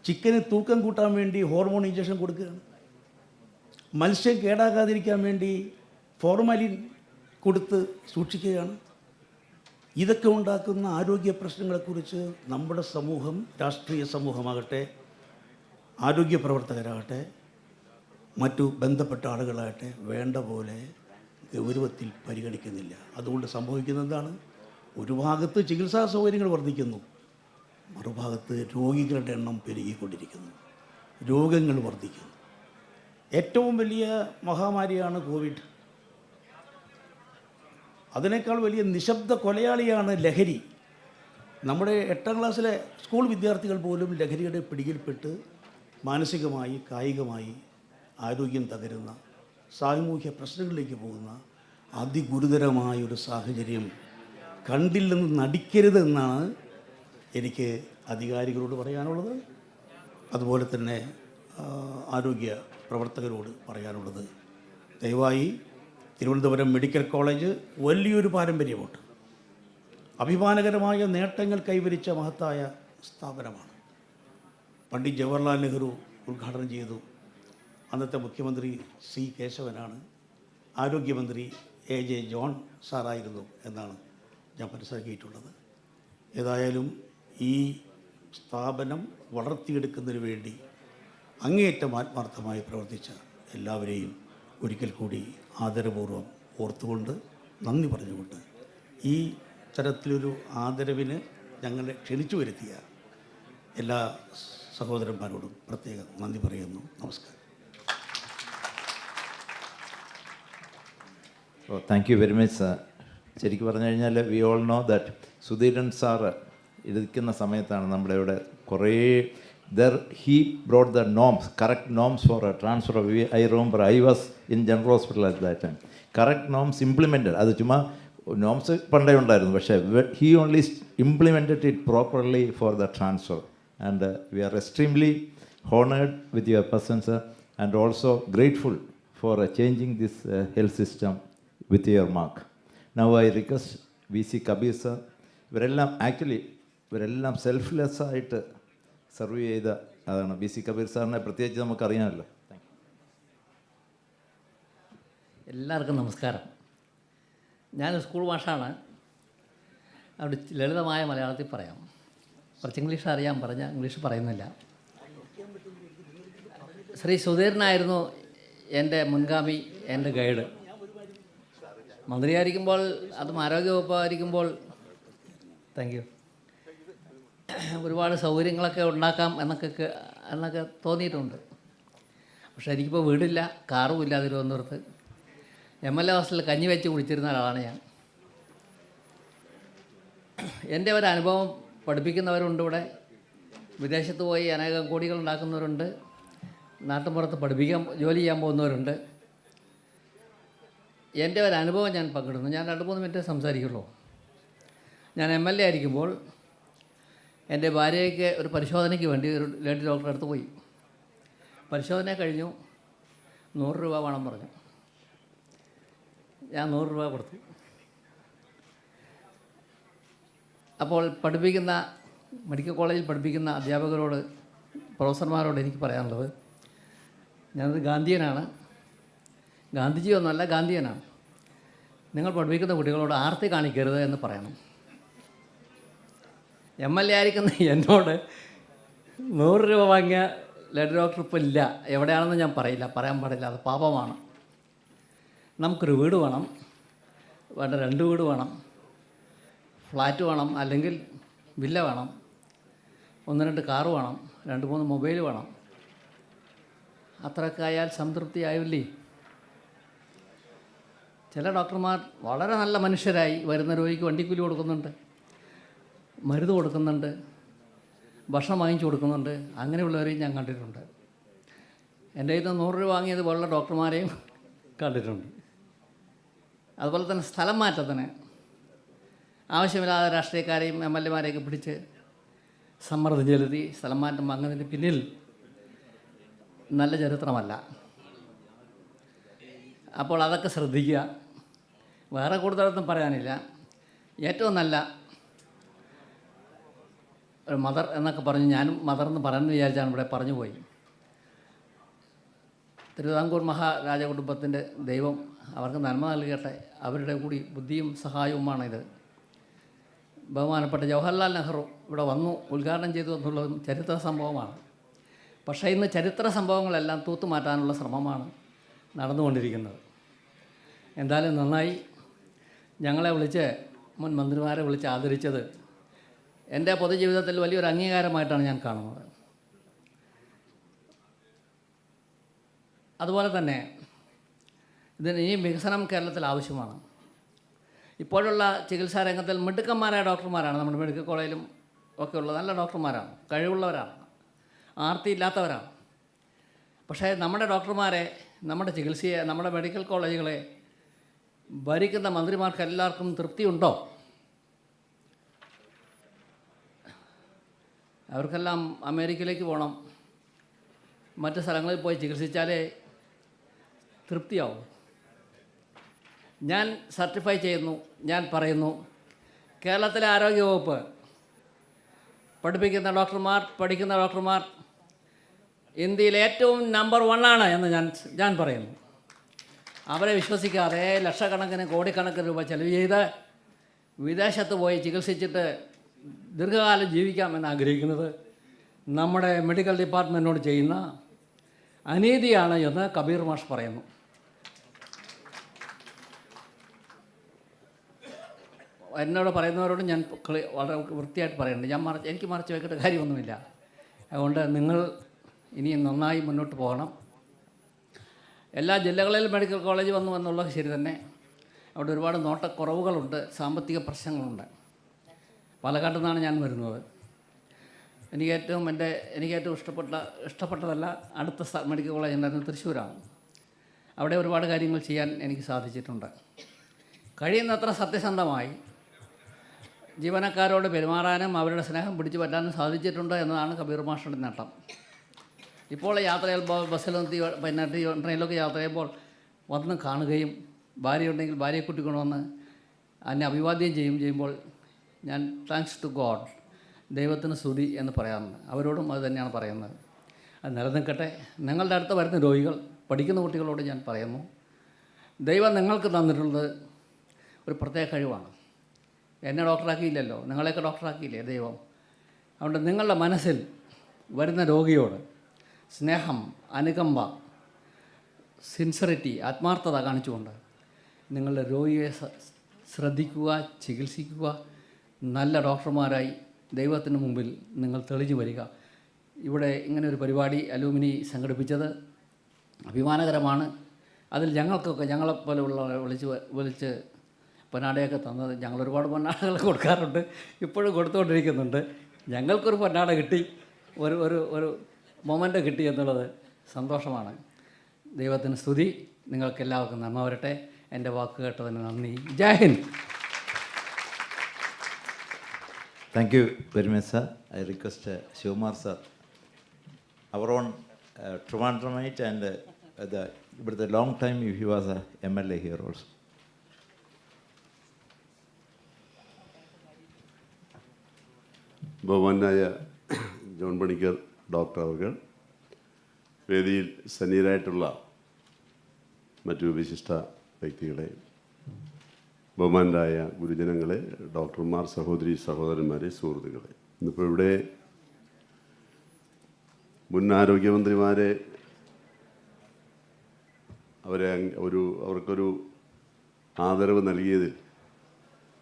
ചിക്കന് തൂക്കം കൂട്ടാൻ വേണ്ടി ഹോർമോൺ ഇഞ്ചക്ഷൻ കൊടുക്കുകയാണ്. മത്സ്യം കേടാകാതിരിക്കാൻ വേണ്ടി ഫോർമാലിൻ കൊടുത്ത് സൂക്ഷിക്കുകയാണ്. ഇതൊക്കെ ഉണ്ടാക്കുന്ന ആരോഗ്യ പ്രശ്നങ്ങളെക്കുറിച്ച് നമ്മുടെ സമൂഹം, രാഷ്ട്രീയ സമൂഹമാകട്ടെ, ആരോഗ്യ പ്രവർത്തകരാകട്ടെ, മറ്റു ബന്ധപ്പെട്ട ആളുകളാകട്ടെ വേണ്ട പോലെ ഗൗരവത്തിൽ പരിഗണിക്കുന്നില്ല. അതുകൊണ്ട് സംഭവിക്കുന്നത് എന്താണ്? ഒരു ഭാഗത്ത് ചികിത്സാ സൗകര്യങ്ങൾ വർദ്ധിക്കുന്നു, മറുഭാഗത്ത് രോഗികളുടെ എണ്ണം പെരുകിക്കൊണ്ടിരിക്കുന്നു, രോഗങ്ങൾ വർദ്ധിക്കുന്നു. ഏറ്റവും വലിയ മഹാമാരിയാണ് കോവിഡ്. അതിനേക്കാൾ വലിയ നിശബ്ദ കൊലയാളിയാണ് ലഹരി. നമ്മുടെ 8ാം ക്ലാസ്സിലെ സ്കൂൾ വിദ്യാർത്ഥികൾ പോലും ലഹരിയുടെ പിടിയിൽപ്പെട്ട് മാനസികമായി, കായികമായി ആരോഗ്യം തകരുന്ന, സാമൂഹ്യ പ്രശ്നങ്ങളിലേക്ക് പോകുന്ന അതിഗുരുതരമായൊരു സാഹചര്യം കണ്ടില്ലെന്ന് നടിക്കരുതെന്നാണ് എനിക്ക് അധികാരികളോട് പറയാനുള്ളത്. അതുപോലെ തന്നെ ആരോഗ്യ പ്രവർത്തകരോട് പറയാനുള്ളത്, ദയവായി തിരുവനന്തപുരം മെഡിക്കൽ കോളേജ് വലിയൊരു പാരമ്പര്യമുണ്ട്. അഭിമാനകരമായ നേട്ടങ്ങൾ കൈവരിച്ച മഹത്തായ സ്ഥാപനമാണ്. പണ്ഡിറ്റ് ജവഹർലാൽ നെഹ്റു ഉദ്ഘാടനം ചെയ്തു. അന്നത്തെ മുഖ്യമന്ത്രി C. കേശവനാണ്. ആരോഗ്യമന്ത്രി AJ ജോൺ സാറായിരുന്നു എന്നാണ് ഞാൻ മനസ്സിലാക്കിയിട്ടുള്ളത്. ഏതായാലും ഈ സ്ഥാപനം വളർത്തിയെടുക്കുന്നതിന് വേണ്ടി അങ്ങേയറ്റം ആത്മാർത്ഥമായി പ്രവർത്തിച്ച എല്ലാവരെയും ഒരിക്കൽ കൂടി ആദരപൂർവ്വം ഓർത്തുകൊണ്ട്, നന്ദി പറഞ്ഞുകൊണ്ട്, ഈ തരത്തിലൊരു ആദരവിന് ഞങ്ങളെ ക്ഷണിച്ചു വരുത്തിയ എല്ലാ സഹോദരന്മാരോടും പ്രത്യേകം നന്ദി പറയുന്നു. നമസ്കാരം. Thank you very much sir. ശരിക്കും പറഞ്ഞു കഴിഞ്ഞാൽ we all know that Sudheeran sir ഇരിക്കുന്ന സമയത്താണ് നമ്മുടെ ഇവിടെ കുറേ he brought the norms, correct norms for a transfer of, I remember I was in general hospital at that time. Correct norms implemented. അത് ചുമ്മാ നോംസ് പണ്ടേ ഉണ്ടായിരുന്നു, പക്ഷേ he only implemented it properly for the transfer. And we are extremely honored with your presence, sir, and also grateful for changing this health system with your mark. Now I request VC Kabir sir, ഇവരെല്ലാം selfless ആയിട്ട് serve ചെയ്ത അതാണ്. VC Kabir സാറിനെ പ്രത്യേകിച്ച് നമുക്കറിയാമല്ലോ. എല്ലാവർക്കും നമസ്കാരം. ഞാൻ സ്കൂൾ മാഷാണ്. അവിടെ ലളിതമായ മലയാളത്തിൽ പറയാം. കുറച്ച് ഇംഗ്ലീഷ് അറിയാൻ പറഞ്ഞാൽ ഇംഗ്ലീഷ് പറയുന്നില്ല. ശ്രീ സുധീരനായിരുന്നു എൻ്റെ മുൻഗാമി, എൻ്റെ ഗൈഡ്. മന്ത്രിയായിരിക്കുമ്പോൾ, അതും ആരോഗ്യവകുപ്പായിരിക്കുമ്പോൾ ഒരുപാട് സൗകര്യങ്ങളൊക്കെ ഉണ്ടാക്കാം എന്നൊക്കെ തോന്നിയിട്ടുണ്ട്. പക്ഷേ എനിക്കിപ്പോൾ വീടില്ല, കാറുമില്ല തിരുവനന്തപുരത്ത്. MLA ഹോസ്റ്റലിൽ കഞ്ഞി വെച്ച് കുടിച്ചിരുന്ന ഒരാളാണ് ഞാൻ. എൻ്റെ ഒരു അനുഭവം പഠിപ്പിക്കുന്നവരുണ്ട് ഇവിടെ, വിദേശത്ത് പോയി അനേകം കോടികൾ ഉണ്ടാക്കുന്നവരുണ്ട്, നാട്ടിൻപുറത്ത് ജോലി ചെയ്യാൻ പോകുന്നവരുണ്ട്. എൻ്റെ ഒരു അനുഭവം ഞാൻ പങ്കിടുന്നു. ഞാൻ 2-3 മിനിറ്റ് സംസാരിക്കുള്ളൂ. ഞാൻ MLA ആയിരിക്കുമ്പോൾ എൻ്റെ ഭാര്യയ്ക്ക് ഒരു പരിശോധനയ്ക്ക് വേണ്ടി ഒരു ലേഡി ഡോക്ടറെ അടുത്ത് പോയി. പരിശോധന കഴിഞ്ഞു. 100 രൂപ വേണം പറഞ്ഞു. ഞാൻ 100 രൂപ കൊടുത്തു. അപ്പോൾ മെഡിക്കൽ കോളേജിൽ പഠിപ്പിക്കുന്ന അധ്യാപകരോട്, പ്രൊഫസർമാരോട് എനിക്ക് പറയാനുള്ളത്, ഞാനൊരു ഗാന്ധിയനാണ്. ഗാന്ധിജിയൊന്നുമല്ല, ഗാന്ധിയനാണ്. നിങ്ങൾ പഠിപ്പിക്കുന്ന കുട്ടികളോട് ആർത്തി കാണിക്കരുത് എന്ന് പറയണം. MLA ആയിരിക്കുന്ന എന്നോട് 100 രൂപ വാങ്ങിയ ലേഡി ഡോക്ടർ ഇപ്പോൾ ഇല്ല. എവിടെയാണെന്ന് ഞാൻ പറയാൻ പാടില്ല, അത് പാപമാണ്. നമുക്കൊരു വീട് വേണം, 2 വീട് വേണം, ഫ്ലാറ്റ് വേണം, അല്ലെങ്കിൽ വില്ല വേണം, 1-2 കാറ് വേണം, 2-3 മൊബൈൽ വേണം. അത്രയൊക്കെ ആയാൽ സംതൃപ്തിയാവില്ലേ? ചില ഡോക്ടർമാർ വളരെ നല്ല മനുഷ്യരായി വരുന്ന രോഗിക്ക് വണ്ടിക്കൂലി കൊടുക്കുന്നുണ്ട്, മരുന്ന് കൊടുക്കുന്നുണ്ട്, ഭക്ഷണം വാങ്ങിച്ചു കൊടുക്കുന്നുണ്ട്. അങ്ങനെയുള്ളവരെയും ഞാൻ കണ്ടിട്ടുണ്ട്. എൻ്റെ കയ്യിൽ നിന്ന് 100 രൂപ വാങ്ങിയത് പോലുള്ള ഡോക്ടർമാരെയും കണ്ടിട്ടുണ്ട്. അതുപോലെ തന്നെ സ്ഥലം മാറ്റത്തിന് ആവശ്യമില്ലാതെ രാഷ്ട്രീയക്കാരെയും MLA-മാരെയൊക്കെ പിടിച്ച് സമ്മർദ്ദം ചെലുത്തി സ്ഥലം മാറ്റം വാങ്ങുന്നതിന് പിന്നിൽ നല്ല ചരിത്രമല്ല. അപ്പോൾ അതൊക്കെ ശ്രദ്ധിക്കുക. വേറെ കൂടുതലൊന്നും പറയാനില്ല. ഏറ്റവും നല്ല ഒരു മദർ എന്നൊക്കെ പറഞ്ഞ് ഞാനും മദർ എന്ന് പറയാമെന്ന് വിചാരിച്ചാണ് ഇവിടെ പറഞ്ഞു പോയി. തിരുവിതാംകൂർ മഹാരാജകുടുംബത്തിൻ്റെ ദൈവം അവർക്ക് നന്മ നൽകട്ടെ. അവരുടെ കൂടി ബുദ്ധിയും സഹായവുമാണിത്. ബഹുമാനപ്പെട്ട ജവഹർലാൽ നെഹ്റു ഇവിടെ വന്നു ഉദ്ഘാടനം ചെയ്തു എന്നുള്ളതും ചരിത്ര സംഭവമാണ്. പക്ഷേ ഇന്ന് ചരിത്ര സംഭവങ്ങളെല്ലാം തൂത്തുമാറ്റാനുള്ള ശ്രമമാണ് നടന്നുകൊണ്ടിരിക്കുന്നത്. എന്തായാലും നന്നായി ഞങ്ങളെ വിളിച്ച്, മുൻ മന്ത്രിമാരെ വിളിച്ച് ആദരിച്ചത് എൻ്റെ പൊതുജീവിതത്തിൽ വലിയൊരു അംഗീകാരമായിട്ടാണ് ഞാൻ കാണുന്നത്. അതുപോലെ തന്നെ ഈ വികസനം കേരളത്തിൽ ആവശ്യമാണ്. ഇപ്പോഴുള്ള ചികിത്സാ രംഗത്തിൽ മിടുക്കന്മാരായ ഡോക്ടർമാരാണ് നമ്മുടെ മെഡിക്കൽ കോളേജിലും ഒക്കെ ഉള്ള നല്ല ഡോക്ടർമാരാണ്, കഴിവുള്ളവരാണ്, ആർത്തിയില്ലാത്തവരാണ്. പക്ഷേ നമ്മുടെ ഡോക്ടർമാരെ, നമ്മുടെ ചികിത്സയെ, നമ്മുടെ മെഡിക്കൽ കോളേജുകളെ ഭരിക്കുന്ന മന്ത്രിമാർക്ക് എല്ലാവർക്കും തൃപ്തിയുണ്ടോ? അവർക്കെല്ലാം അമേരിക്കയിലേക്ക് പോകണം, മറ്റ് സ്ഥലങ്ങളിൽ പോയി ചികിത്സിച്ചാലേ തൃപ്തിയാവും. ഞാൻ സർട്ടിഫൈ ചെയ്യുന്നു, ഞാൻ പറയുന്നു, കേരളത്തിലെ ആരോഗ്യവകുപ്പ് പഠിക്കുന്ന ഡോക്ടർമാർ ഇന്ത്യയിൽ ഏറ്റവും നമ്പർ 1 ആണ് എന്ന് ഞാൻ പറയുന്നു. അവരെ വിശ്വസിക്കാതെ ലക്ഷക്കണക്കിന് കോടിക്കണക്കിന് രൂപ ചെലവ് ചെയ്ത് വിദേശത്ത് പോയി ചികിത്സിച്ചിട്ട് ദീർഘകാലം ജീവിക്കാമെന്ന് ആഗ്രഹിക്കുന്നത് നമ്മുടെ മെഡിക്കൽ ഡിപ്പാർട്ട്മെൻറ്റിനോട് ചെയ്യുന്ന അനീതിയാണ് എന്ന് കബീർ മാഷ് പറയുന്നു. എന്നോട് പറയുന്നവരോട് ഞാൻ വളരെ വൃത്തിയായിട്ട് പറയുന്നുണ്ട്. എനിക്ക് മറച്ചു വയ്ക്കേണ്ട കാര്യമൊന്നുമില്ല. അതുകൊണ്ട് നിങ്ങൾ ഇനിയും നന്നായി മുന്നോട്ട് പോകണം. എല്ലാ ജില്ലകളിലും മെഡിക്കൽ കോളേജ് വന്നു എന്നുള്ളത് ശരി തന്നെ. അവിടെ ഒരുപാട് നോട്ടക്കുറവുകളുണ്ട്, സാമ്പത്തിക പ്രശ്നങ്ങളുണ്ട്. പാലക്കാട്ടിൽ നിന്നാണ് ഞാൻ വരുന്നത്. എനിക്ക് ഏറ്റവും ഇഷ്ടപ്പെട്ടതല്ല അടുത്ത മെഡിക്കൽ കോളേജ് ഉണ്ടായിരുന്നത് തൃശ്ശൂരാണ്. അവിടെ ഒരുപാട് കാര്യങ്ങൾ ചെയ്യാൻ എനിക്ക് സാധിച്ചിട്ടുണ്ട്. കഴിയുന്നത്ര സത്യസന്ധമായി ജീവനക്കാരോട് പെരുമാറാനും അവരുടെ സ്നേഹം പിടിച്ചു പറ്റാനും സാധിച്ചിട്ടുണ്ട് എന്നതാണ് കബീർ മാസ്റ്ററുടെ നേട്ടം. ഇപ്പോൾ യാത്ര ചെയ്യുമ്പോൾ ബസ്സിലും പിന്നെ ട്രെയിനിലൊക്കെ യാത്ര ചെയ്യുമ്പോൾ വന്ന് കാണുകയും ഭാര്യയുണ്ടെങ്കിൽ ഭാര്യയെ കൂട്ടിക്കൊണ്ടുവന്ന് എന്നെ അഭിവാദ്യം ചെയ്യുമ്പോൾ ഞാൻ താങ്ക്സ് ടു ഗോഡ്, ദൈവത്തിന് സ്തുതി എന്ന് പറയാറുണ്ട്. അവരോടും അത് തന്നെയാണ് പറയുന്നത്. അത് നിലനിൽക്കട്ടെ. നിങ്ങളുടെ അടുത്ത് വരുന്ന രോഗികൾ, പഠിക്കുന്ന കുട്ടികളോട് ഞാൻ പറയുന്നു, ദൈവം നിങ്ങൾക്ക് തന്നിട്ടുള്ളത് ഒരു പ്രത്യേക കഴിവാണ്. എന്നെ ഡോക്ടറാക്കിയില്ലല്ലോ, നിങ്ങളെയൊക്കെ ഡോക്ടറാക്കിയില്ലേ ദൈവം. അതുകൊണ്ട് നിങ്ങളുടെ മനസ്സിൽ വരുന്ന രോഗിയോട് സ്നേഹം, അനുകമ്പ, സിൻസിറിറ്റി, ആത്മാർത്ഥത കാണിച്ചുകൊണ്ട് നിങ്ങളുടെ രോഗിയെ ശ്രദ്ധിക്കുക, ചികിത്സിക്കുക, നല്ല ഡോക്ടർമാരായി ദൈവത്തിന് മുമ്പിൽ നിങ്ങൾ തെളിഞ്ഞു വരിക. ഇവിടെ ഇങ്ങനെ ഒരു പരിപാടി അലൂമിനി സംഘടിപ്പിച്ചത് അഭിമാനകരമാണ്. അതിൽ ഞങ്ങൾക്കൊക്കെ, ഞങ്ങളെപ്പോലെയുള്ള വിളിച്ച് പൊന്നാടയൊക്കെ തന്നത്, ഞങ്ങൾ ഒരുപാട് പൊന്നാടകൾ കൊടുക്കാറുണ്ട്, ഇപ്പോഴും കൊടുത്തുകൊണ്ടിരിക്കുന്നുണ്ട്. ഞങ്ങൾക്കൊരു പൊന്നാട കിട്ടി, ഒരു മൊമെൻ്റ് കിട്ടി എന്നുള്ളത് സന്തോഷമാണ്. ദൈവത്തിന് സ്തുതി. നിങ്ങൾക്കെല്ലാവർക്കും നന്മ വരട്ടെ. എൻ്റെ വാക്ക് കേട്ടതിന് നന്ദി. ജയ് Hind. Thank you very much, sir. I request Sivakumar sir, our own Trivandrumite and but the long time he was a MLA here also. ബഹുമാനായ ജോൺ പണിക്കർ ഡോക്ടർ അവർ, വേദിയിൽ സന്നിഹിതരായിട്ടുള്ള മറ്റു വിശിഷ്ട വ്യക്തികളെ, ബഹുമാനരായ ഗുരുജനങ്ങളെ, ഡോക്ടർമാർ, സഹോദരി സഹോദരന്മാരെ, സുഹൃത്തുക്കളെ, ഇന്നിപ്പോൾ ഇവിടെ മുൻ ആരോഗ്യമന്ത്രിമാരെ അവർക്കൊരു ആദരവ് നൽകിയതിൽ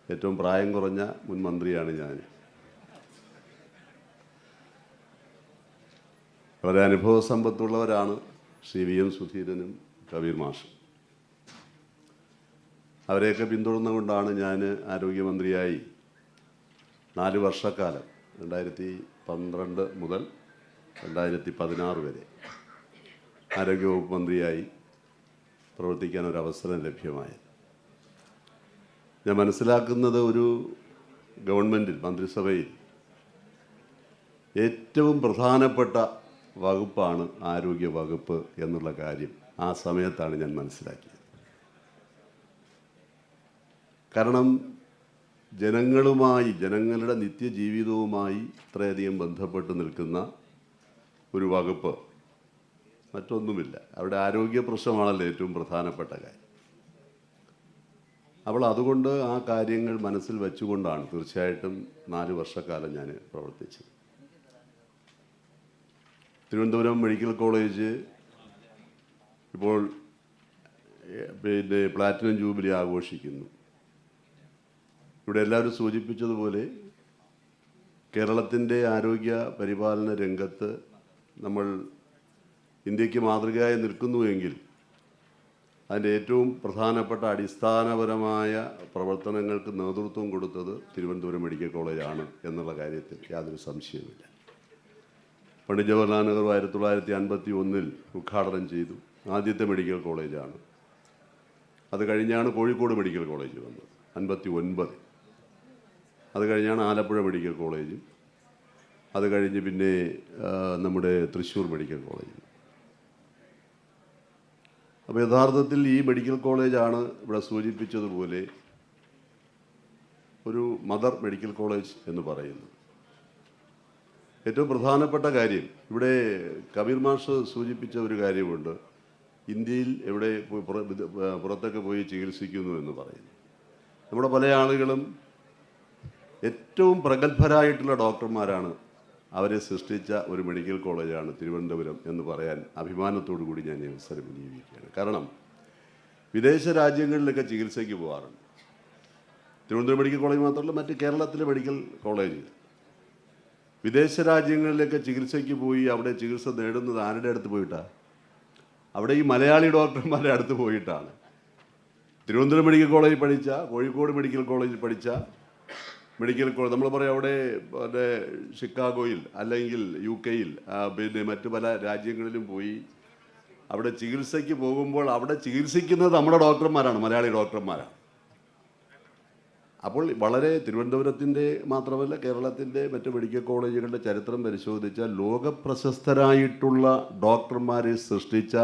ഏറ്റവും പ്രായം കുറഞ്ഞ മുൻ മന്ത്രിയാണ് ഞാൻ. വളരെ അനുഭവ സമ്പത്തുള്ളവരാണ് ശ്രീ VM സുധീരനും കബീർ മാഷും. അവരെയൊക്കെ പിന്തുടർന്നുകൊണ്ടാണ് ഞാൻ ആരോഗ്യമന്ത്രിയായി 4 വർഷക്കാലം 2012 മുതൽ 2016 വരെ ആരോഗ്യവകുപ്പ് മന്ത്രിയായി പ്രവർത്തിക്കാൻ ഒരവസരം ലഭ്യമായത്. ഞാൻ മനസ്സിലാക്കുന്നത്, ഒരു ഗവൺമെൻറ്റിൽ, മന്ത്രിസഭയിൽ ഏറ്റവും പ്രധാനപ്പെട്ട വകുപ്പാണ് ആരോഗ്യ വകുപ്പ് എന്നുള്ള കാര്യം ആ സമയത്താണ് ഞാൻ മനസ്സിലാക്കിയത്. കാരണം ജനങ്ങളുടെ നിത്യജീവിതവുമായി ഇത്രയധികം ബന്ധപ്പെട്ട് നിൽക്കുന്ന ഒരു വകുപ്പ് മറ്റൊന്നുമില്ല. അവിടെ ആരോഗ്യ പ്രശ്നമാണല്ലോ ഏറ്റവും പ്രധാനപ്പെട്ട കാര്യം. അപ്പോൾ അതുകൊണ്ട് ആ കാര്യങ്ങൾ മനസ്സിൽ വെച്ചുകൊണ്ടാണ് തീർച്ചയായിട്ടും 4 വർഷക്കാലം ഞാൻ പ്രവർത്തിച്ചത്. തിരുവനന്തപുരം മെഡിക്കൽ കോളേജ് ഇപ്പോൾ പ്ലാറ്റിനം ജൂബിലി ആഘോഷിക്കുന്നു. ഇവിടെ എല്ലാവരും സൂചിപ്പിച്ചതുപോലെ കേരളത്തിൻ്റെ ആരോഗ്യ പരിപാലന രംഗത്ത് നമ്മൾ ഇന്ത്യക്ക് മാതൃകയായി നിൽക്കുന്നുവെങ്കിൽ അതിൻ്റെ ഏറ്റവും പ്രധാനപ്പെട്ട അടിസ്ഥാനപരമായ പ്രവർത്തനങ്ങൾക്ക് നേതൃത്വം കൊടുത്തത് തിരുവനന്തപുരം മെഡിക്കൽ കോളേജാണ് എന്നുള്ള കാര്യത്തിൽ യാതൊരു സംശയവുമില്ല. പണ്ഡിറ്റ് ജവഹർലാൽ നെഹ്റു 1951 ഉദ്ഘാടനം ചെയ്തു. ആദ്യത്തെ മെഡിക്കൽ കോളേജാണ്. അത് കഴിഞ്ഞാണ് കോഴിക്കോട് മെഡിക്കൽ കോളേജ് വന്നത് 59. അത് കഴിഞ്ഞാണ് ആലപ്പുഴ മെഡിക്കൽ കോളേജും, അത് കഴിഞ്ഞ് പിന്നെ നമ്മുടെ തൃശ്ശൂർ മെഡിക്കൽ കോളേജ്. അപ്പോൾ യഥാർത്ഥത്തിൽ ഈ മെഡിക്കൽ കോളേജാണ് ഇവിടെ സൂചിപ്പിച്ചതുപോലെ ഒരു മദർ മെഡിക്കൽ കോളേജ് എന്ന് പറയുന്നത്. ഏറ്റവും പ്രധാനപ്പെട്ട കാര്യം, ഇവിടെ കബീർ മാഷ് സൂചിപ്പിച്ച ഒരു കാര്യമുണ്ട്, ഇന്ത്യയിൽ എവിടെ പുറത്തൊക്കെ പോയി ചികിത്സിക്കുന്നു എന്ന് പറയുന്നു. നമ്മുടെ പല ആളുകളും ഏറ്റവും പ്രഗത്ഭരായിട്ടുള്ള ഡോക്ടർമാരാണ് അവരെ സൃഷ്ടിച്ച ഒരു മെഡിക്കൽ കോളേജാണ് തിരുവനന്തപുരം എന്ന് പറയാൻ അഭിമാനത്തോടു കൂടി ഞാൻ ഈ അവസരം വിനിയോഗിക്കുകയാണ്. കാരണം വിദേശ രാജ്യങ്ങളിലൊക്കെ ചികിത്സയ്ക്ക് പോകാറുണ്ട്. തിരുവനന്തപുരം മെഡിക്കൽ കോളേജ് മാത്രമല്ല, മറ്റ് കേരളത്തിലെ മെഡിക്കൽ കോളേജ് വിദേശ രാജ്യങ്ങളിലൊക്കെ ചികിത്സയ്ക്ക് പോയി അവിടെ ചികിത്സ നേടുന്നത് ആരുടെ അടുത്ത് പോയിട്ടാണ്? അവിടെ ഈ മലയാളി ഡോക്ടർമാരുടെ അടുത്ത് പോയിട്ടാണ്. തിരുവനന്തപുരം മെഡിക്കൽ കോളേജിൽ പഠിച്ച, കോഴിക്കോട് മെഡിക്കൽ കോളേജിൽ പഠിച്ച മെഡിക്കൽ കോളേജ് നമ്മൾ പറയും, അവിടെ പിന്നെ ഷിക്കാഗോയിൽ അല്ലെങ്കിൽ UK പിന്നെ മറ്റു പല രാജ്യങ്ങളിലും പോയി അവിടെ ചികിത്സയ്ക്ക് പോകുമ്പോൾ അവിടെ ചികിത്സിക്കുന്നത് നമ്മുടെ ഡോക്ടർമാരാണ്, മലയാളി ഡോക്ടർമാരാണ്. അപ്പോൾ വളരെ തിരുവനന്തപുരത്തിൻ്റെ മാത്രമല്ല കേരളത്തിൻ്റെ മറ്റ് മെഡിക്കൽ കോളേജുകളുടെ ചരിത്രം പരിശോധിച്ചാൽ ലോകപ്രശസ്തരായിട്ടുള്ള ഡോക്ടർമാരെ സൃഷ്ടിച്ച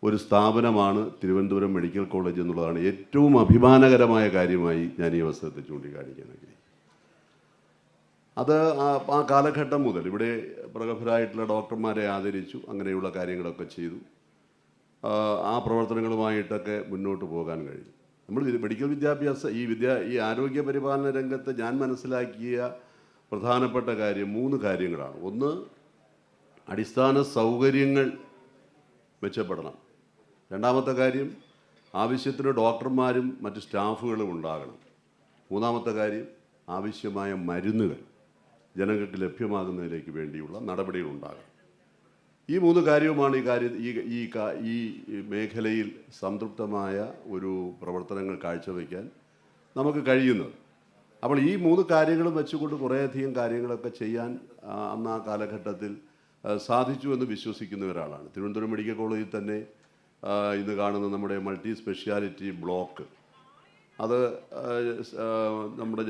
ഒരു സ്ഥാപനമാണ് തിരുവനന്തപുരം മെഡിക്കൽ കോളേജ് എന്നുള്ളതാണ് ഏറ്റവും അഭിമാനകരമായ കാര്യമായി ഞാൻ ഈ അവസരത്തിൽ ചൂണ്ടിക്കാണിക്കാൻ ആഗ്രഹിക്കുന്നു. അത് ആ കാലഘട്ടം മുതൽ ഇവിടെ പ്രഗത്ഭരായിട്ടുള്ള ഡോക്ടർമാരെ ആദരിച്ചു, അങ്ങനെയുള്ള കാര്യങ്ങളൊക്കെ ചെയ്തു. ആ പ്രവർത്തനങ്ങളുമായിട്ടൊക്കെ മുന്നോട്ട് പോകാൻ കഴിഞ്ഞു. നമ്മൾ മെഡിക്കൽ വിദ്യാഭ്യാസ ഈ ആരോഗ്യ പരിപാലന രംഗത്ത് ഞാൻ മനസ്സിലാക്കിയ പ്രധാനപ്പെട്ട കാര്യം 3 കാര്യങ്ങളാണ്. ഒന്ന്, അടിസ്ഥാന സൗകര്യങ്ങൾ മെച്ചപ്പെടണം. രണ്ടാമത്തെ കാര്യം, ആവശ്യത്തിന് ഡോക്ടർമാരും മറ്റ് സ്റ്റാഫുകളും ഉണ്ടാകണം. മൂന്നാമത്തെ കാര്യം, ആവശ്യമായ മരുന്നുകൾ ജനങ്ങൾക്ക് ലഭ്യമാകുന്നതിലേക്ക് വേണ്ടിയുള്ള നടപടികൾ ഉണ്ടാകണം. ഈ 3 കാര്യവുമാണ് ഈ മേഖലയിൽ സംതൃപ്തമായ ഒരു പ്രവർത്തനങ്ങൾ കാഴ്ചവെക്കാൻ നമുക്ക് കഴിയുന്നത്. അപ്പോൾ ഈ 3 കാര്യങ്ങളും വെച്ചുകൊണ്ട് കുറേയധികം കാര്യങ്ങളൊക്കെ ചെയ്യാൻ അന്ന് ആ കാലഘട്ടത്തിൽ സാധിച്ചു എന്ന് വിശ്വസിക്കുന്ന ഒരാളാണ്. തിരുവനന്തപുരം മെഡിക്കൽ കോളേജിൽ തന്നെ ഇന്ന് കാണുന്ന നമ്മുടെ മൾട്ടി സ്പെഷ്യാലിറ്റി ബ്ലോക്ക്, അത്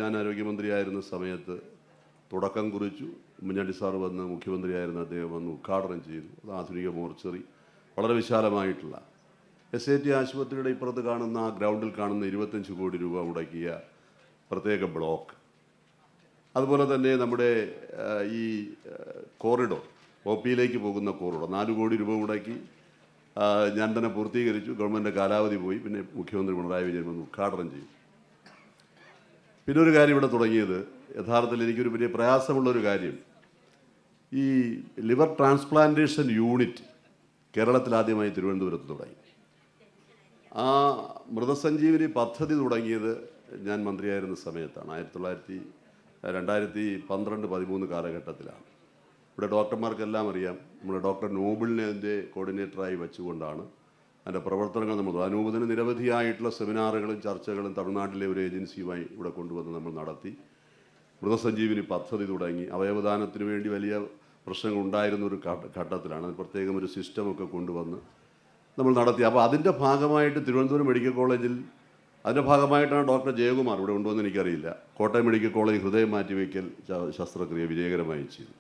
ഞാൻ ആരോഗ്യമന്ത്രിയായിരുന്ന സമയത്ത് തുടക്കം കുറിച്ചു. ഉമ്മൻചാണ്ടി സാർ വന്ന്, മുഖ്യമന്ത്രിയായിരുന്ന അദ്ദേഹം വന്ന് ഉദ്ഘാടനം ചെയ്തു. അത് ആധുനിക മോർച്ചറി, വളരെ വിശാലമായിട്ടുള്ള SAT ആശുപത്രിയുടെ ഇപ്പുറത്ത് കാണുന്ന ആ ഗ്രൗണ്ടിൽ കാണുന്ന 25 കോടി രൂപ മുടക്കിയ പ്രത്യേക ബ്ലോക്ക്. അതുപോലെ തന്നെ നമ്മുടെ ഈ കോറിഡോർ, OP-യിലേക്ക് പോകുന്ന കോറിഡോർ 4 കോടി രൂപ മുടക്കി ഞാൻ തന്നെ പൂർത്തീകരിച്ചു. ഗവൺമെൻറ് കാലാവധി പോയി. പിന്നെ മുഖ്യമന്ത്രി പിണറായി വിജയൻ വന്ന് ഉദ്ഘാടനം ചെയ്തു. പിന്നെ ഒരു കാര്യം ഇവിടെ തുടങ്ങിയത്, യഥാർത്ഥത്തിൽ എനിക്കൊരു വലിയ പ്രയാസമുള്ളൊരു കാര്യം, ഈ ലിവർ ട്രാൻസ്പ്ലാന്റേഷൻ യൂണിറ്റ് കേരളത്തിൽ ആദ്യമായി തിരുവനന്തപുരത്ത് തുടങ്ങി. ആ മൃതസഞ്ജീവനി പദ്ധതി തുടങ്ങിയത് ഞാൻ മന്ത്രിയായിരുന്ന സമയത്താണ്. 2012-13 കാലഘട്ടത്തിലാണ്. ഇവിടെ ഡോക്ടർമാർക്കെല്ലാം അറിയാം, നമ്മുടെ ഡോക്ടർ നോബിളിനെ അതിൻ്റെ കോർഡിനേറ്ററായി വെച്ചുകൊണ്ടാണ് അതിൻ്റെ പ്രവർത്തനങ്ങൾ നമ്മൾ. അനൂപതിന് നിരവധിയായിട്ടുള്ള സെമിനാറുകളും ചർച്ചകളും തമിഴ്നാട്ടിലെ ഒരു ഏജൻസിയുമായി ഇവിടെ കൊണ്ടുവന്ന് നമ്മൾ നടത്തി. മൃതസഞ്ജീവനി പദ്ധതി തുടങ്ങി. അവയവദാനത്തിന് വേണ്ടി വലിയ പ്രശ്നങ്ങൾ ഉണ്ടായിരുന്ന ഒരു ഘട്ടത്തിലാണ്. അത് പ്രത്യേകം ഒരു സിസ്റ്റമൊക്കെ കൊണ്ടുവന്ന് നമ്മൾ നടത്തി. അപ്പോൾ അതിൻ്റെ ഭാഗമായിട്ട് തിരുവനന്തപുരം മെഡിക്കൽ കോളേജിൽ അതിൻ്റെ ഭാഗമായിട്ടാണ് ഡോക്ടർ ജയകുമാർ ഇവിടെ ഉണ്ടോയെന്ന് എനിക്കറിയില്ല, കോട്ടയം മെഡിക്കൽ കോളേജ് ഹൃദയം മാറ്റിവെക്കൽ ശസ്ത്രക്രിയ വിജയകരമായി ചെയ്തു.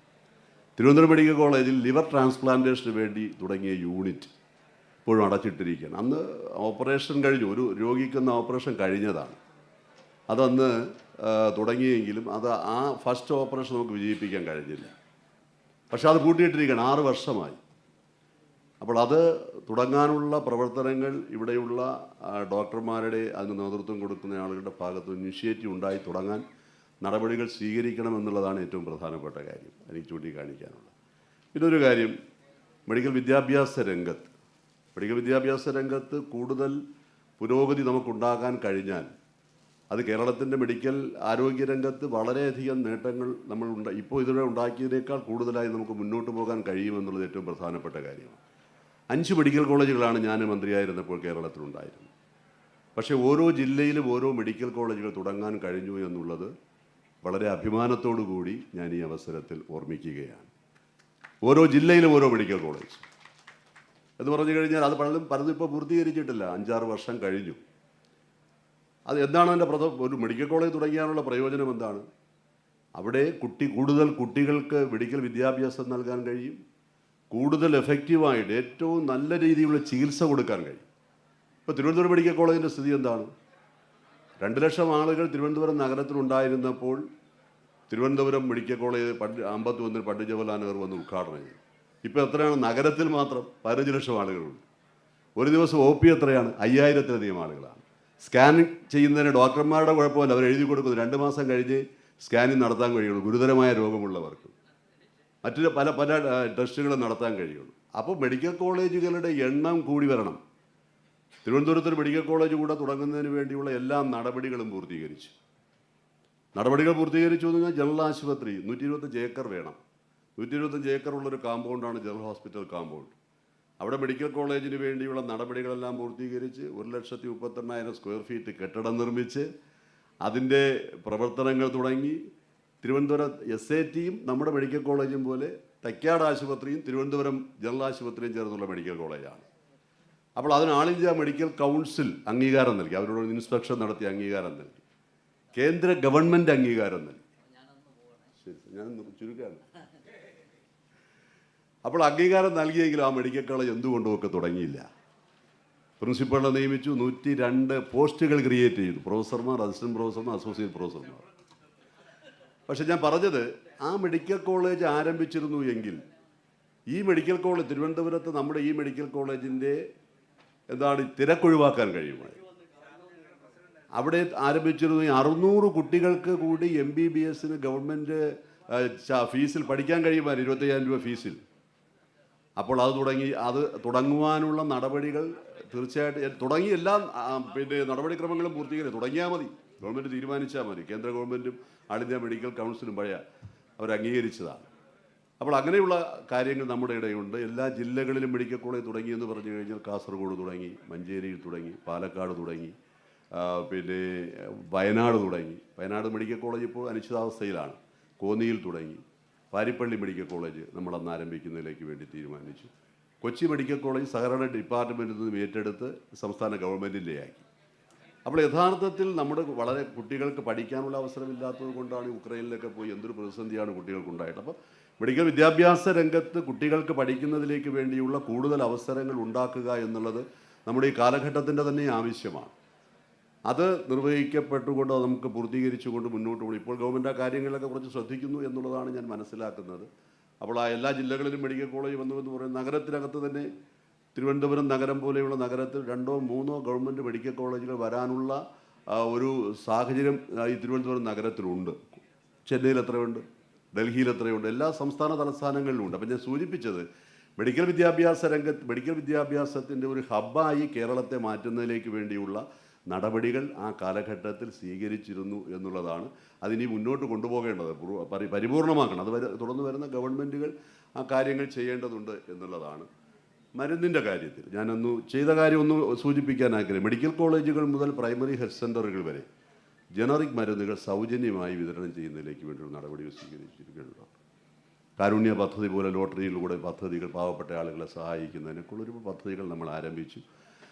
തിരുവനന്തപുരം മെഡിക്കൽ കോളേജിൽ ലിവർ ട്രാൻസ്പ്ലാന്റേഷന് വേണ്ടി തുടങ്ങിയ യൂണിറ്റ് ഇപ്പോഴും അടച്ചിട്ടിരിക്കുകയാണ്. അന്ന് ഓപ്പറേഷൻ കഴിഞ്ഞു, ഒരു രോഗിക്കുന്ന ഓപ്പറേഷൻ കഴിഞ്ഞതാണ്. അതന്ന് തുടങ്ങിയെങ്കിലും ആ ഫസ്റ്റ് ഓപ്പറേഷൻ നമുക്ക് വിജയിപ്പിക്കാൻ കഴിഞ്ഞില്ല. പക്ഷെ അത് പൂട്ടിയിട്ടിരിക്കുകയാണ്, 6 വർഷമായി. അപ്പോൾ അത് തുടങ്ങാനുള്ള പ്രവർത്തനങ്ങൾ ഇവിടെയുള്ള ഡോക്ടർമാരുടെ അതിന് നേതൃത്വം കൊടുക്കുന്ന ആളുകളുടെ ഭാഗത്ത് ഇനിഷ്യേറ്റീവ് ഉണ്ടായി തുടങ്ങാൻ നടപടികൾ സ്വീകരിക്കണമെന്നുള്ളതാണ് ഏറ്റവും പ്രധാനപ്പെട്ട കാര്യം എനിക്ക് ചൂണ്ടിക്കാണിക്കാനുള്ളത്. ഇതൊരു കാര്യം, മെഡിക്കൽ വിദ്യാഭ്യാസ രംഗത്ത് കൂടുതൽ പുരോഗതി നമുക്കുണ്ടാക്കാൻ കഴിഞ്ഞാൽ അത് കേരളത്തിൻ്റെ മെഡിക്കൽ ആരോഗ്യരംഗത്ത് വളരെയധികം നേട്ടങ്ങൾ ഇപ്പോൾ ഇതുവരെ ഉണ്ടാക്കിയതിനേക്കാൾ കൂടുതലായി നമുക്ക് മുന്നോട്ട് പോകാൻ കഴിയുമെന്നുള്ളത് ഏറ്റവും പ്രധാനപ്പെട്ട കാര്യമാണ്. 5 മെഡിക്കൽ കോളേജുകളാണ് ഞാൻ മന്ത്രിയായിരുന്നപ്പോൾ കേരളത്തിലുണ്ടായിരുന്നത്. പക്ഷേ ഓരോ ജില്ലയിലും ഓരോ മെഡിക്കൽ കോളേജുകൾ തുടങ്ങാൻ കഴിഞ്ഞു എന്നുള്ളത് വളരെ അഭിമാനത്തോടു കൂടി ഞാൻ ഈ അവസരത്തിൽ ഓർമ്മിക്കുകയാണ്. ഓരോ ജില്ലയിലും ഓരോ മെഡിക്കൽ കോളേജ് എന്ന് പറഞ്ഞു കഴിഞ്ഞാൽ അത് പലതും ഇപ്പോൾ പൂർത്തീകരിച്ചിട്ടില്ല, 5-6 വർഷം കഴിഞ്ഞു. അത് എന്താണ് അതിൻ്റെ ഒരു മെഡിക്കൽ കോളേജ് തുടങ്ങിയാനുള്ള പ്രയോജനം എന്താണ്? അവിടെ കൂടുതൽ കുട്ടികൾക്ക് മെഡിക്കൽ വിദ്യാഭ്യാസം നൽകാൻ കഴിയും, കൂടുതൽ എഫക്റ്റീവായിട്ട് ഏറ്റവും നല്ല രീതിയിലുള്ള ചികിത്സ കൊടുക്കാൻ കഴിയും. ഇപ്പോൾ തിരുവനന്തപുരം മെഡിക്കൽ കോളേജിൻ്റെ സ്ഥിതി എന്താണ്? 2 ലക്ഷം ആളുകൾ തിരുവനന്തപുരം നഗരത്തിലുണ്ടായിരുന്നപ്പോൾ തിരുവനന്തപുരം മെഡിക്കൽ കോളേജ് 51 പണ്ഡിറ്റ് ജവഹർലാൽ നെഹ്റു വന്ന് ഉദ്ഘാടനം ചെയ്തു. ഇപ്പോൾ എത്രയാണ്? നഗരത്തിൽ മാത്രം 15 ലക്ഷം ആളുകളുണ്ട്. ഒരു ദിവസം OP എത്രയാണ്? 5000-ലധികം ആളുകളാണ്. സ്കാനിങ് ചെയ്യുന്നതിന് ഡോക്ടർമാരുടെ കുഴപ്പമില്ല, അവർ എഴുതി കൊടുക്കുന്നു 2 മാസം കഴിഞ്ഞ് സ്കാനിങ് നടത്താൻ കഴിയുള്ളൂ. ഗുരുതരമായ രോഗമുള്ളവർക്ക് മറ്റു പല ടെസ്റ്റുകളും നടത്താൻ കഴിയുള്ളൂ. അപ്പോൾ മെഡിക്കൽ കോളേജുകളുടെ എണ്ണം കൂടി വരണം. തിരുവനന്തപുരത്തൊരു മെഡിക്കൽ കോളേജ് കൂടെ തുടങ്ങുന്നതിന് വേണ്ടിയുള്ള എല്ലാ നടപടികളും പൂർത്തീകരിച്ചു എന്ന് പറഞ്ഞാൽ ജനറൽ ആശുപത്രി 125 ഏക്കർ വേണം. 125 ഏക്കറുള്ളൊരു കാമ്പൗണ്ടാണ് ജനറൽ ഹോസ്പിറ്റൽ കാമ്പൗണ്ട്. അവിടെ മെഡിക്കൽ കോളേജിന് വേണ്ടിയുള്ള നടപടികളെല്ലാം പൂർത്തീകരിച്ച് 1,38,000 സ്ക്വയർ ഫീറ്റ് കെട്ടിടം നിർമ്മിച്ച് അതിൻ്റെ പ്രവർത്തനങ്ങൾ തുടങ്ങി. തിരുവനന്തപുരം SATയും നമ്മുടെ മെഡിക്കൽ കോളേജും പോലെ തൈക്കാട് ആശുപത്രിയും തിരുവനന്തപുരം ജനറൽ ആശുപത്രിയും ചേർന്നുള്ള മെഡിക്കൽ കോളേജാണ്. അപ്പോൾ അതിന് ആൾ ഇന്ത്യ മെഡിക്കൽ കൗൺസിൽ അംഗീകാരം നൽകി, അവരോട് ഇൻസ്പെക്ഷൻ നടത്തി അംഗീകാരം നൽകി. കേന്ദ്ര ഗവൺമെൻറ് അംഗീകാരം നൽകി. ശരി, ഞാൻ ചുരുക്കാണ്. അപ്പോൾ അംഗീകാരം നൽകിയെങ്കിലും ആ മെഡിക്കൽ കോളേജ് എന്തുകൊണ്ടുമൊക്കെ തുടങ്ങിയില്ല. പ്രിൻസിപ്പളിനെ നിയമിച്ചു, 102 പോസ്റ്റുകൾ ക്രിയേറ്റ് ചെയ്തു, പ്രൊഫസർമാർ, അസിസ്റ്റന്റ് പ്രൊഫസർമാർ, അസോസിയേറ്റ് പ്രൊഫസർമാർ. പക്ഷെ ഞാൻ പറഞ്ഞത്, ആ മെഡിക്കൽ കോളേജ് ആരംഭിച്ചിരുന്നു എങ്കിൽ ഈ മെഡിക്കൽ കോളേജ് തിരുവനന്തപുരത്ത് നമ്മുടെ ഈ മെഡിക്കൽ കോളേജിൻ്റെ തിരക്കൊഴിവാക്കാൻ കഴിയുമായി. അവിടെ ആരംഭിച്ചിരുന്നു 600 കുട്ടികൾക്ക് കൂടി MBBSന് ഗവൺമെൻറ് ഫീസിൽ പഠിക്കാൻ കഴിയുമായിരുന്നു, 25,000 രൂപ ഫീസിൽ. അപ്പോൾ അത് തുടങ്ങുവാനുള്ള നടപടികൾ തീർച്ചയായിട്ടും തുടങ്ങി. എല്ലാ നടപടിക്രമങ്ങളും പൂർത്തീകരിക്കും. തുടങ്ങിയാൽ മതി, ഗവൺമെൻറ് തീരുമാനിച്ചാൽ മതി. കേന്ദ്ര ഗവൺമെൻറ്റും ആൾ ഇന്ത്യ മെഡിക്കൽ കൗൺസിലും അവർ അംഗീകരിച്ചതാണ്. അപ്പോൾ അങ്ങനെയുള്ള കാര്യങ്ങൾ നമ്മുടെ ഇടയുണ്ട്. എല്ലാ ജില്ലകളിലും മെഡിക്കൽ കോളേജ് തുടങ്ങിയെന്ന് പറഞ്ഞു കഴിഞ്ഞാൽ കാസർഗോഡ് തുടങ്ങി, മഞ്ചേരിയിൽ തുടങ്ങി, പാലക്കാട് തുടങ്ങി, വയനാട് തുടങ്ങി. വയനാട് മെഡിക്കൽ കോളേജ് ഇപ്പോൾ അനിശ്ചിതാവസ്ഥയിലാണ്. കോന്നിയിൽ തുടങ്ങി. പാരിപ്പള്ളി മെഡിക്കൽ കോളേജ് നമ്മളന്ന് ആരംഭിക്കുന്നതിലേക്ക് വേണ്ടി തീരുമാനിച്ചു. കൊച്ചി മെഡിക്കൽ കോളേജ് സഹകരണ ഡിപ്പാർട്ട്മെൻറ്റിൽ നിന്നും ഏറ്റെടുത്ത് സംസ്ഥാന ഗവൺമെൻറ്റിൻ്റെ ആക്കി. അപ്പോൾ യഥാർത്ഥത്തിൽ നമ്മുടെ വളരെ കുട്ടികൾക്ക് പഠിക്കാനുള്ള അവസരമില്ലാത്തത് കൊണ്ടാണ് ഉക്രൈനിലൊക്കെ പോയി എന്തൊരു പ്രതിസന്ധിയാണ് കുട്ടികൾക്കുണ്ടായിട്ട്. അപ്പോൾ മെഡിക്കൽ വിദ്യാഭ്യാസ രംഗത്ത് കുട്ടികൾക്ക് പഠിക്കുന്നതിലേക്ക് വേണ്ടിയുള്ള കൂടുതൽ അവസരങ്ങൾ ഉണ്ടാക്കുക എന്നുള്ളത് നമ്മുടെ ഈ കാലഘട്ടത്തിൻ്റെ തന്നെ ആവശ്യമാണ്. അത് നിർവഹിക്കപ്പെട്ടുകൊണ്ട് നമുക്ക് പൂർത്തീകരിച്ചുകൊണ്ട് മുന്നോട്ട് പോകണം. ഇപ്പോൾ ഗവൺമെൻറ് ആ കാര്യങ്ങളിലൊക്കെ കുറച്ച് ശ്രദ്ധിക്കുന്നു എന്നുള്ളതാണ് ഞാൻ മനസ്സിലാക്കുന്നത്. അപ്പോൾ ആ എല്ലാ ജില്ലകളിലും മെഡിക്കൽ കോളേജ് വന്നുവെന്ന് പറയുന്നത്, നഗരത്തിനകത്ത് തന്നെ തിരുവനന്തപുരം നഗരം പോലെയുള്ള നഗരത്തിൽ 2ഓ 3ഓ ഗവൺമെൻറ് മെഡിക്കൽ കോളേജുകൾ വരാനുള്ള ഒരു സാഹചര്യം ഈ തിരുവനന്തപുരം നഗരത്തിലുണ്ട്. ചെന്നൈയിൽ എത്രയുണ്ട്, ഡൽഹിയിൽ എത്രയുണ്ട്, എല്ലാ സംസ്ഥാന തലസ്ഥാനങ്ങളിലുമുണ്ട്. അപ്പം ഞാൻ സൂചിപ്പിച്ചത്, മെഡിക്കൽ വിദ്യാഭ്യാസത്തിൻ്റെ ഒരു ഹബ്ബായി കേരളത്തെ മാറ്റുന്നതിലേക്ക് വേണ്ടിയുള്ള നടപടികൾ ആ കാലഘട്ടത്തിൽ സ്വീകരിച്ചിരുന്നു എന്നുള്ളതാണ്. അതിനി മുന്നോട്ട് കൊണ്ടുപോകേണ്ടത്, പരിപൂർണമാക്കണം. അത് തുടർന്ന് വരുന്ന ഗവൺമെൻറ്റുകൾ ആ കാര്യങ്ങൾ ചെയ്യേണ്ടതുണ്ട് എന്നുള്ളതാണ്. മരുന്നിൻ്റെ കാര്യത്തിൽ ഞാനൊന്ന് ചെയ്ത കാര്യം ഒന്ന് സൂചിപ്പിക്കാൻ ആഗ്രഹിക്കും. മെഡിക്കൽ കോളേജുകൾ മുതൽ പ്രൈമറി ഹെൽത്ത് സെൻ്ററുകൾ വരെ ജനറിക് മരുന്നുകൾ സൗജന്യമായി വിതരണം ചെയ്യുന്നതിലേക്ക് വേണ്ടിയുള്ള നടപടികൾ സ്വീകരിച്ചിരിക്കുകയാണ്. കാരുണ്യ പദ്ധതി പോലെ ലോട്ടറിയിലൂടെ പദ്ധതികൾ പാവപ്പെട്ട ആളുകളെ സഹായിക്കുന്നതിനൊക്കെയുള്ളൊരു പദ്ധതികൾ നമ്മൾ ആരംഭിച്ചു.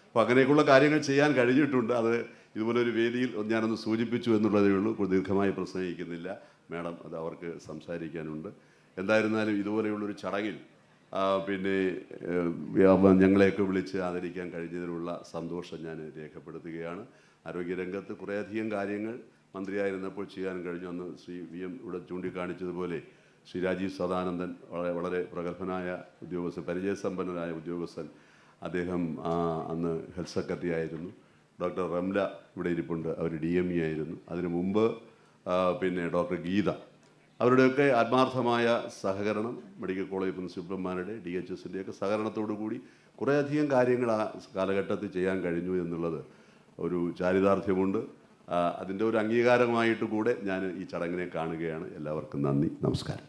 അപ്പോൾ അങ്ങനെയൊക്കെയുള്ള കാര്യങ്ങൾ ചെയ്യാൻ കഴിഞ്ഞിട്ടുണ്ട്. അത് ഇതുപോലൊരു വേദിയിൽ ഞാനൊന്ന് സൂചിപ്പിച്ചു എന്നുള്ളതേ ഉള്ളൂ. ദീർഘമായി പ്രസംഗിക്കുന്നില്ല. മാഡം അത് അവർക്ക് സംസാരിക്കാനുണ്ട്. എന്തായിരുന്നാലും ഇതുപോലെയുള്ളൊരു ചടങ്ങിൽ ഞങ്ങളെയൊക്കെ വിളിച്ച് ആദരിക്കാൻ കഴിഞ്ഞതിലുള്ള സന്തോഷം ഞാൻ രേഖപ്പെടുത്തുകയാണ്. ആരോഗ്യരംഗത്ത് കുറേയധികം കാര്യങ്ങൾ മന്ത്രിയായിരുന്നപ്പോൾ ചെയ്യാൻ കഴിഞ്ഞു. അന്ന് ശ്രീ VM ഇവിടെ ചൂണ്ടിക്കാണിച്ചതുപോലെ ശ്രീ രാജീവ് സദാനന്ദൻ വളരെ പ്രഗത്ഭനായ ഉദ്യോഗസ്ഥൻ, പരിചയസമ്പന്നനായ ഉദ്യോഗസ്ഥൻ. അദ്ദേഹം അന്ന് ഹെൽത്ത് സെക്രട്ടറി ആയിരുന്നു. ഡോക്ടർ റംല ഇവിടെ ഇരിപ്പുണ്ട്, അവർ DME ആയിരുന്നു. അതിനു മുമ്പ് ഡോക്ടർ ഗീത, അവരുടെയൊക്കെ ആത്മാർത്ഥമായ സഹകരണം, മെഡിക്കൽ കോളേജ് പ്രിൻസിപ്പൽമാരുടെ DHSൻ്റെയൊക്കെ സഹകരണത്തോടു കൂടി കുറേയധികം കാര്യങ്ങൾ ആ കാലഘട്ടത്തിൽ ചെയ്യാൻ കഴിഞ്ഞു എന്നുള്ളത് ഒരു ചാരിതാർത്ഥ്യമുണ്ട്. അതിൻ്റെ ഒരു അംഗീകാരമായിട്ട് കൂടെ ഞാൻ ഈ ചടങ്ങിനെ കാണുകയാണ്. എല്ലാവർക്കും നന്ദി, നമസ്കാരം.